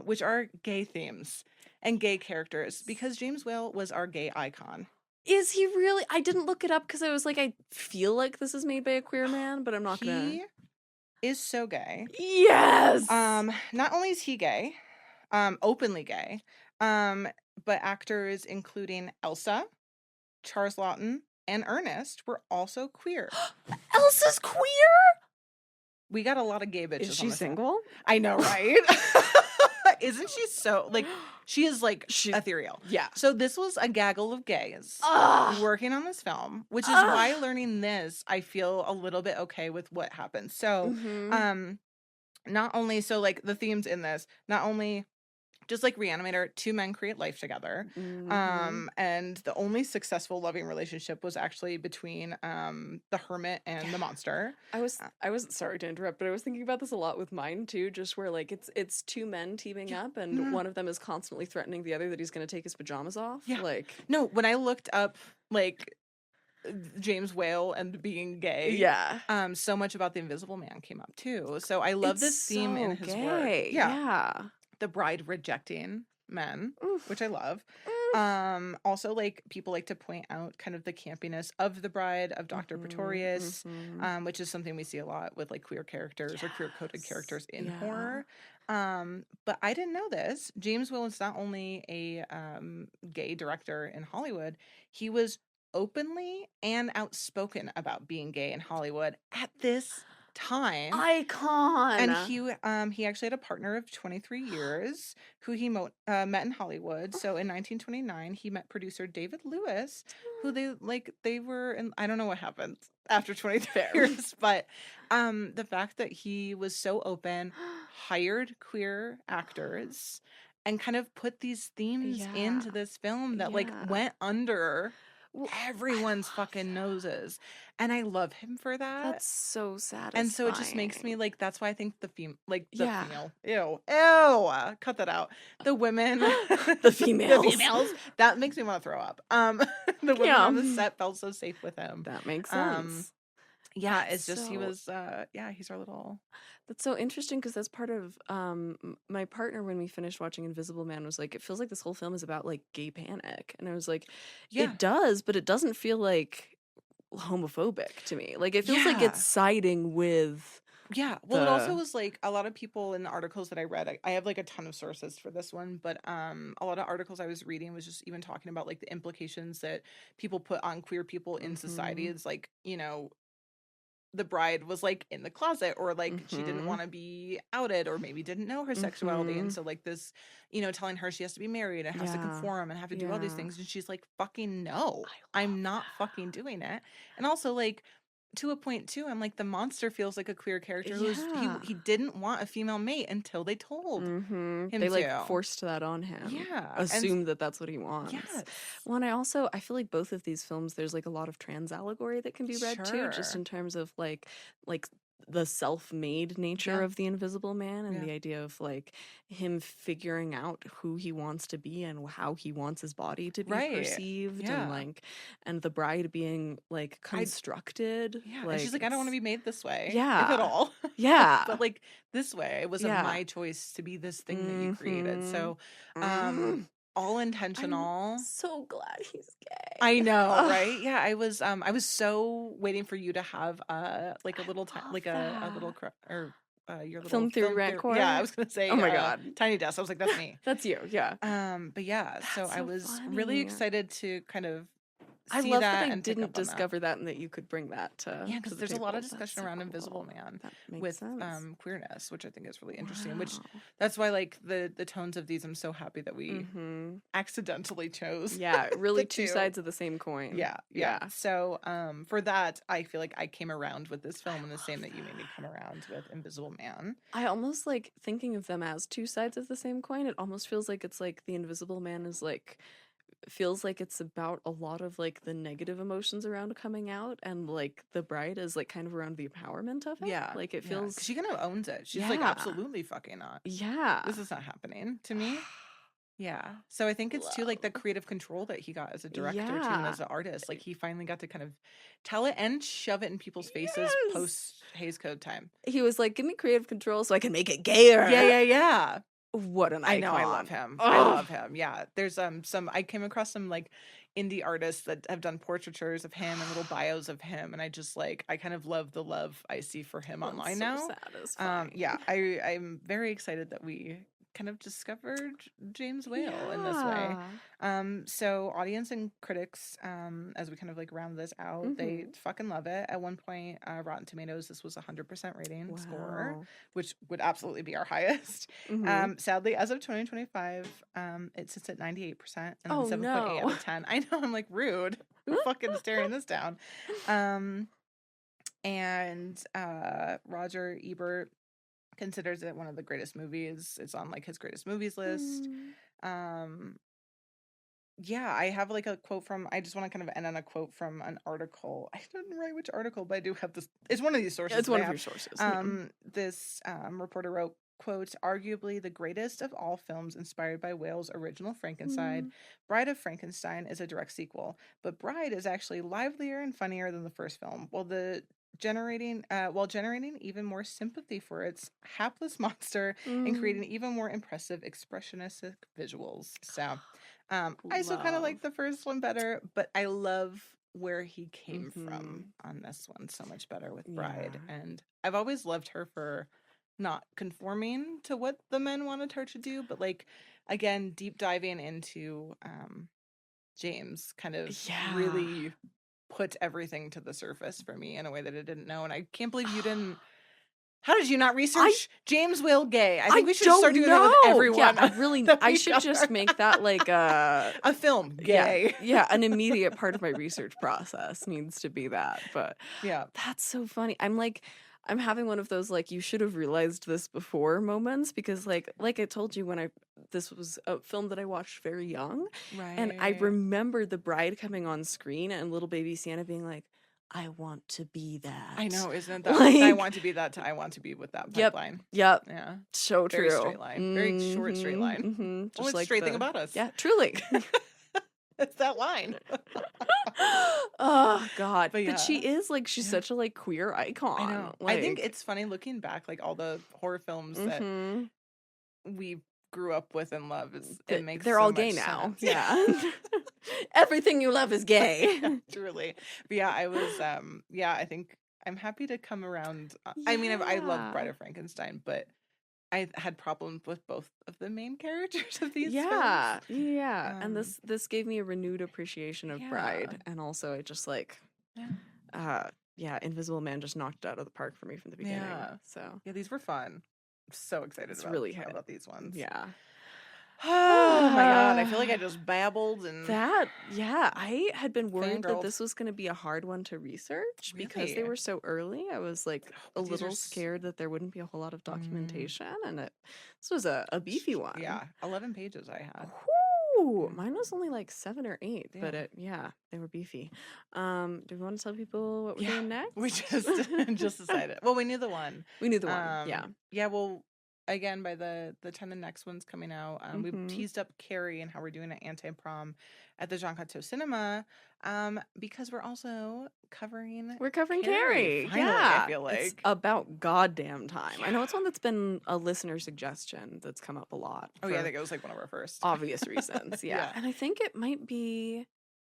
which are gay themes and gay characters, because James Whale was our gay icon. Is he really? I didn't look it up because I was like, I feel like this is made by a queer man, but I'm not gonna. He is so gay. Yes. Not only is he gay, openly gay, but actors including Elsa, Charles Lawton, and Ernest were also queer. Elsa's queer? We got a lot of gay bitches. Is on she this film. single? I know, right? Isn't she so like she is like ethereal? Yeah. So this was a gaggle of gays Ugh. working on this film, which is why learning this, I feel a little bit okay with what happened. So, Mhm. not only so like the themes in this, not only just like Reanimator, two men create life together. Mhm. And the only successful loving relationship was actually between the hermit and the monster. I was sorry to interrupt, but I was thinking about this a lot with mine too, just where like it's two men teaming up and one of them is constantly threatening the other that he's gonna take his pajamas off. Yeah. Like No, when I looked up like James Whale and being gay, yeah. so much about the Invisible Man came up too. So I love this It's theme in so his gay. work. Yeah. The bride rejecting men, Oof. which I love. Mm. Also, like people like to point out kind of the campiness of the bride of Dr. Pretorius, which is something we see a lot with like queer characters or queer coded characters in horror. But I didn't know this. James Whale is not only a gay director in Hollywood, he was openly and outspoken about being gay in Hollywood at this time. Icon. And he actually had a partner of 23 years who he met in Hollywood. So in 1929, he met producer David Lewis, who they were in, I don't know what happened after 23 years, but the fact that he was so open, hired queer actors, and kind of put these themes into this film that like went under everyone's fucking noses, and I love him for that. That's so satisfying. And so it just makes me like, that's why I think the female, ew, cut that out. The women, the females, the females, that makes me want to throw up. The women on the set felt so safe with him. That makes sense. Yeah, it's just he was he's our little. That's so interesting because that's part of my partner when we finished watching Invisible Man was like, it feels like this whole film is about like gay panic, and I was like, it does, but it doesn't feel like homophobic to me. Like it feels like it's siding with. Yeah, well, it also was like a lot of people in the articles that I read. I have like a ton of sources for this one, but a lot of articles I was reading was just even talking about like the implications that people put on queer people in society. It's like, you know, the bride was like in the closet, or like she didn't want to be outed, or maybe didn't know her sexuality, and so like this, you know, telling her she has to be married and has to conform and have to do all these things, and she's like, fucking no, I'm not fucking doing it. And also like to a point too, I'm like, the monster feels like a queer character who's he didn't want a female mate until they told him they like forced that on him. Assumed that that's what he wants. Well, and I feel like both of these films, there's like a lot of trans allegory that can be read too, just in terms of like the self-made nature of the Invisible Man, and the idea of like him figuring out who he wants to be and how he wants his body to be perceived, and like, and the bride being like constructed. Like, and she's like, I don't want to be made this way. If at all. But like this way, it wasn't my choice to be this thing that you created. So all intentional. I'm so glad he's gay. I know, right? Yeah, I was so waiting for you to have like a little a little your little film through rent corner. Yeah, I was gonna say. Oh my god, Tiny Desk. I was like, that's me. That's you. Yeah. But yeah, that's so I was really excited to kind of. I love that I didn't discover that, and that you could bring that to. Yeah, because there's a lot of discussion around Invisible Man with queerness, which I think is really interesting. Which that's why like the tones of these, I'm so happy that we accidentally chose. Yeah, really two sides of the same coin. Yeah. So for that, I feel like I came around with this film in the same that you made me come around with Invisible Man. I almost like thinking of them as two sides of the same coin. It almost feels like it's like the Invisible Man is like. Feels like it's about a lot of like the negative emotions around coming out, and like the bride is like kind of around the empowerment of it. Like it feels she kind of owns it. She's like, absolutely fucking not. This is not happening to me. So I think it's too like the creative control that he got as a director too, and as an artist. Like he finally got to kind of tell it and shove it in people's faces post Hays Code time. He was like, give me creative control so I can make it gayer. Yeah. What an icon. I know, I love him. I love him. Yeah. There's I came across some like indie artists that have done portraitures of him and little bios of him, and I just like, I kind of love the love I see for him online now. Satisfying. I'm very excited that we kind of discovered James Whale in this way. So audience and critics, as we kind of like round this out, they fucking love it. At one point, Rotten Tomatoes, this was 100% rating score, which would absolutely be our highest. Sadly, as of 2025, it sits at 98% and 7.8 out of 10. I know, I'm like, rude. Who fucking is tearing this down? And Roger Ebert considers it one of the greatest movies. It's on like his greatest movies list. I have like a quote from, I just want to kind of end on a quote from an article. I didn't write which article, but I do have this. It's one of these sources. It's one of your sources. This reporter wrote, quote, arguably the greatest of all films inspired by Whale's original Frankenstein, Bride of Frankenstein is a direct sequel, but Bride is actually livelier and funnier than the first film, while generating even more sympathy for its hapless monster and creating even more impressive expressionistic visuals. So I still kind of like the first one better, but I love where he came from on this one so much better with Bride. And I've always loved her for not conforming to what the men wanted her to do, but like, again, deep diving into James kind of really put everything to the surface for me in a way that I didn't know. And I can't believe you didn't How did you not research James Will gay? I think we should start doing that with everyone. Yeah, I should just make that like a film gay. Yeah, an immediate part of my research process needs to be that. But yeah, that's so funny. I'm having one of those like you should have realized this before moments because like I told you this was a film that I watched very young, right? And I remember the bride coming on screen and little baby Siena being like, I want to be that. I know, isn't that like, I want to be that to I want to be with that pipeline. Yep. Yeah. So true. Very straight line. Very short straight line. Mm-hmm. Just only like straight thing about us. Yeah, truly. It's that line. Oh God. But she is like she's such a like queer icon. I know. I think it's funny looking back, like all the horror films that we grew up with and love they're all gay now. Sense. Yeah. Everything you love is gay. Truly. But yeah, I was I think I'm happy to come around. I mean, I love Bride of Frankenstein, but I had problems with both of the main characters of these films. Yeah. And this gave me a renewed appreciation of Bride, and also I just like Invisible Man just knocked it out of the park for me from the beginning. Yeah. So yeah, these were fun. I'm so excited about these ones. Yeah. Oh my God, I feel like I just babbled and I had been worried that this was going to be a hard one to research because they were so early. I was like a little scared that there wouldn't be a whole lot of documentation, and this was a beefy one. Yeah, 11 pages I had. Ooh, mine was only like 7 or 8, but they were beefy. Do we want to tell people what we're doing next? We just decided. Well, we knew the one. Yeah, well, again, by the time the next one's coming out, we teased up Carrie and how we're doing an anti-prom at the Jean Cocteau Cinema, because we're also covering Carrie. Finally, I feel like it's about goddamn time. I know it's one that's been a listener suggestion that's come up a lot. Oh yeah, I think it was like one of our first obvious reasons. Yeah. And I think it might be.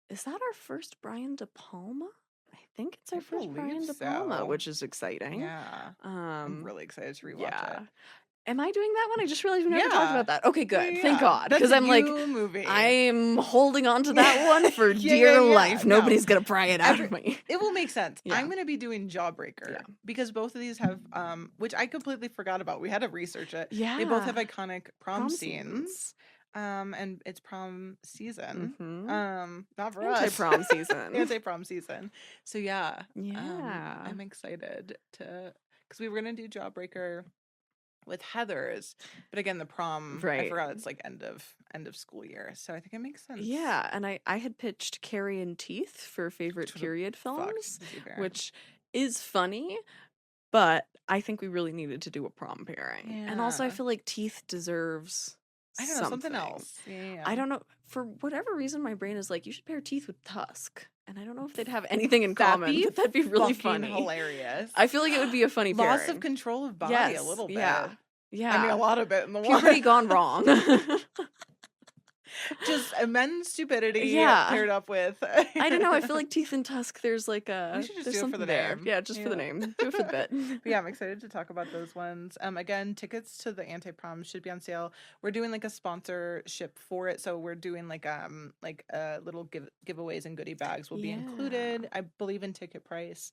Is that our first Brian De Palma? I think it's our first Brian De Palma, which is exciting. Yeah. I'm really excited to rewatch it. Am I doing that one? I just realized we never talked about that. Okay, good. Yeah. Thank God. Because I'm like, movie. I'm holding on to that one for dear life. Nobody's going to pry it out of me. It will make sense. I'm going to be doing Jawbreaker because both of these have, which I completely forgot about. We had to research it. Yeah. They both have iconic prom scenes. And it's prom season. Not for us. Anti-prom season. Anti-prom season. So I'm excited because we were going to do Jawbreaker with Heather's, but again the prom I forgot it's like end of school year, so I think it makes sense. And I had pitched Carrie and Teeth for favorite period films, which is funny, but I think we really needed to do a prom pairing. And also I feel like Teeth deserves something else. I don't know, for whatever reason my brain is like you should pair Teeth with Tusk, and I don't know if they'd have anything in common, but that'd be really funny. Hilarious. I feel like it would be a funny pairing. Loss of control of body a little bit. Yeah. I mean, a lot of it in the one. Puberty gone wrong. Just immense stupidity paired up with. I don't know. I feel like Teeth and Tusk, there's like a. We should just do it for the there. name. Yeah, just for the name. Do it for the bit. But yeah, I'm excited to talk about those ones. Again, tickets to the anti-prom should be on sale. We're doing like a sponsorship for it, so we're doing like little giveaways and goodie bags will be included. I believe in ticket price.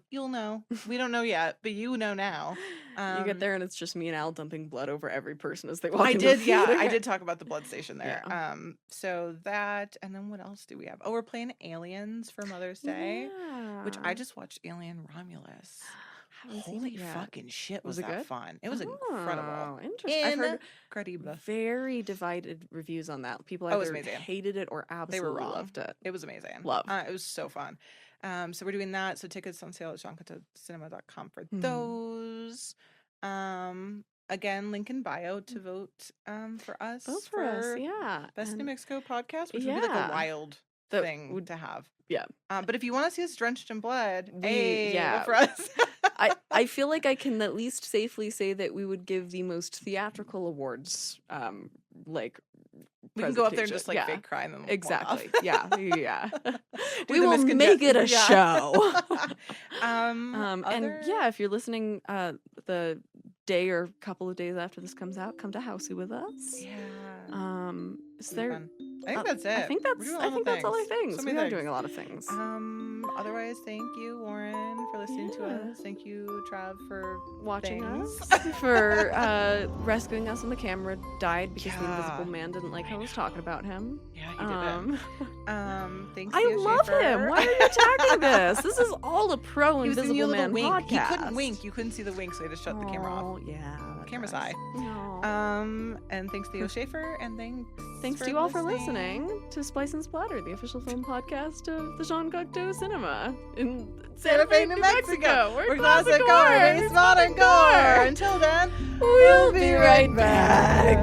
You'll know. We don't know yet, but you know now. You get there and it's just me and Al dumping blood over every person as they walk in. I did talk about the blood station there. Yeah. So that, and then what else do we have? Oh, we're playing Aliens for Mother's Day, which I just watched Alien Romulus. Holy fucking shit, was that good? Fun. It was incredible. Interesting. I've heard incredible. Very divided reviews on that. People either hated it or absolutely loved it. It was amazing. It was so fun. So we're doing that. So tickets on sale at JeanCocteauCinema.com for those. Again, link in bio to vote for us. Vote for us, Best New Mexico podcast, which would be like a wild thing to have. Yeah. But if you want to see us drenched in blood, vote for us. I feel like I can at least safely say that we would give the most theatrical awards, we can go up there and just fake cry and then exactly. Yeah. We will make it a show. And if you're listening the day or couple of days after this comes out, come to Housey with us. Is there? Fun. I think that's it. I think that's all our things. So We many are things. doing a lot of things. Otherwise, thank you, Warren, for listening to us. Thank you, Trav, for Watching things. us, for rescuing us when the camera died because the Invisible Man didn't like how I was talking about him. Yeah, he did it. Thanks, I Theo love Schaefer. him. Why are you attacking this? This is all a pro He was giving you Invisible a little Man wink. podcast. He couldn't wink. You couldn't see the wink, so he had to shut the camera off. Oh, yeah. Camera's eye. No. And thanks, Theo Schaefer, and Thanks to you all for listening to Splice and Splatter, the official film podcast of the Jean Cocteau Cinema in Santa Fe, New Mexico. We're classic horror meets modern gore. Until then, We'll be right back.